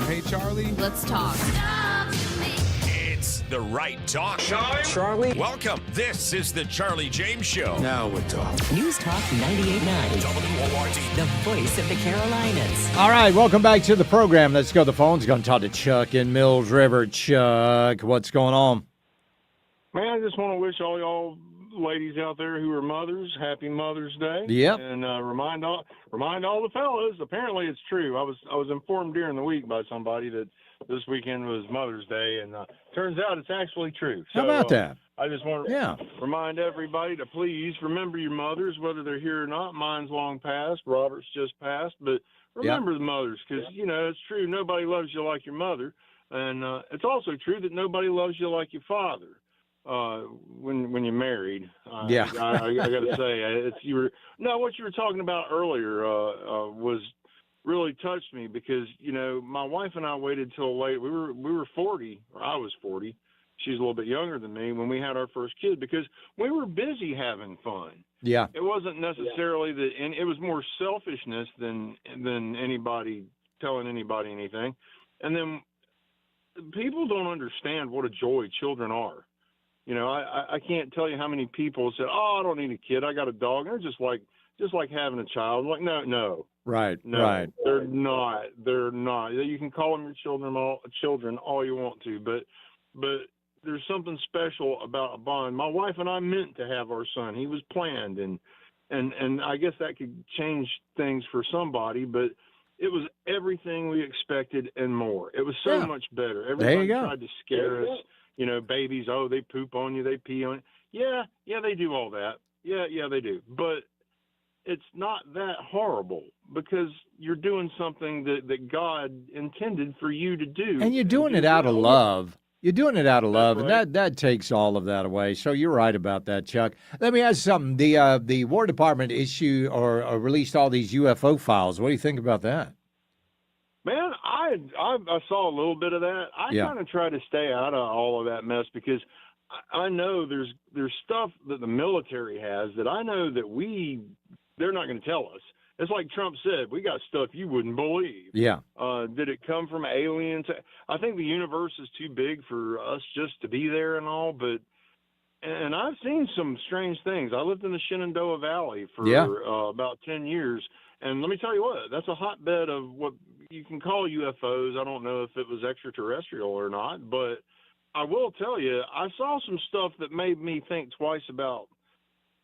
Hey, Charlie. Let's talk. It's the right talk. Charlie. Welcome. This is the Charlie James Show. Now we're talking. News Talk 98.9. WORD. The voice of the Carolinas. All right, welcome back to the program. Let's go to the phones. Going to talk to Chuck in Mills River. Chuck, what's going on? Man, I just want to wish all y'all ladies out there who are mothers happy Mother's Day. Yep. And remind all the fellas. Apparently, it's true. I was informed during the week by somebody that this weekend was Mother's Day, and turns out it's actually true. How So, about that? I just want to Yeah. remind everybody to please remember your mothers, whether they're here or not. Mine's long past. Robert's just passed, but remember the mothers, because it's true. Nobody loves you like your mother, and it's also true that nobody loves you like your father. When you're married, I got to say, what you were talking about earlier was really touched me, because my wife and I waited till late. We were 40, or I was 40. She's a little bit younger than me when we had our first kid, because we were busy having fun. Yeah. It wasn't necessarily that, and it was more selfishness than anybody telling anybody anything. And then people don't understand what a joy children are. I can't tell you how many people said, "Oh, I don't need a kid. I got a dog." And they're just like having a child. I'm like, no. Right. No, Right. They're not. They're not. You can call them your children all you want to, but there's something special about a bond. My wife and I meant to have our son. He was planned, and I guess that could change things for somebody, but it was everything we expected and more. It was so much better. Everybody tried to scare us. Babies, they poop on you, they pee on you. Yeah, they do all that. Yeah, they do. But it's not that horrible, because you're doing something that God intended for you to do. And you're doing it out of love. You're doing it out of love, right. and that takes all of that away. So you're right about that, Chuck. Let me ask you something. The War Department issued or released all these UFO files. What do you think about that? Man, I saw a little bit of that. I kind of try to stay out of all of that mess, because I know there's stuff that the military has that I know that they're not going to tell us. It's like Trump said, we got stuff you wouldn't believe. Yeah. Did it come from aliens? I think the universe is too big for us just to be there and all, and I've seen some strange things. I lived in the Shenandoah Valley for about 10 years, and let me tell you what, that's a hotbed of what you can call UFOs. I don't know if it was extraterrestrial or not, but I will tell you, I saw some stuff that made me think twice about,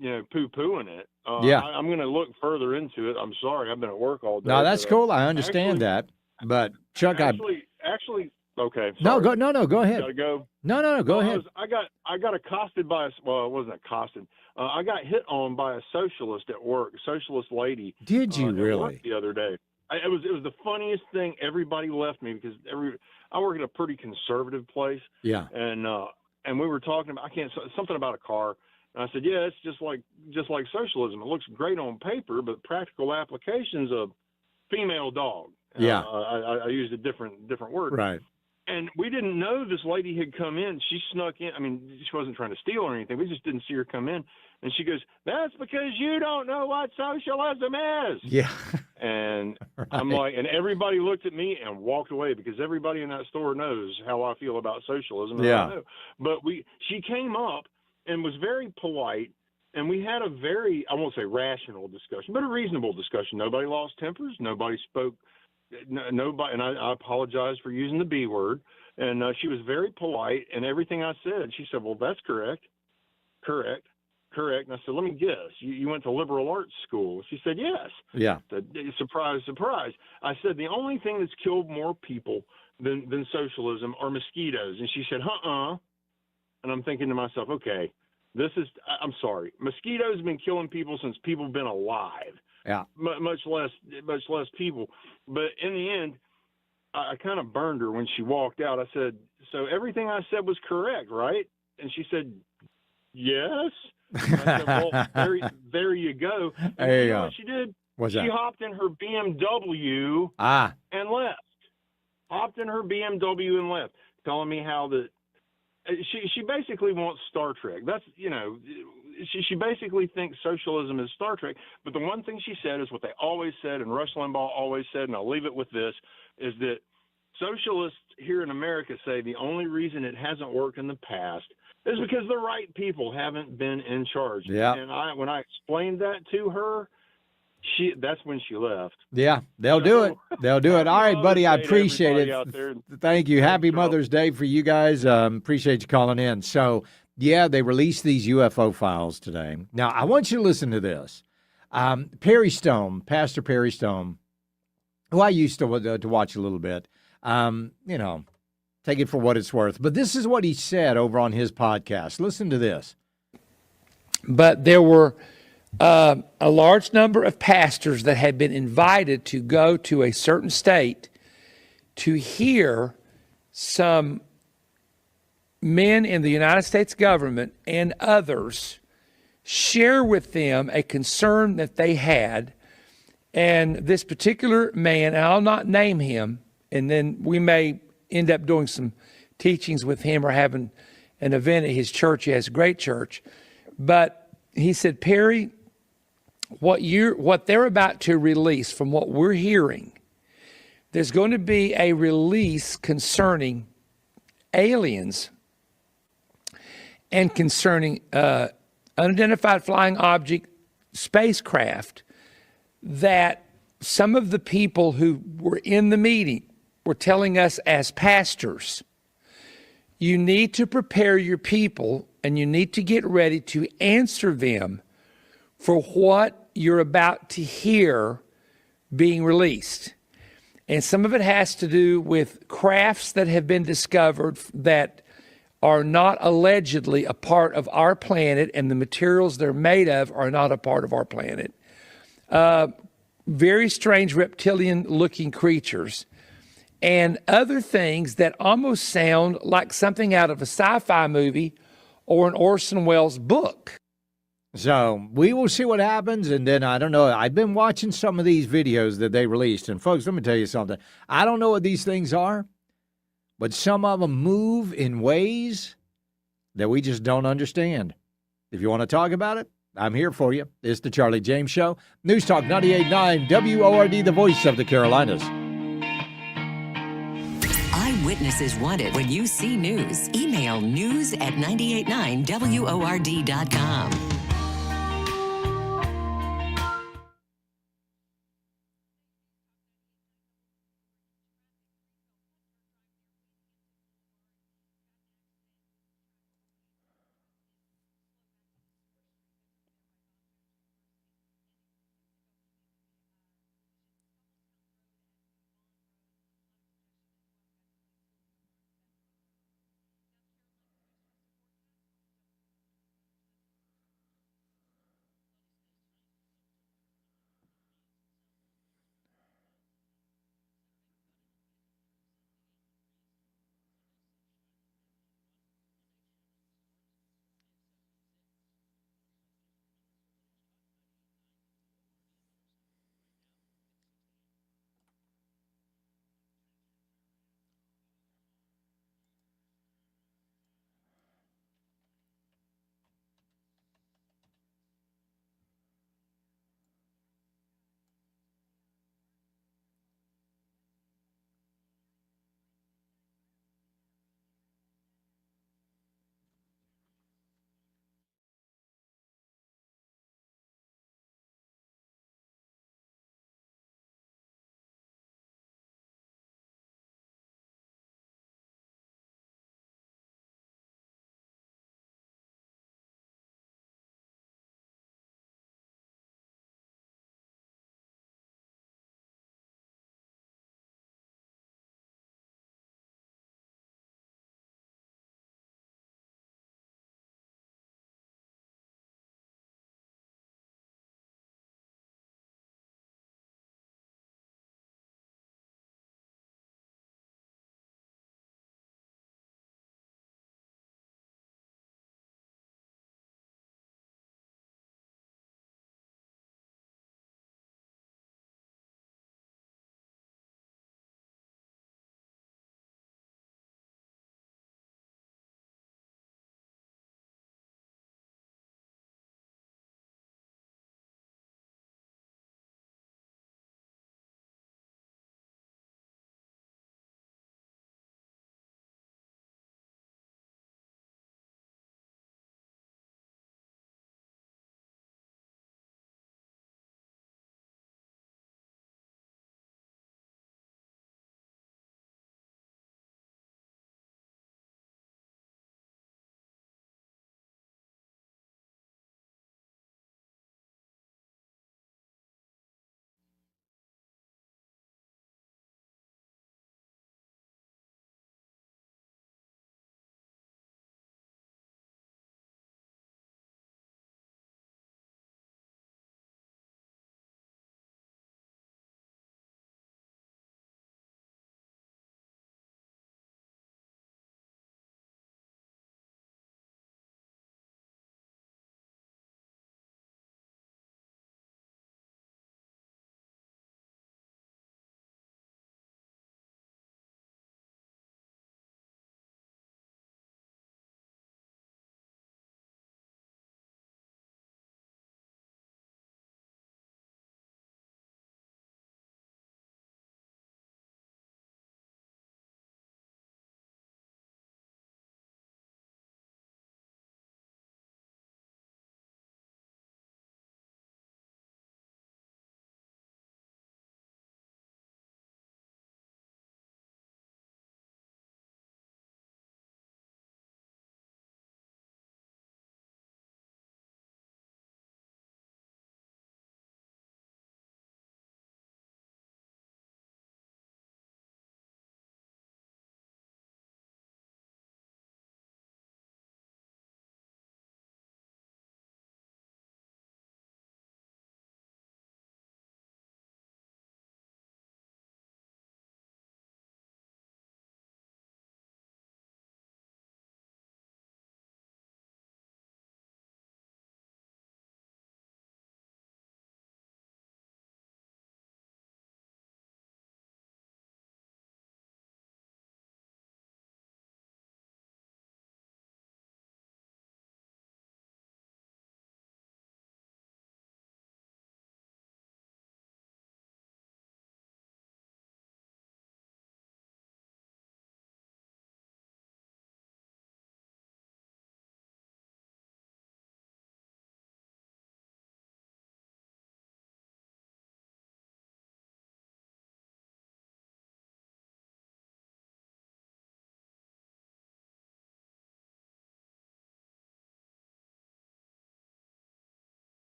poo-pooing it. I'm going to look further into it. I'm sorry, I've been at work all day. No, that's cool. I understand that. But Chuck, actually, okay. No, sorry. Go ahead. Gotta go. No, go ahead. I got accosted by it wasn't accosted. I got hit on by a socialist at work, a socialist lady. Did you really? The other day. It was the funniest thing. Everybody left me, because I work at a pretty conservative place. Yeah. And we were talking about something about a car. And I said, yeah, it's just like socialism. It looks great on paper, but practical application's a female dog. Yeah. I used a different word. Right. And we didn't know this lady had come in. She snuck in. I mean, she wasn't trying to steal or anything. We just didn't see her come in. And she goes, "That's because you don't know what socialism is." Yeah. And right. I'm like, and everybody looked at me and walked away, because everybody in that store knows how I feel about socialism. And Yeah. I know. But she came up and was very polite, and we had a very, I won't say rational discussion, but a reasonable discussion. Nobody lost tempers. Nobody spoke. Nobody, and I apologize for using the B word. And she was very polite, and everything I said, she said, "Well, that's correct. And I said, "Let me guess. You went to liberal arts school?" She said, "Yes." Yeah. I said, surprise, surprise. I said, "The only thing that's killed more people than socialism are mosquitoes." And she said, "Uh-uh." And I'm thinking to myself, okay, I'm sorry. Mosquitoes have been killing people since people have been alive. Yeah. Much less people. But in the end, I kind of burned her when she walked out. I said, "So everything I said was correct, right?" And she said, "Yes." And I said, "Well, there you go." And There you know go. what she did? What's she that? hopped in her BMW and left. Hopped in her BMW and left, telling me how that she basically wants Star Trek. That's, she basically thinks socialism is Star Trek. But the one thing she said is what they always said, and Rush Limbaugh always said, and I'll leave it with this, is that socialists here in America say the only reason it hasn't worked in the past is because the right people haven't been in charge. Yeah. And when I explained that to her, that's when she left. Yeah, they'll do it. They'll do it. All right, buddy, I appreciate it. Out there. Thank you. Happy Mother's Day for you guys. Appreciate you calling in. So, yeah, they released these UFO files today. Now, I want you to listen to this. Perry Stone, Pastor Perry Stone, who I used to watch a little bit, take it for what it's worth. But this is what he said over on his podcast. Listen to this. But there were a large number of pastors that had been invited to go to a certain state to hear some men in the United States government and others share with them a concern that they had. And this particular man, and I'll not name him, and then we may end up doing some teachings with him or having an event at his church. He has a great church. But he said, Perry, what they're about to release, from what we're hearing, there's going to be a release concerning aliens and concerning unidentified flying object spacecraft that some of the people who were in the meeting were telling us as pastors, you need to prepare your people and you need to get ready to answer them for what you're about to hear being released. And some of it has to do with crafts that have been discovered that are not allegedly a part of our planet, and the materials they're made of are not a part of our planet. Very strange reptilian-looking creatures and other things that almost sound like something out of a sci-fi movie or an Orson Welles book. So we will see what happens, and then I don't know. I've been watching some of these videos that they released, and folks, let me tell you something. I don't know what these things are, but some of them move in ways that we just don't understand. If you want to talk about it, I'm here for you. It's the Charlie James Show. News Talk 98.9 WORD, the voice of the Carolinas. Eyewitnesses wanted. When you see news, email news@989WORD.com.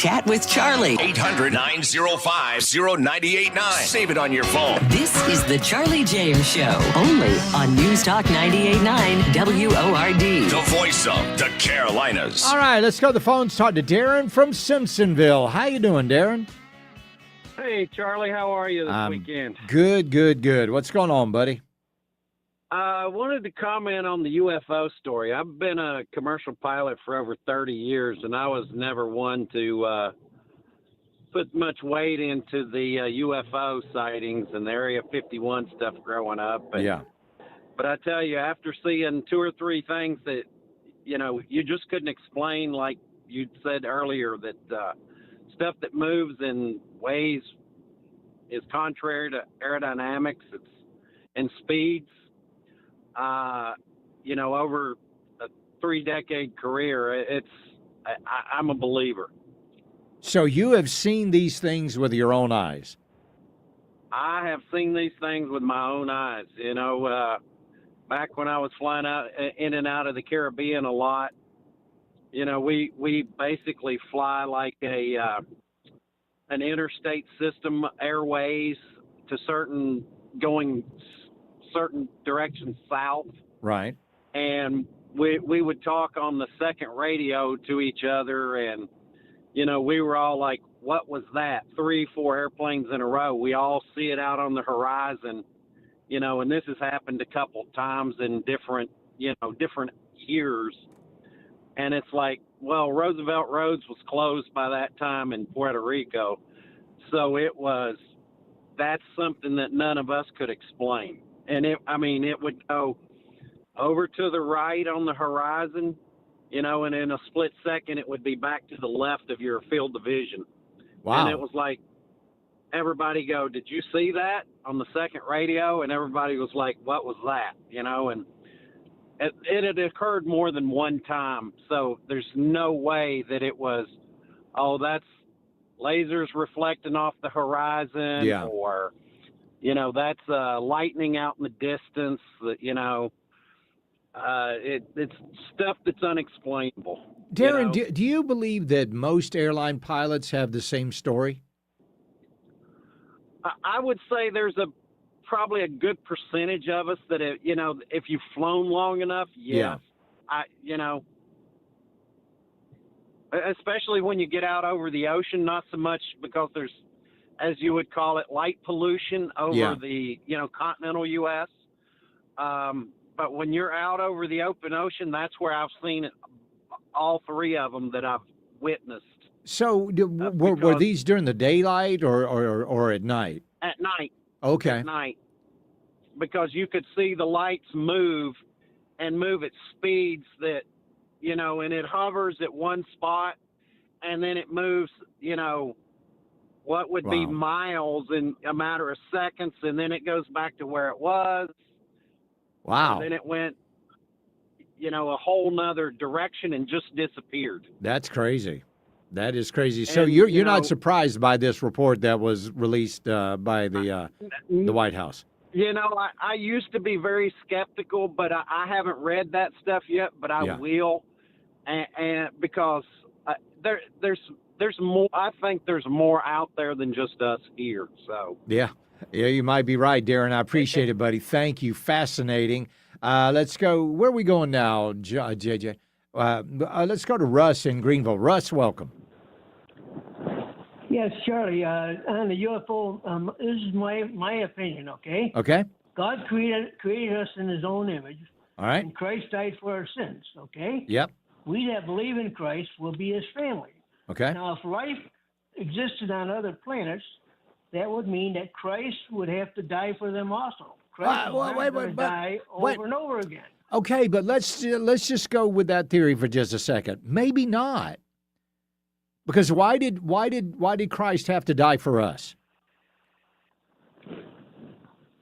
Chat with Charlie. 800-905-0989. Save it on your phone. This is the Charlie James Show, only on News Talk 98.9 WORD. The voice of the Carolinas. All right, let's go to the phones. Talk to Darren from Simpsonville. How you doing, Darren? Hey, Charlie, how are you this weekend? Good. What's going on, buddy? I wanted to comment on the UFO story. I've been a commercial pilot for over 30 years, and I was never one to put much weight into the UFO sightings and the Area 51 stuff growing up. But I tell you, after seeing 2 or 3 things that, you just couldn't explain, like you said earlier, that stuff that moves in ways is contrary to aerodynamics and speeds. Over a 3-decade career, I'm a believer. So you have seen these things with your own eyes? I have seen these things with my own eyes. Back when I was flying out in and out of the Caribbean a lot, we basically fly like an interstate system, airways to certain directions south. Right. And we would talk on the second radio to each other, and we were all like, what was that? 3, 4 airplanes in a row. We all see it out on the horizon, and this has happened a couple times in different years. And it's like, well, Roosevelt Roads was closed by that time in Puerto Rico. So that's something that none of us could explain. And it would go over to the right on the horizon, and in a split second, it would be back to the left of your field of vision. Wow. And it was like, everybody go, did you see that on the second radio? And everybody was like, what was that? And it had occurred more than one time. So there's no way that it was, that's lasers reflecting off the horizon, or, that's lightning out in the distance, it's stuff that's unexplainable. Darren, do you believe that most airline pilots have the same story? I would say there's probably a good percentage of us that, if you've flown long enough, yes. Especially when you get out over the ocean, not so much because there's, as you would call it, light pollution over the, continental U.S. But when you're out over the open ocean, that's where I've seen it, all 3 of them that I've witnessed. So were these during the daylight or at night? At night. Okay. At night. Because you could see the lights move at speeds that, and it hovers at one spot and then it moves, what would be miles in a matter of seconds, and then it goes back to where it was. Wow. And then it went, a whole nother direction and just disappeared. That's crazy. That is crazy. So you're not surprised by this report that was released by the White House? I used to be very skeptical, but I haven't read that stuff yet, but I will. And because there's more, I think there's more out there than just us here. So yeah, you might be right, Darren. I appreciate it, buddy. Thank you. Fascinating. Let's go. Where are we going now, JJ? Let's go to Russ in Greenville. Russ, welcome. Yes, Charlie. On the UFO, this is my opinion. Okay. Okay. God created us in His own image. All right. And Christ died for our sins. Okay. Yep. We that believe in Christ will be His family. Okay. Now, if life existed on other planets, that would mean that Christ would have to die for them also. Christ would die over and over again. Okay, but let's just go with that theory for just a second. Maybe not, because why did Christ have to die for us?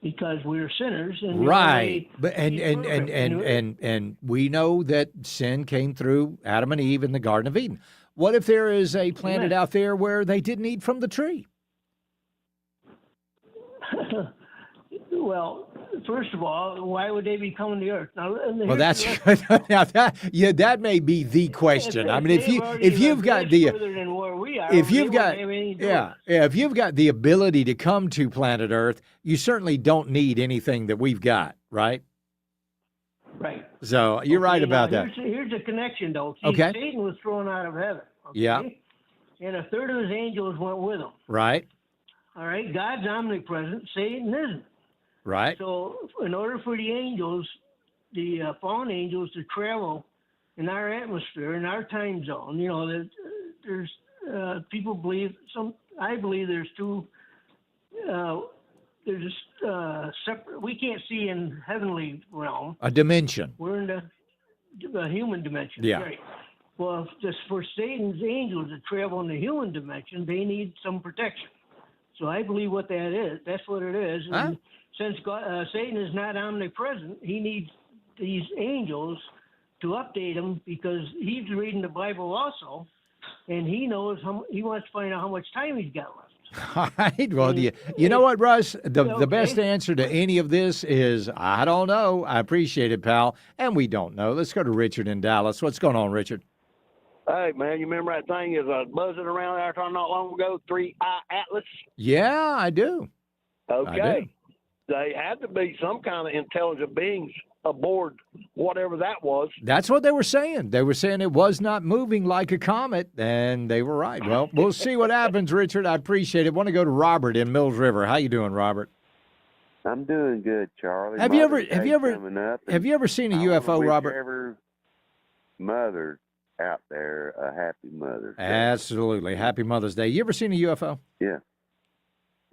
Because we're sinners, and right. But and we know that sin came through Adam and Eve in the Garden of Eden. What if there is a planet out there where they didn't eat from the tree? Well, first of all, why would they be coming to the earth? Now, Well, that's good. Now that may be the question. I mean, if you've got the if you've got if you've got the ability to come to planet Earth, you certainly don't need anything that we've got, right? Right. So you're right about that. Here's the connection, though. See, Okay. Satan was thrown out of heaven. Okay? Yeah. And a third of his angels went with him. Right. All right. God's omnipresent. Satan isn't. Right. So, in order for the angels, the fallen angels, to travel in our atmosphere, in our time zone, there's people believe I believe there's two. There's separate. We can't see in heavenly realm. A dimension. We're in the human dimension. Yeah. Right. Well, just for Satan's angels to travel in the human dimension, they need some protection. So I believe what that is. That's what it is. Huh? And since Satan is not omnipresent, he needs these angels to update him because he's reading the Bible also, and he knows he wants to find out how much time he's got left. All right. Well, you know what, Russ? The best answer to any of this is I don't know. I appreciate it, pal. And we don't know. Let's go to Richard in Dallas. What's going on, Richard? Hey, man, you remember that thing is buzzing around out there not long ago, 3-eye Atlas? Yeah, I do. Okay. I do. They had to be some kind of intelligent beings aboard whatever that was. That's what they were saying. They were saying it was not moving like a comet, and they were right. Well, we'll see what happens, Richard. I appreciate it. Want to go to Robert in Mills River. How you doing, Robert? I'm doing good, Charlie. Have you ever seen a I UFO, wanna wish Robert? every mother out there a happy Mother's Day. Absolutely. Happy Mother's Day. You ever seen a UFO? Yeah.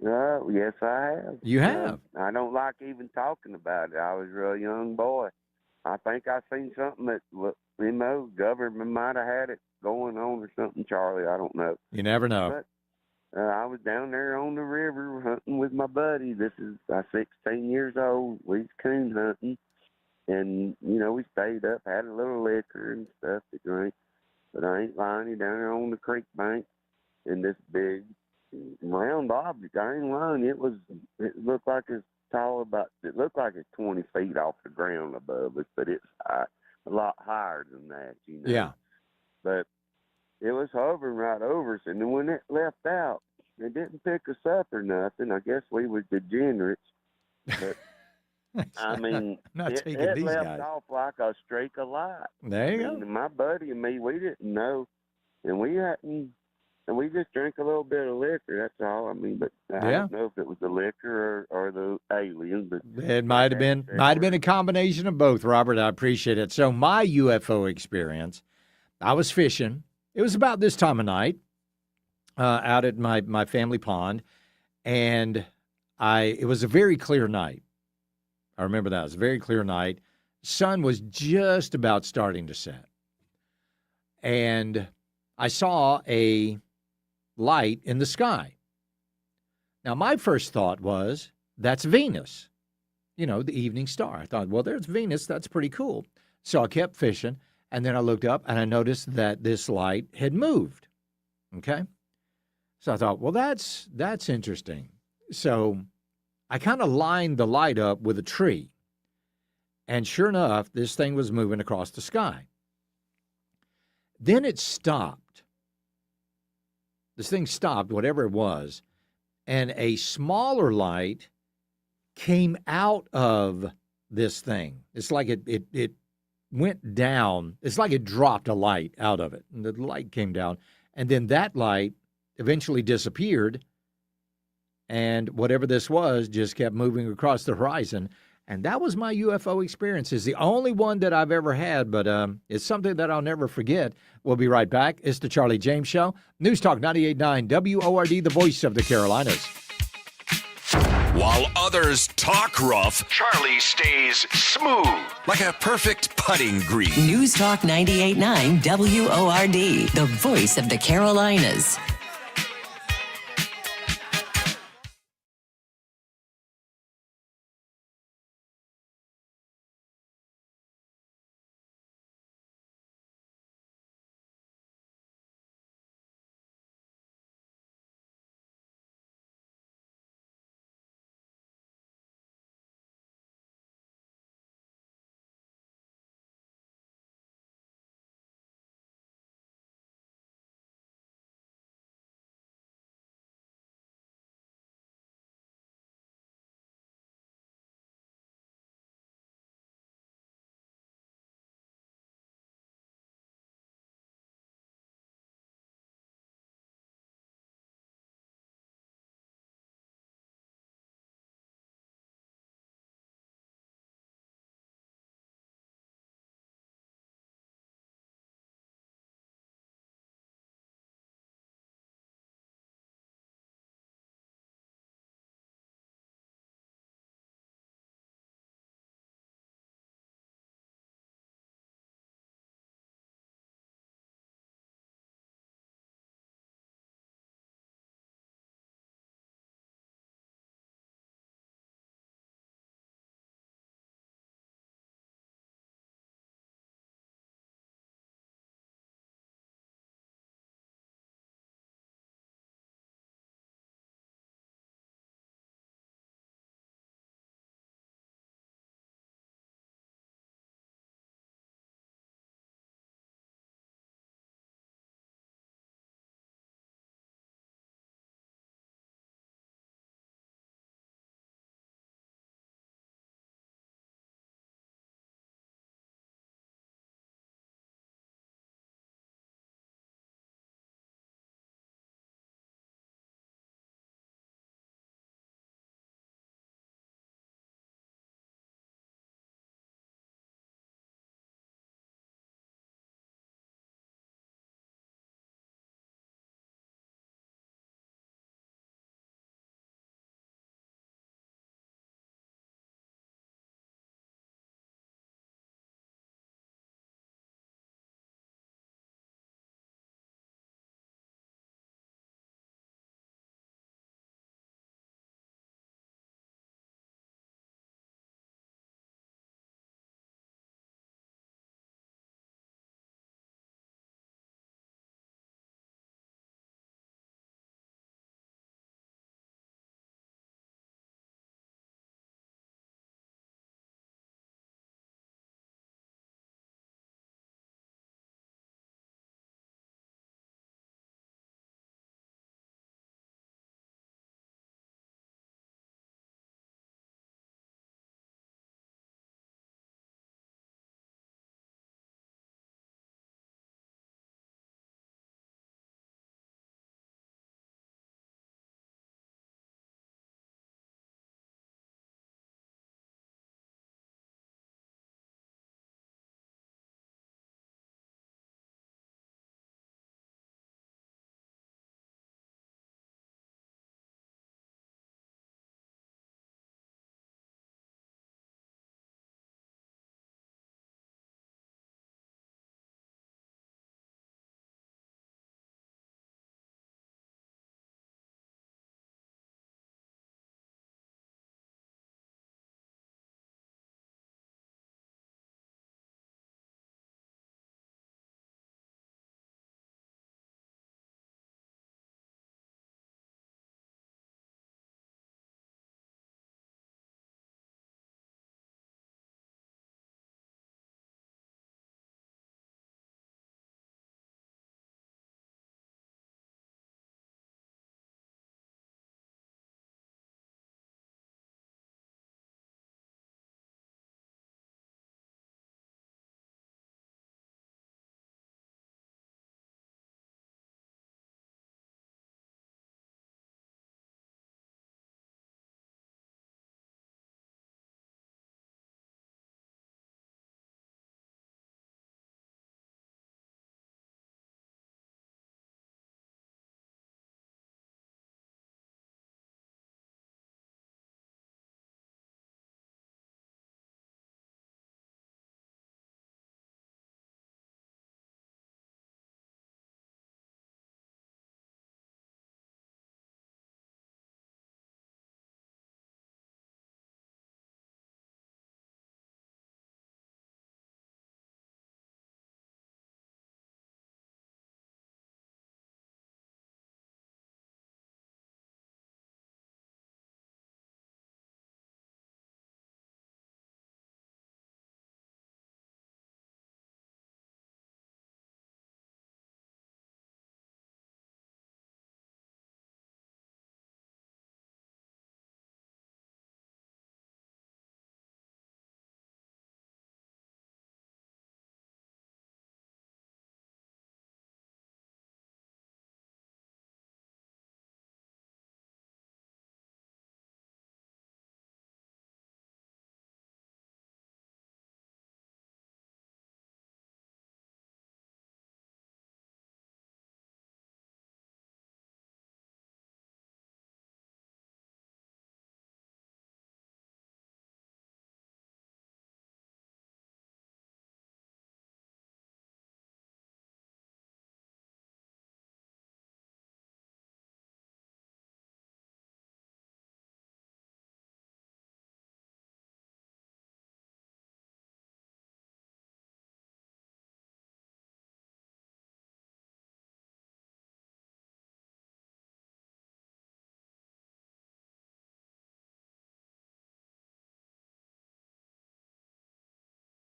Yes, I have. You have? I don't like even talking about it. I was a real young boy. I think I seen something that, government might have had it going on or something, Charlie. I don't know. You never know. But I was down there on the river hunting with my buddy. This is 16 years old. We was coon hunting. And, we stayed up, had a little liquor and stuff to drink. But I ain't lying, down there on the creek bank in this big round object. I ain't lying. It looked like it's tall it looked like it's 20 feet off the ground above us, but it's a lot higher than that, Yeah. But it was hovering right over us, and then when it left out, it didn't pick us up or nothing. I guess we was degenerates. But I mean, it left off like a streak of light. There you go. My buddy and me, we didn't know, and we just drank a little bit of liquor. That's all. I mean, but I don't know if it was the liquor or the alien. But it might have been a combination of both, Robert. I appreciate it. So my UFO experience, I was fishing. It was about this time of night out at my family pond, and it was a very clear night. I remember that. It was a very clear night. Sun was just about starting to set. And I saw a light in the sky. Now, my first thought was, that's Venus, the evening star. I thought, well, there's Venus. That's pretty cool. So I kept fishing, and then I looked up, and I noticed that this light had moved. Okay? So I thought, well, that's interesting. So I kind of lined the light up with a tree. And sure enough, this thing was moving across the sky. Then it stopped. This thing stopped, whatever it was, and a smaller light came out of this thing. It's like it went down. It's like it dropped a light out of it, and the light came down. And then that light eventually disappeared, and whatever this was just kept moving across the horizon. And that was my UFO experience. It's the only one that I've ever had, but it's something that I'll never forget. We'll be right back. It's the Charlie James Show. News Talk 98.9 WORD, the voice of the Carolinas. While others talk rough, Charlie stays smooth, like a perfect putting green. News Talk 98.9 WORD, the voice of the Carolinas.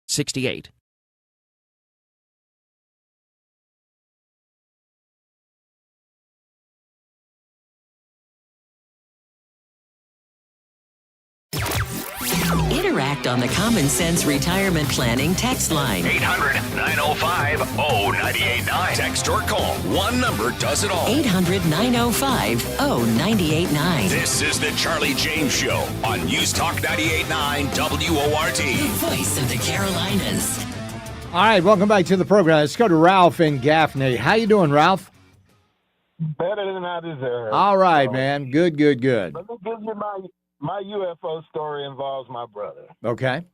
68. Interact on the Common Sense Retirement Planning text line. 800-905-0989. Text or call. One number does it all. 800-905-0989. This is the Charlie James Show on News Talk 98.9 WORD. The voice of the Carolinas. All right, welcome back to the program. Let's go to Ralph in Gaffney. How you doing, Ralph? Better than I deserve. All right, man. Good. Let me give you my UFO story involves my brother. Okay.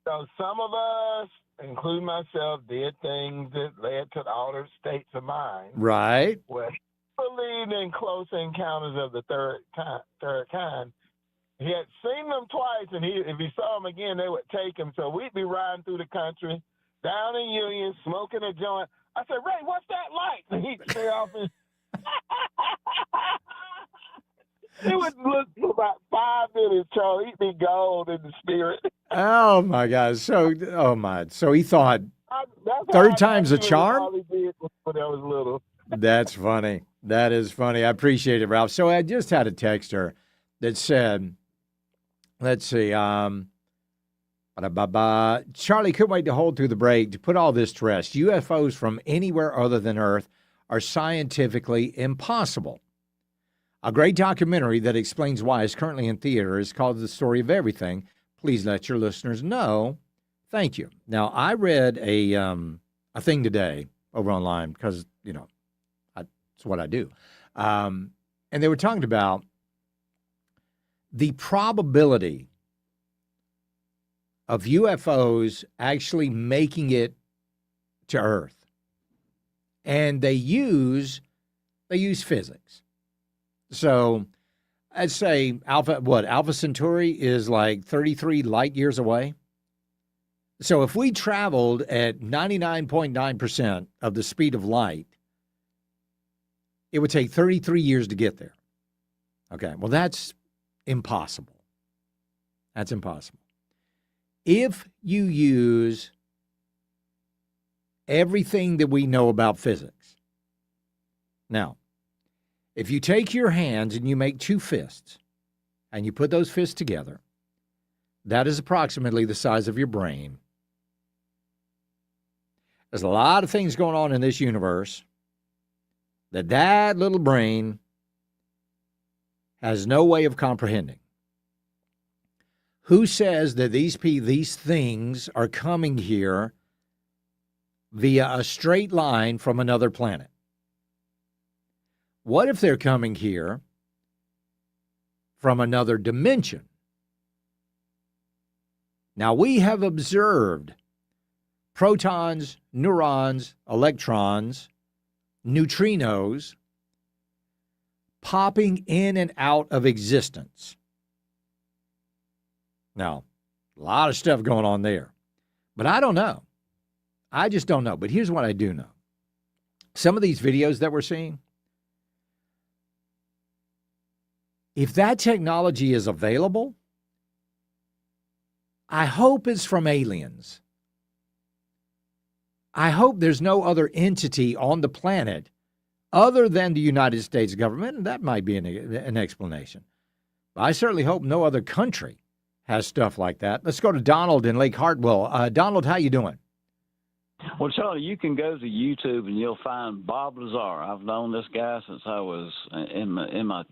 So some of us, including myself, did things that led to the altered states of mind. Right. Well, he believed in close encounters of the third kind. He had seen them twice, and if he saw them again, they would take him. So we'd be riding through the country, down in Union, smoking a joint. I said, Ray, what's that like? And he'd stare off and it would look for about 5 minutes, Charlie. He'd be gold in the spirit. Oh, my God. So he thought third time's a charm? All he did when I was little. That's funny. That is funny. I appreciate it, Ralph. So I just had a texter that said, let's see, Charlie couldn't wait to hold through the break to put all this to rest. UFOs from anywhere other than Earth are scientifically impossible. A great documentary that explains why is currently in theater is called The Story of Everything. Please let your listeners know. Thank you. Now, I read a thing today over online because, it's what I do. And they were talking about the probability of UFOs actually making it to Earth. And they use physics. So I'd say Alpha Centauri is like 33 light years away. So if we traveled at 99.9% of the speed of light, it would take 33 years to get there. Okay, well, that's impossible. That's impossible. If you use everything that we know about physics. Now, if you take your hands and you make two fists and you put those fists together, that is approximately the size of your brain. There's a lot of things going on in this universe that little brain has no way of comprehending. Who says that these things are coming here via a straight line from another planet? What if they're coming here from another dimension? Now, we have observed protons, neurons, electrons, neutrinos popping in and out of existence. Now, a lot of stuff going on there, but I don't know. I just don't know. But here's what I do know. Some of these videos that we're seeing, if that technology is available, I hope it's from aliens. I hope there's no other entity on the planet other than the United States government, and that might be an explanation. But I certainly hope no other country has stuff like that. Let's go to Donald in Lake Hartwell. Donald, how you doing? Well, Charlie, you can go to YouTube and you'll find Bob Lazar. I've known this guy since I was in my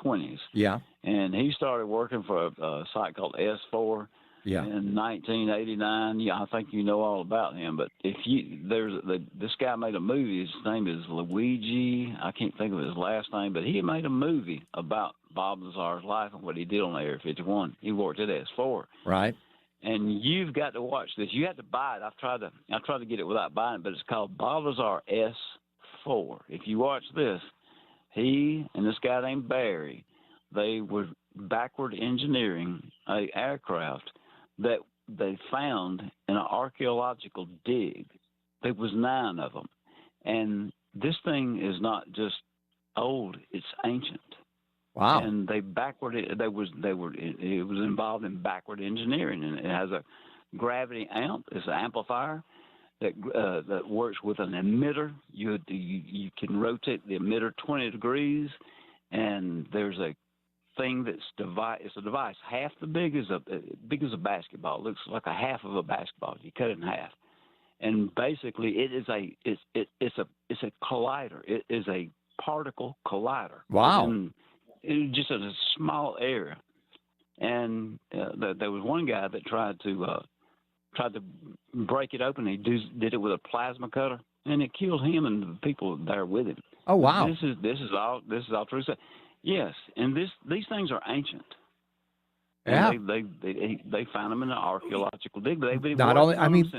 20s. Yeah. And he started working for a site called S4 in 1989. Yeah, I think you know all about him. But this guy made a movie. His name is Luigi. I can't think of his last name, but he made a movie about Bob Lazar's life and what he did on Area 51. He worked at S4. Right. And you've got to watch this. You have to buy it. I tried to get it without buying it, but it's called Bob Lazar S4. If you watch this, he and this guy named Barry, they were backward engineering an aircraft that they found in an archaeological dig. There was 9 of them, and this thing is not just old; it's ancient. Wow! And it was involved in backward engineering, and it has a gravity amp. It's an amplifier that works with an emitter. You can rotate the emitter 20 degrees, and there's a thing it's a device half the big as a basketball. It looks like a half of a basketball. You cut it in half, and basically it's a collider. It is a particle collider. Wow! Just in a small area, and there was one guy that tried to break it open. He did it with a plasma cutter, and it killed him and the people there with him. Oh wow! This is all true. Yes, and these things are ancient. Yeah, and they found them in the archaeological dig. Not only, I mean,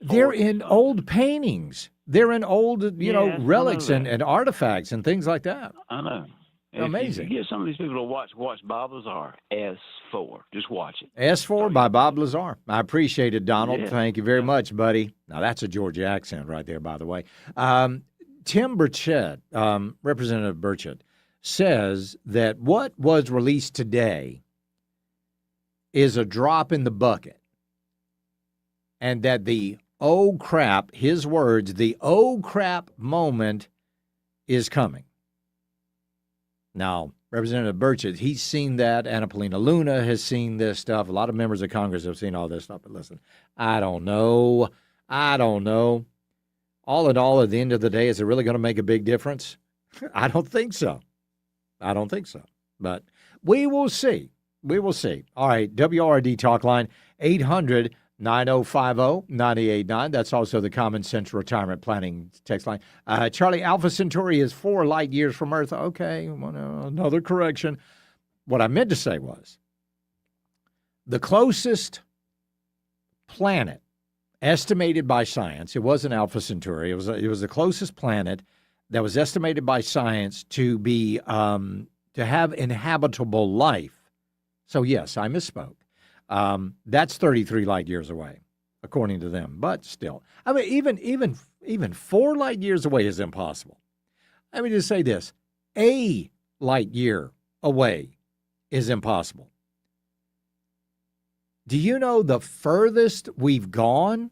they're in old paintings. They're in old, relics and artifacts and things like that. I know. Amazing. If you get some of these people to watch Bob Lazar, S4. Just watch it. S4 by Bob Lazar. I appreciate it, Donald. Yeah. Thank you very much, buddy. Now, that's a Georgia accent right there, by the way. Tim Burchett, Representative Burchett, says that what was released today is a drop in the bucket, and that the oh crap, his words, the oh crap moment is coming. Now, Representative Burchett, he's seen that. Anna Paulina Luna has seen this stuff. A lot of members of Congress have seen all this stuff. But listen, I don't know. All in all, at the end of the day, is it really going to make a big difference? I don't think so. But we will see. All right, WRD Talk Line, 800-9050-989. That's also the Common Sense Retirement Planning text line. Charlie, Alpha Centauri is 4 light years from Earth. Okay, well, another correction. What I meant to say was the closest planet estimated by science, it wasn't Alpha Centauri, it was the closest planet that was estimated by science to be to have inhabitable life. So yes, I misspoke. That's 33 light years away, according to them. But still, I mean, even 4 light years away is impossible. Let me just say this: a light year away is impossible. Do you know the furthest we've gone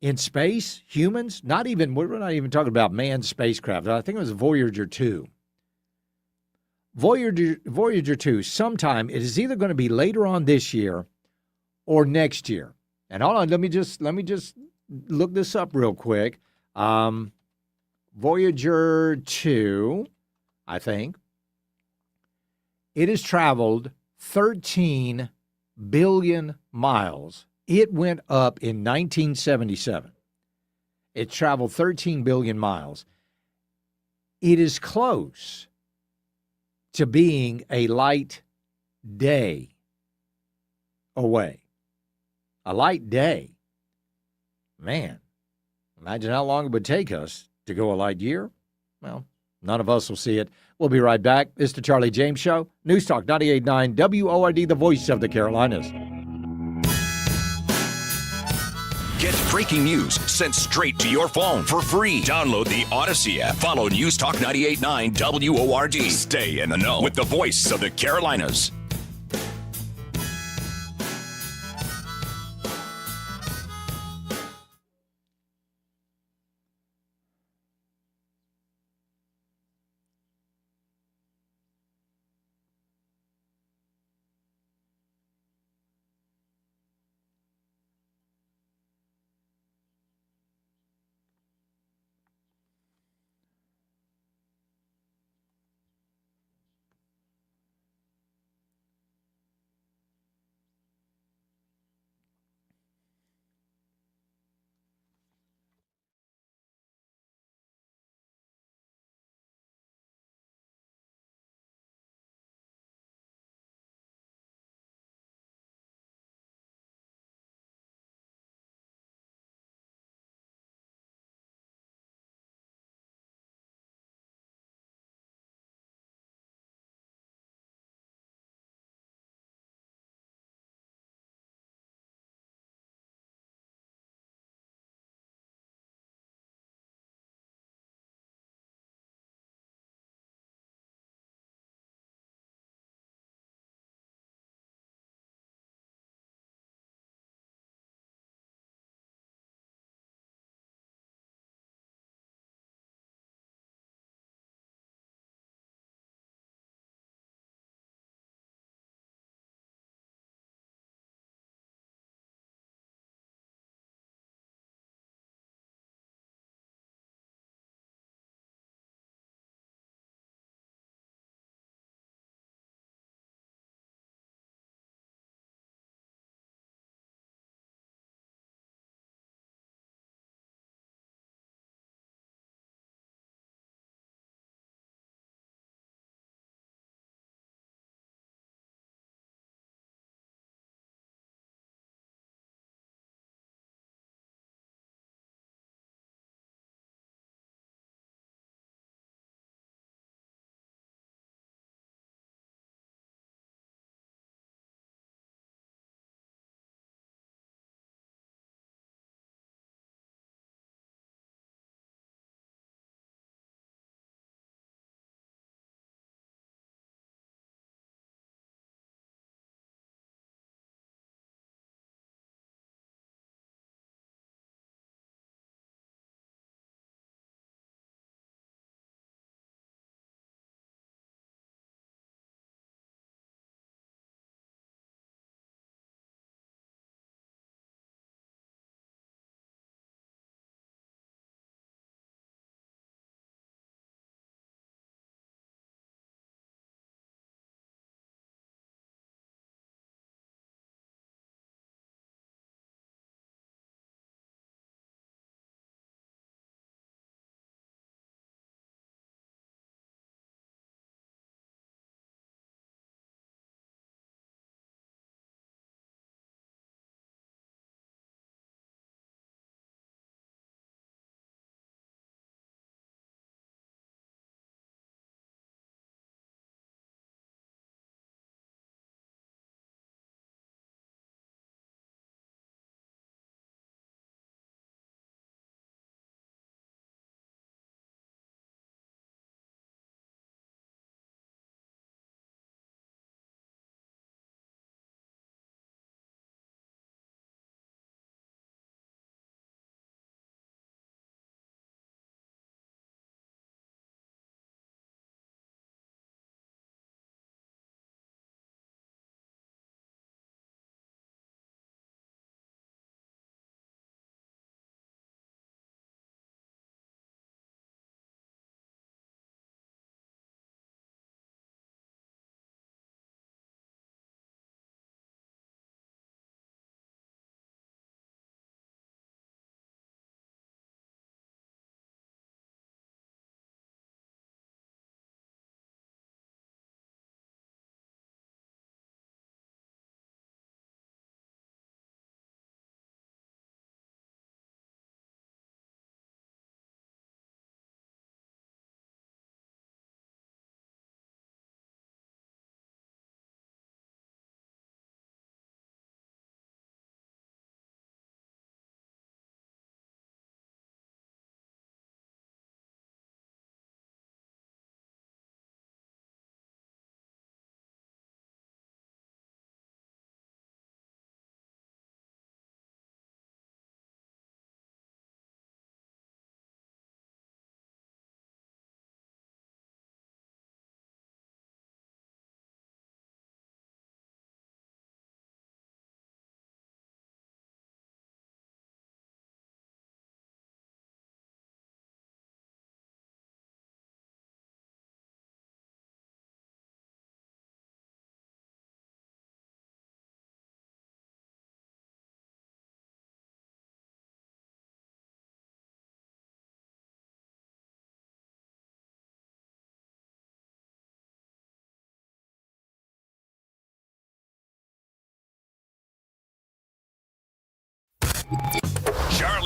in space, humans? We're not even talking about manned spacecraft. I think it was Voyager 2. Voyager 2, sometime, it is either going to be later on this year or next year. And hold on, let me just look this up real quick. Voyager 2, I think, it has traveled 13 billion miles. It went up in 1977. It traveled 13 billion miles. It is close to being a light day away. A light day. Man, imagine how long it would take us to go a light year. Well, none of us will see it. We'll be right back. It's the Charlie James Show. News Talk 98.9 WORD, the voice of the Carolinas. Get breaking news sent straight to your phone for free. Download the Odyssey app. Follow News Talk 98.9 WORD. Stay in the know with the voice of the Carolinas.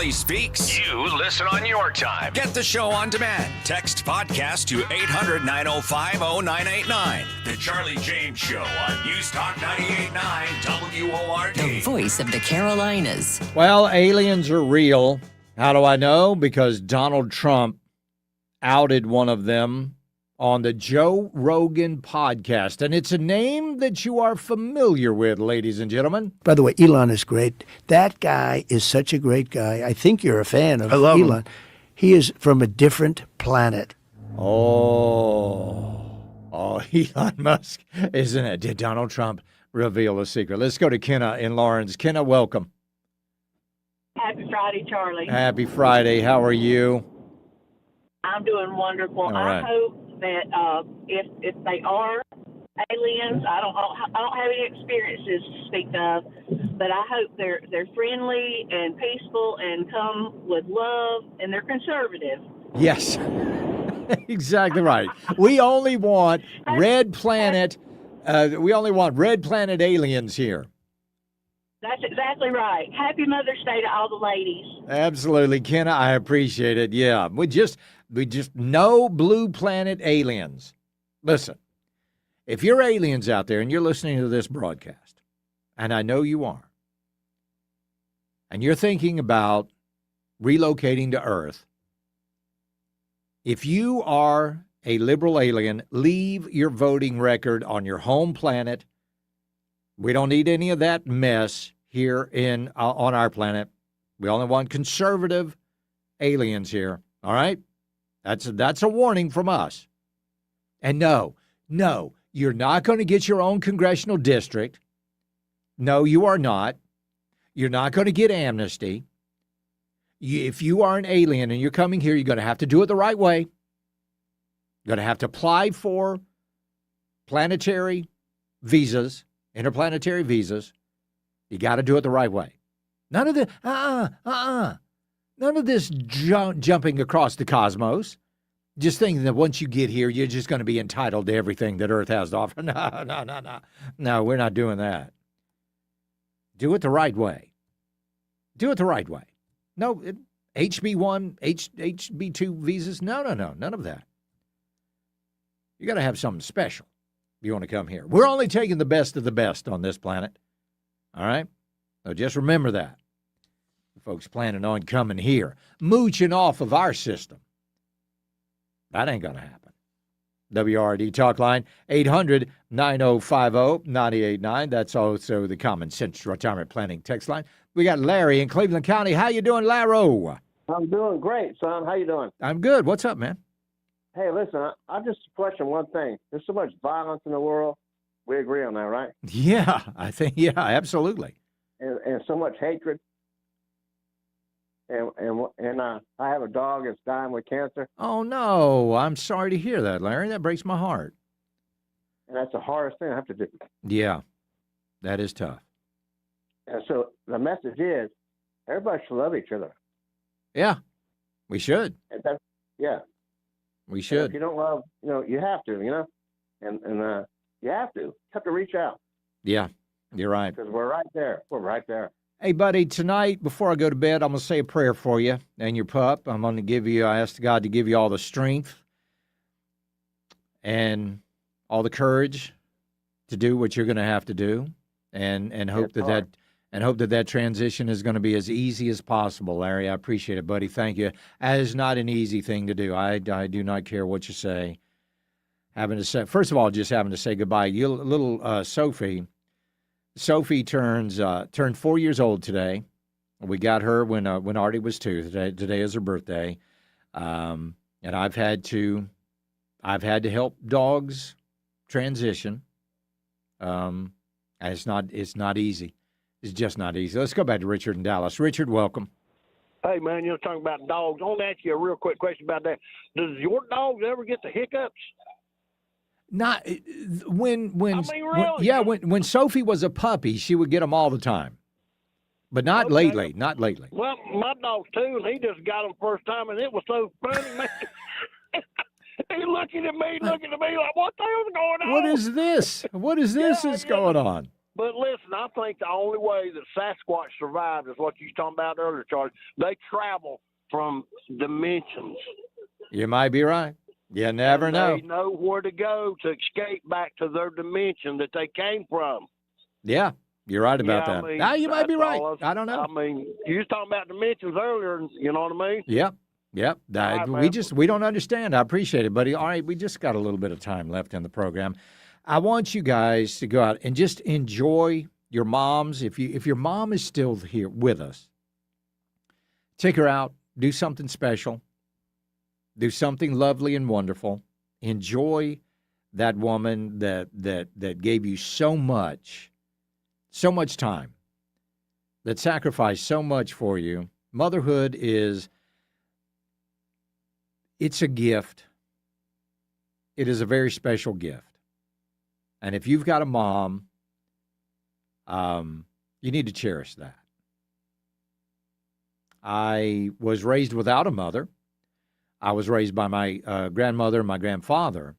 Charlie Speaks. You listen on your time. Get the show on demand. Text podcast to 800-905-0989. The Charlie James Show on News Talk 98.9 WORD. The voice of the Carolinas. Well, aliens are real. How do I know? Because Donald Trump outed one of them on the Joe Rogan podcast. And it's a name that you are familiar with, ladies and gentlemen. By the way, Elon is great. That guy is such a great guy. I think you're a fan of Elon. He is from a different planet. Oh, Elon Musk, isn't it? Did Donald Trump reveal a secret? Let's go to Kenna in Lawrence. Kenna, welcome. Happy Friday, Charlie. Happy Friday. How are you? I'm doing wonderful. All right. I hope that if they are aliens, I don't have any experiences to speak of, but I hope they're friendly and peaceful and come with love and they're conservative. Yes, exactly right. We only want red planet. We only want red planet aliens here. That's exactly right. Happy Mother's Day to all the ladies. Absolutely, Kenna. I appreciate it. Yeah, we just no blue planet aliens. Listen, if you're aliens out there and you're listening to this broadcast, and I know you are, and you're thinking about relocating to Earth, if you are a liberal alien, leave your voting record on your home planet. We don't need any of that mess here on our planet. We only want conservative aliens here. All right? That's a warning from us. And no, you're not going to get your own congressional district. No, you are not. You're not going to get amnesty. If you are an alien and you're coming here, you're going to have to do it the right way. You're going to have to apply for planetary visas, interplanetary visas. You got to do it the right way. None of the none of this jumping across the cosmos. Just thinking that once you get here, you're just going to be entitled to everything that Earth has to offer. No, we're not doing that. Do it the right way. Do it the right way. No, HB1, HB2 visas. No, none of that. You got to have something special if you want to come here. We're only taking the best of the best on this planet. All right? So just remember that. Folks planning on coming here, mooching off of our system. That ain't going to happen. WRD Talk Line, 800-9050-989. That's also the Common Sense Retirement Planning text line. We got Larry in Cleveland County. How you doing, Larry? I'm doing great, son. How you doing? I'm good. What's up, man? Hey, listen, I just question one thing. There's so much violence in the world. We agree on that, right? Yeah, I think, absolutely. And so much hatred. And I have a dog that's dying with cancer. Oh, no. I'm sorry to hear that, Larry. That breaks my heart. And that's the hardest thing I have to do. Yeah, that is tough. And so the message is everybody should love each other. Yeah, we should. Yeah. We should. And if you don't love, you have to, and you have to reach out. Yeah, you're right. Because we're right there. We're right there. Hey, buddy, tonight, before I go to bed, I'm going to say a prayer for you and your pup. I ask God to give you all the strength and all the courage to do what you're going to have to do and hope that transition is going to be as easy as possible, Larry. I appreciate it, buddy. Thank you. That is not an easy thing to do. I do not care what you say. First of all, just having to say goodbye. Little Sophie. Sophie turned 4 years old today. We got her when Artie was 2. Today is her birthday, and I've had to help dogs transition. And it's not easy. It's just not easy. Let's go back to Richard in Dallas. Richard, welcome. Hey, man, you're talking about dogs. I want to ask you a real quick question about that. Does your dogs ever get the hiccups? Not when really? when Sophie was a puppy, she would get them all the time, but not lately. Not lately. Well, my dog's 2, and he just got them first time, and it was so funny, man. He looking at me like, what the hell's going on? What is this? What is this that's going on? But listen, I think the only way that Sasquatch survived is what you was talking about earlier, Charlie. They travel from dimensions. You might be right. You never know. They know where to go to escape back to their dimension that they came from. Yeah, you're right about Yeah, that. I mean, Now, you might be that's right. all I don't know. I mean, you was talking about dimensions earlier, you know what I mean? Yep. right, We don't understand. I appreciate it, buddy. All right, we just got a little bit of time left in the program. I want you guys to go out and just enjoy your moms. If your mom is still here with us, take her out, do something special, do something lovely and wonderful. Enjoy that woman that gave you so much time, that sacrificed so much for you. Motherhood it's a gift. It is a very special gift. And if you've got a mom, you need to cherish that. I was raised without a mother. I was raised by my grandmother and my grandfather.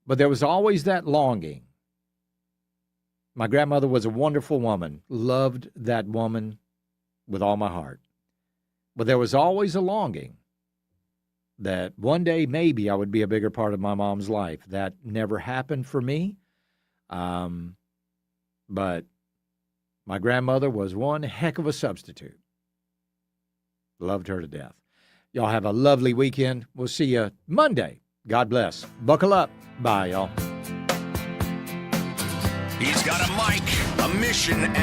But there was always that longing. My grandmother was a wonderful woman, loved that woman with all my heart. But there was always a longing that one day maybe I would be a bigger part of my mom's life. That never happened for me. But my grandmother was one heck of a substitute. Loved her to death. Y'all have a lovely weekend. We'll see you Monday. God bless. Buckle up. Bye, y'all. He's got a mic, a mission, and